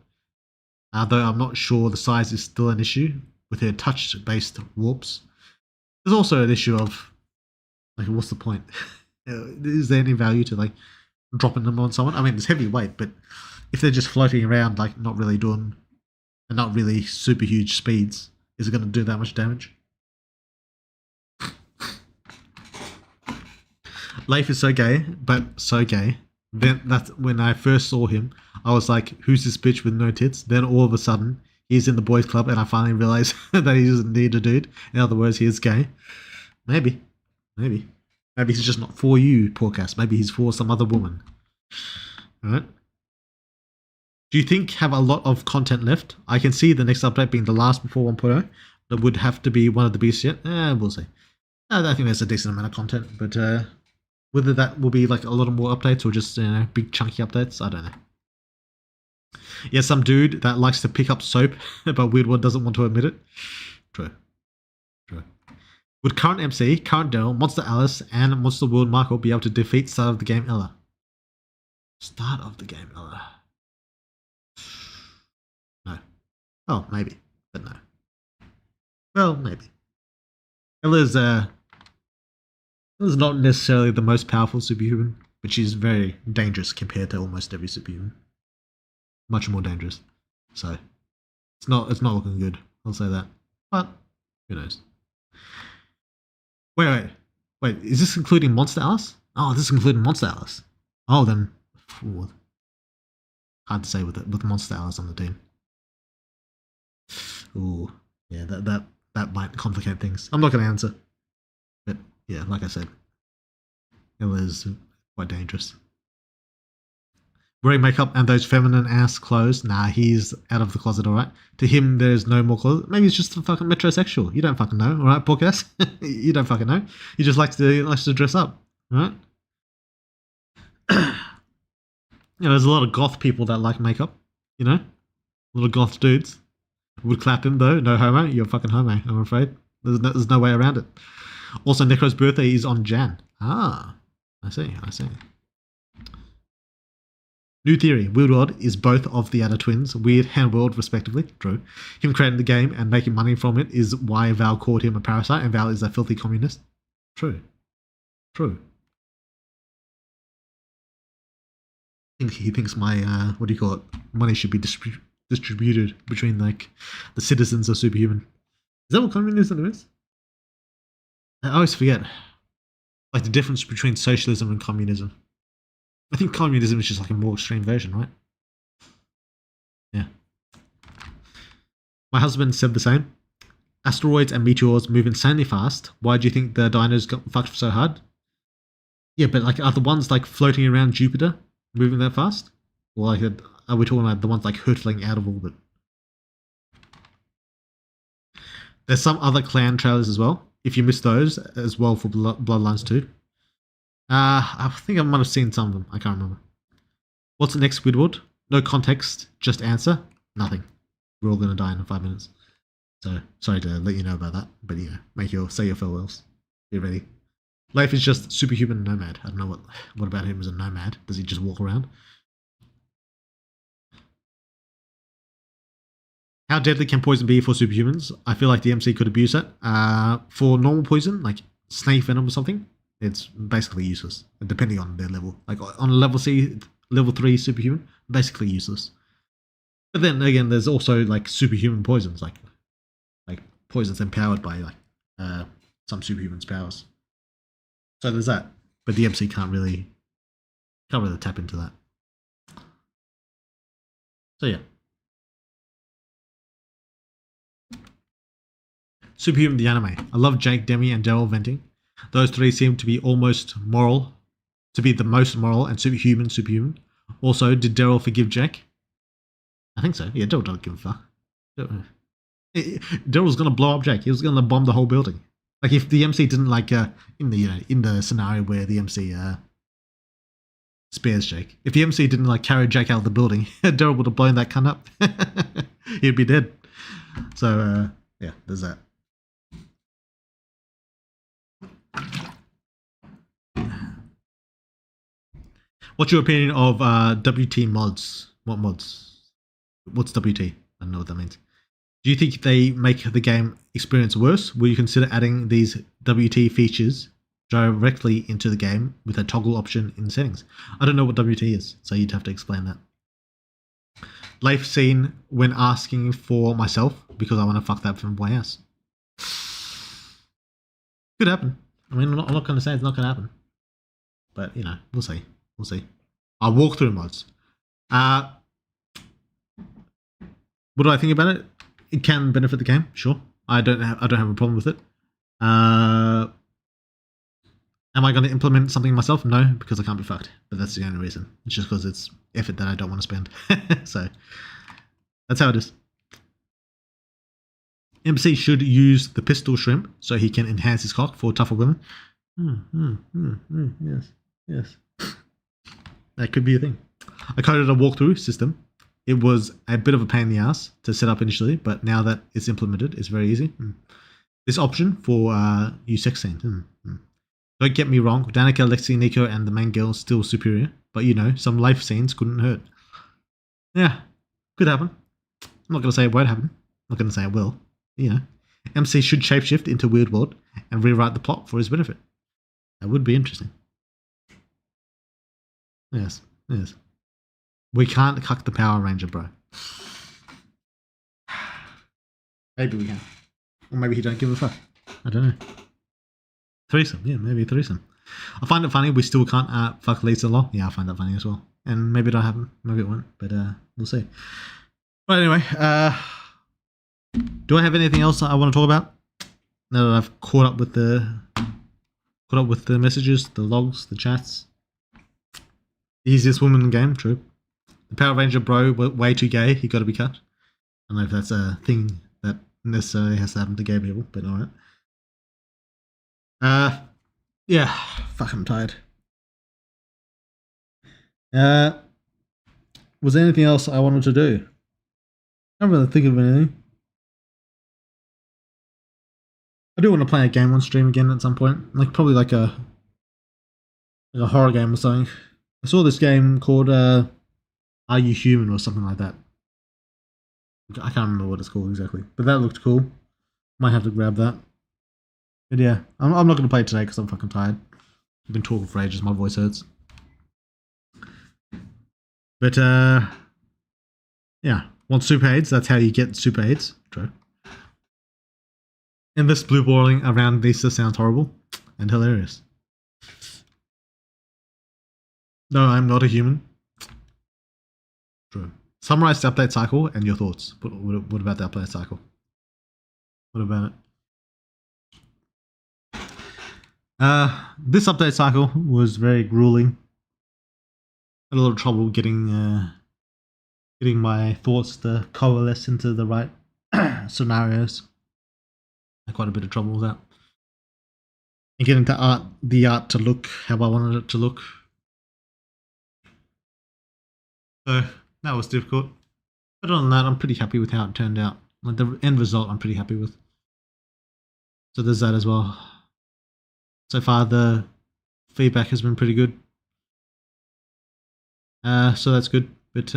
Though I'm not sure the size is still an issue with her touch-based warps. There's also an issue of, like, what's the point? Is there any value to, like, dropping them on someone? I mean, it's heavy weight, but if they're just floating around, like, not really doing, and not really super huge speeds, is it going to do that much damage? Leif is so gay, but so gay. Then that's when I first saw him, I was like, who's this bitch with no tits? Then all of a sudden, he's in the boys club and I finally realized that he doesn't need a dude. In other words, he is gay. Maybe. Maybe he's just not for you, podcast. Maybe he's for some other woman. Alright. Do you think have a lot of content left? I can see the next update being the last before 1.0. That would have to be one of the beasts yet. We'll see. I think there's a decent amount of content, but whether that will be like a lot more updates or just big chunky updates, I don't know. Yeah, some dude that likes to pick up soap, but Weird One doesn't want to admit it. True. Would current MC, current Daryl, Monster Alice, and Monster World Michael be able to defeat Start of the Game Ella? Start of the Game Ella. No. Oh, maybe, but no. Well, maybe. Ella's not necessarily the most powerful superhuman, but she's very dangerous compared to almost every superhuman. Much more dangerous. So it's not looking good. I'll say that. But who knows? Wait. Is this including Monster Alice? Oh, this is including Monster Alice. Oh, then hard to say with Monster Alice on the team. Ooh, yeah, that might complicate things. I'm not going to answer, but yeah, like I said, it was quite dangerous. Wearing makeup and those feminine ass clothes. Nah, he's out of the closet, alright? To him, there's no more closet. Maybe he's just a fucking metrosexual. You don't fucking know, alright, podcast? You don't fucking know. He just likes to dress up, alright? There's a lot of goth people that like makeup, a lot of goth dudes. Would clap him though, no homo. You're a fucking homo, I'm afraid. There's no way around it. Also, Necro's birthday is on Jan. Ah, I see. New theory. Weird World is both of the other twins, Weird and World respectively. True. Him creating the game and making money from it is why Val called him a parasite, and Val is a filthy communist. True. I think he thinks my, money should be distributed between, like, the citizens of Superhuman. Is that what communism is? I always forget, like, the difference between socialism and communism. I think communism is just like a more extreme version, right? Yeah. My husband said the same. Asteroids and meteors move insanely fast. Why do you think the dinos got fucked so hard? Yeah, but like, are the ones like floating around Jupiter moving that fast? Or like are we talking about the ones like hurtling out of orbit? There's some other clan trailers as well. If you missed those as well for Bloodlines 2. I think I might have seen some of them. I can't remember. What's the next, Squidward? No context, just answer. Nothing. We're all going to die in 5 minutes. So, sorry to let you know about that. But yeah, say your farewells. Be ready. Life is just superhuman nomad. I don't know what about him as a nomad. Does he just walk around? How deadly can poison be for superhumans? I feel like the MC could abuse it. For normal poison, like snake venom or something, it's basically useless, depending on their level. Like on level C, level 3 superhuman, basically useless. But then again, there's also like superhuman poisons, like poisons empowered by some superhuman's powers. So there's that. But the MC can't really tap into that. So yeah. Superhuman the anime. I love Jake, Demi, and Daryl venting. Those three seem to be almost moral, to be the most moral and superhuman. Also, did Daryl forgive Jake? I think so. Yeah, Daryl don't give a fuck. Daryl was gonna blow up Jake. He was gonna bomb the whole building. Like if the MC didn't in the scenario where the MC spares Jake. If the MC didn't carry Jake out of the building, Daryl would have blown that cunt up. He'd be dead. So yeah, there's that. What's your opinion of WT mods? What mods? What's WT? I don't know what that means. Do you think they make the game experience worse? Will you consider adding these WT features directly into the game with a toggle option in settings? I don't know what WT is, so you'd have to explain that. Life scene when asking for myself because I want to fuck that fanboy ass. Could happen. I mean, I'm not going to say it's not going to happen. But, we'll see. We'll see. I'll walk through mods. What do I think about it? It can benefit the game, sure. I don't have a problem with it. Am I going to implement something myself? No, because I can't be fucked. But that's the only reason. It's just because it's effort that I don't want to spend. So that's how it is. MC should use the pistol shrimp so he can enhance his cock for tougher women. Yes. That could be a thing. I coded a walkthrough system. It was a bit of a pain in the ass to set up initially, but now that it's implemented, it's very easy. This option for use sex scenes. Don't get me wrong, Danica, Lexi, Nico, and the main girl is still superior, but some life scenes couldn't hurt. Yeah, could happen. I'm not going to say it won't happen. I'm not going to say it will. MC should shapeshift into Weird World and rewrite the plot for his benefit. That would be interesting. Yes. We can't cuck the Power Ranger, bro. Maybe we can. Or maybe he don't give a fuck. I don't know. Threesome, yeah, maybe a threesome. I find it funny we still can't fuck Lisa Law. Yeah, I find that funny as well. And maybe it'll happen, maybe it won't, but we'll see. But anyway, do I have anything else I want to talk about? Now that I've caught up with the messages, the logs, the chats. The easiest woman in the game, true. The Power Ranger bro, way too gay, he got to be cut. I don't know if that's a thing that necessarily has to happen to gay people, but alright. Yeah, fuck, I'm tired. Was there anything else I wanted to do? I can't really think of anything. I do want to play a game on stream again at some point, probably like a horror game or something. I saw this game called Are You Human or something like that. I can't remember what it's called exactly, but that looked cool. Might have to grab that. But yeah, I'm not going to play it today because I'm fucking tired. I've been talking for ages, my voice hurts. But yeah, want super AIDS? That's how you get super AIDS. True. And this blue balling around Lisa sounds horrible and hilarious. No, I'm not a human. True. Summarize the update cycle and your thoughts. What about the update cycle? What about it? This update cycle was very grueling. Had a lot of trouble getting getting my thoughts to coalesce into the right scenarios. I had quite a bit of trouble with that. And getting the art to look how I wanted it to look. So that was difficult. But other than that, I'm pretty happy with how it turned out. Like the end result, I'm pretty happy with. So there's that as well. So far, the feedback has been pretty good. So that's good. But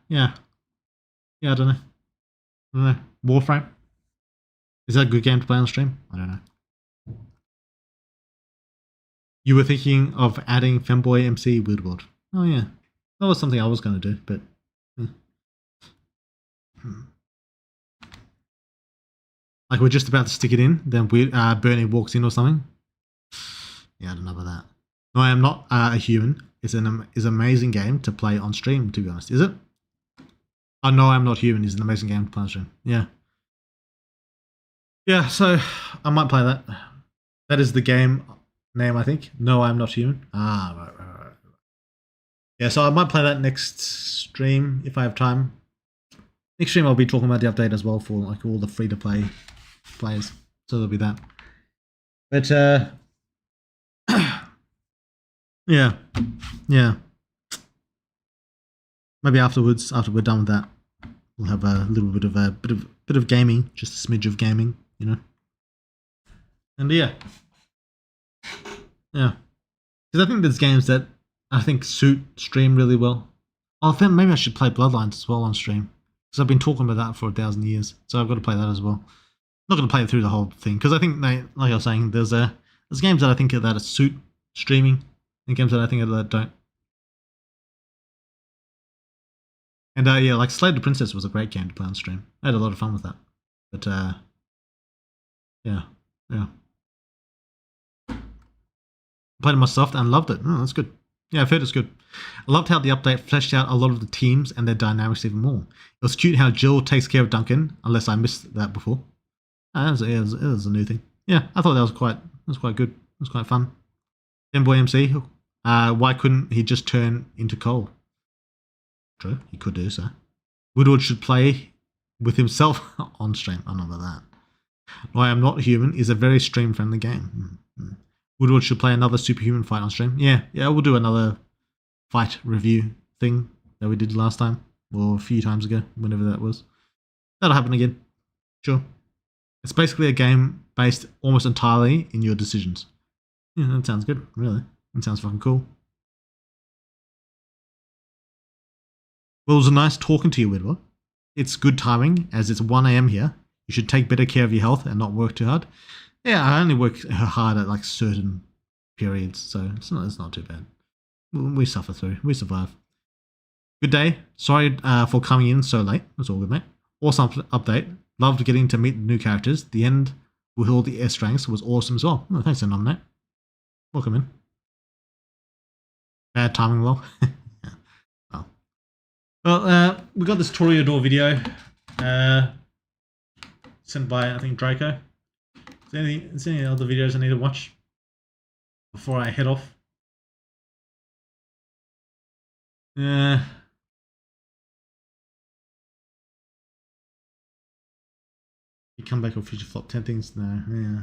yeah, I don't know. Warframe, is that a good game to play on stream? I don't know. You were thinking of adding Femboy MC Weirdworld. Oh yeah, that was something I was going to do, but. Like we're just about to stick it in, then Bernie walks in or something. Yeah, I don't know about that. No, I am not a human. It's an amazing game to play on stream, to be honest. Is it? Oh, no, I'm not human. It's an amazing game to play on stream. Yeah. Yeah, so I might play that. That is the game name, I think. No, I'm not human. Ah, right. Yeah, so I might play that next stream if I have time. Next stream I'll be talking about the update as well for like all the free-to-play players. So there'll be that. But yeah. Maybe afterwards, after we're done with that, we'll have a little bit of gaming, just a smidge of gaming, you know. And yeah. Because I think there's games that I think suit stream really well. Oh, then maybe I should play Bloodlines as well on stream. Because I've been talking about that for 1,000 years. So I've got to play that as well. I'm not going to play it through the whole thing. Because I think, like I was saying, there's games that I think that suit streaming. And games that I think that don't. And yeah, like Slay the Princess was a great game to play on stream. I had a lot of fun with that. But yeah. Played it myself and loved it. Oh, that's good. Yeah, I've heard it's good. I loved how the update fleshed out a lot of the teams and their dynamics even more. It was cute how Jill takes care of Duncan, unless I missed that before. It was a new thing. Yeah, I thought that was quite good. It was quite fun. Boy MC, why couldn't he just turn into Cole? True, he could do so. Woodward should play with himself on stream. I don't know about that. I Am Not Human is a very stream-friendly game. Mm-hmm. Woodward should play another Superhuman fight on stream. Yeah, we'll do another fight review thing that we did last time, or a few times ago, whenever that was. That'll happen again. Sure. It's basically a game based almost entirely in your decisions. Yeah, that sounds good, really. That sounds fucking cool. Well, it was nice talking to you, Woodward. It's good timing, as it's 1 AM here. You should take better care of your health and not work too hard. Yeah, I only work hard at like certain periods, so it's not too bad. We suffer through. We survive. Good day. Sorry for coming in so late. That's all good, mate. Awesome update. Loved getting to meet the new characters. The end with all the S ranks was awesome as well. Oh, thanks for nominating. Welcome in. Bad timing, lol. Yeah. Well, we got this Toreador video sent by, I think, Draco. Is there any other videos I need to watch before I head off? You come back or future flop 10 things? No. Yeah.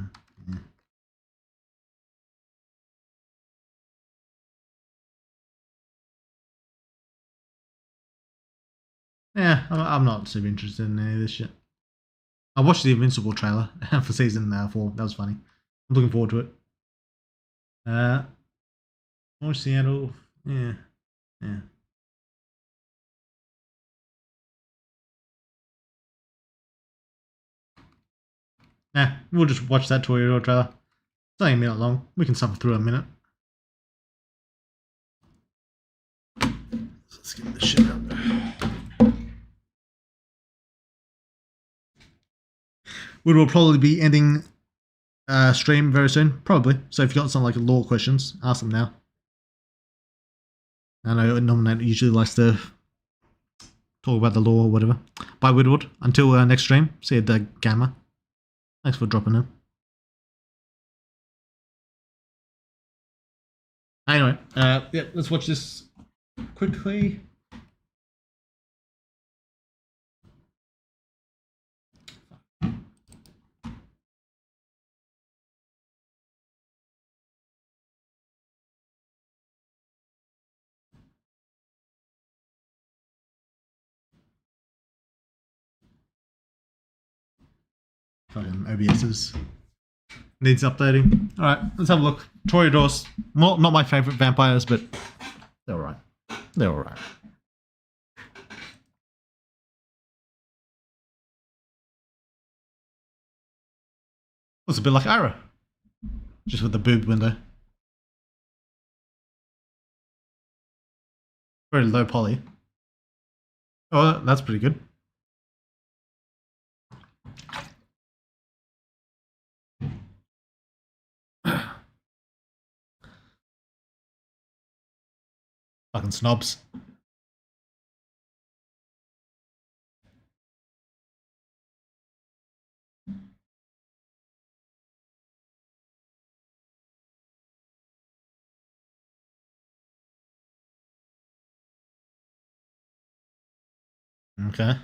Yeah, I'm not super interested in any of this shit. I watched the Invincible trailer for season 4. That was funny. I'm looking forward to it. More Seattle. Yeah. Nah, we'll just watch that Toyota trailer. It's only a minute long. We can suffer through a minute. Let's get this shit up. We will probably be ending stream very soon, probably. So if you've got some like law questions, ask them now. I know Nominate usually likes to talk about the law or whatever. Bye, Woodward. Until next stream. See you, Doug Gamma. Thanks for dropping in. Anyway, yeah, let's watch this quickly. Fucking OBS's needs updating. All right, let's have a look. Toreadors, not my favorite vampires, but they're all right. They're all right. Looks a bit like Ira, just with the boob window. Very low poly. Oh, that's pretty good. Fucking snobs. Okay.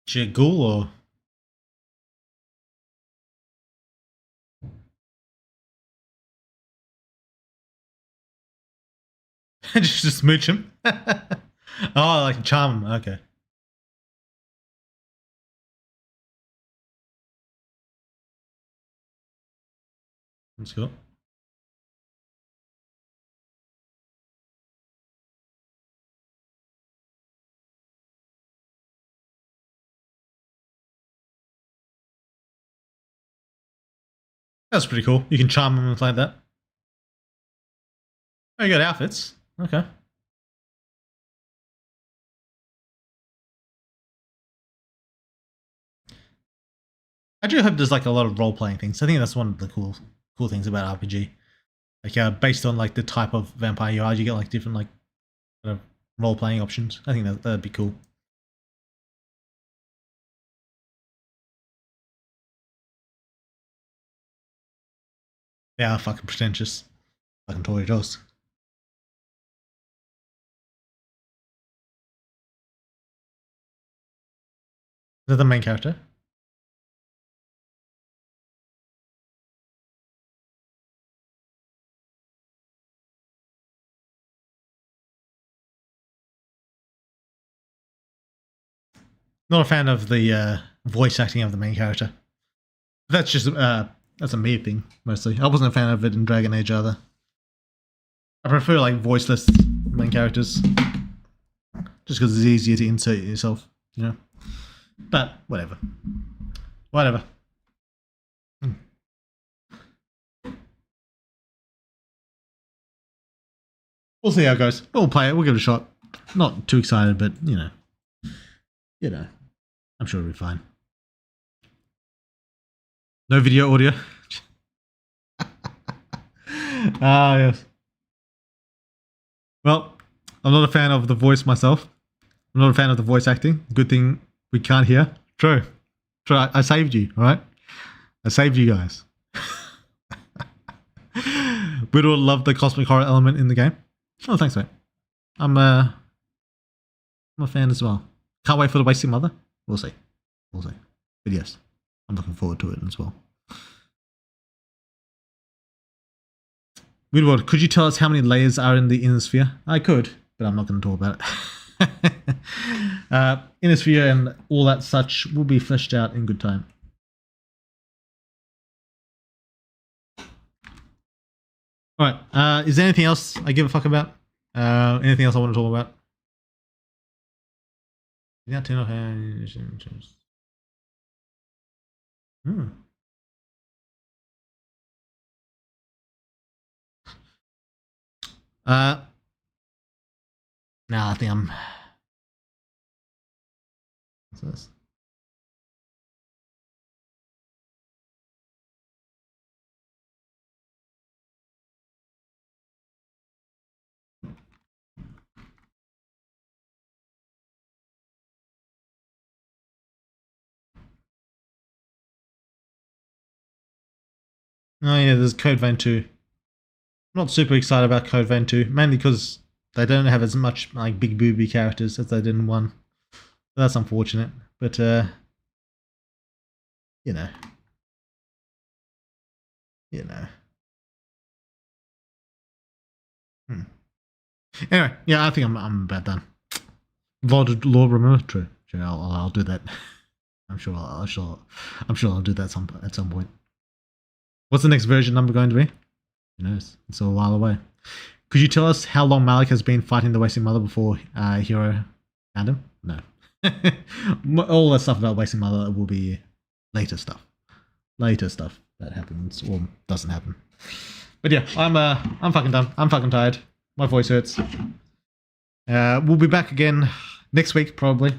She a ghoul or just smooch him? Oh, like charm him. Okay. That's cool. That's pretty cool. You can charm him like that. Oh, you got outfits. Okay. I do hope there's like a lot of role playing things. I think that's one of the cool things about RPG. Like based on like the type of vampire you are, you get like different like kind of role playing options. I think that'd be cool. Yeah, fucking pretentious. Fucking Toreadors. Is that the main character? Not a fan of the voice acting of the main character. That's just that's a me thing mostly. I wasn't a fan of it in Dragon Age either. I prefer like voiceless main characters, just because it's easier to insert yourself, you know. But whatever, whatever. We'll see how it goes. We'll play it. We'll give it a shot. Not too excited, but you know, I'm sure it'll be fine. No video audio. Ah, yes. Well, I'm not a fan of the voice myself. I'm not a fan of the voice acting. Good thing we can't hear. True. I saved you, all right? I saved you guys. We'd all love the cosmic horror element in the game. Oh, thanks, mate. I'm a fan as well. Can't wait for the Wasting Mother. We'll see. We'll see. But yes, I'm looking forward to it as well. Weird, could you tell us how many layers are in the inner sphere? I could, but I'm not going to talk about it. Inner sphere and all that such will be fleshed out in good time. Alright, is there anything else I give a fuck about? Anything else I want to talk about? Yeah, Nah, I think I'm. What's this? Oh yeah, there's Code Vein 2. I'm not super excited about Code Vein 2, mainly because They don't have as much like big booby characters as they did in 1. That's unfortunate, but you know. Anyway, yeah, I think I'm about done. Lord remember? True. I'll do that. I'm sure I'll do that at some point. What's the next version number going to be? Who knows? It's a while away. Could you tell us how long Malik has been fighting the Wasting Mother before Hero found him? No. All that stuff about Wasting Mother will be later stuff. Later stuff that happens or doesn't happen. But yeah, I'm fucking done. I'm fucking tired. My voice hurts. We'll be back again next week probably.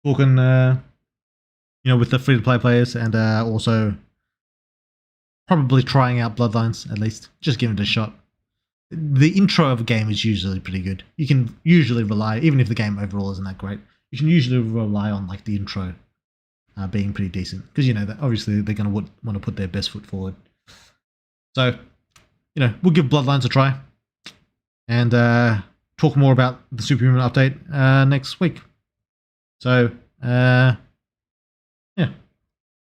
Talking with the free-to-play players and also probably trying out Bloodlines at least. Just giving it a shot. The intro of a game is usually pretty good. You can usually rely, even if the game overall isn't that great, you can usually rely on like the intro being pretty decent because that obviously they're going to want to put their best foot forward. So, we'll give Bloodlines a try and talk more about the Superhuman update next week. So, yeah.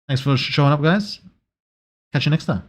Thanks for showing up, guys. Catch you next time.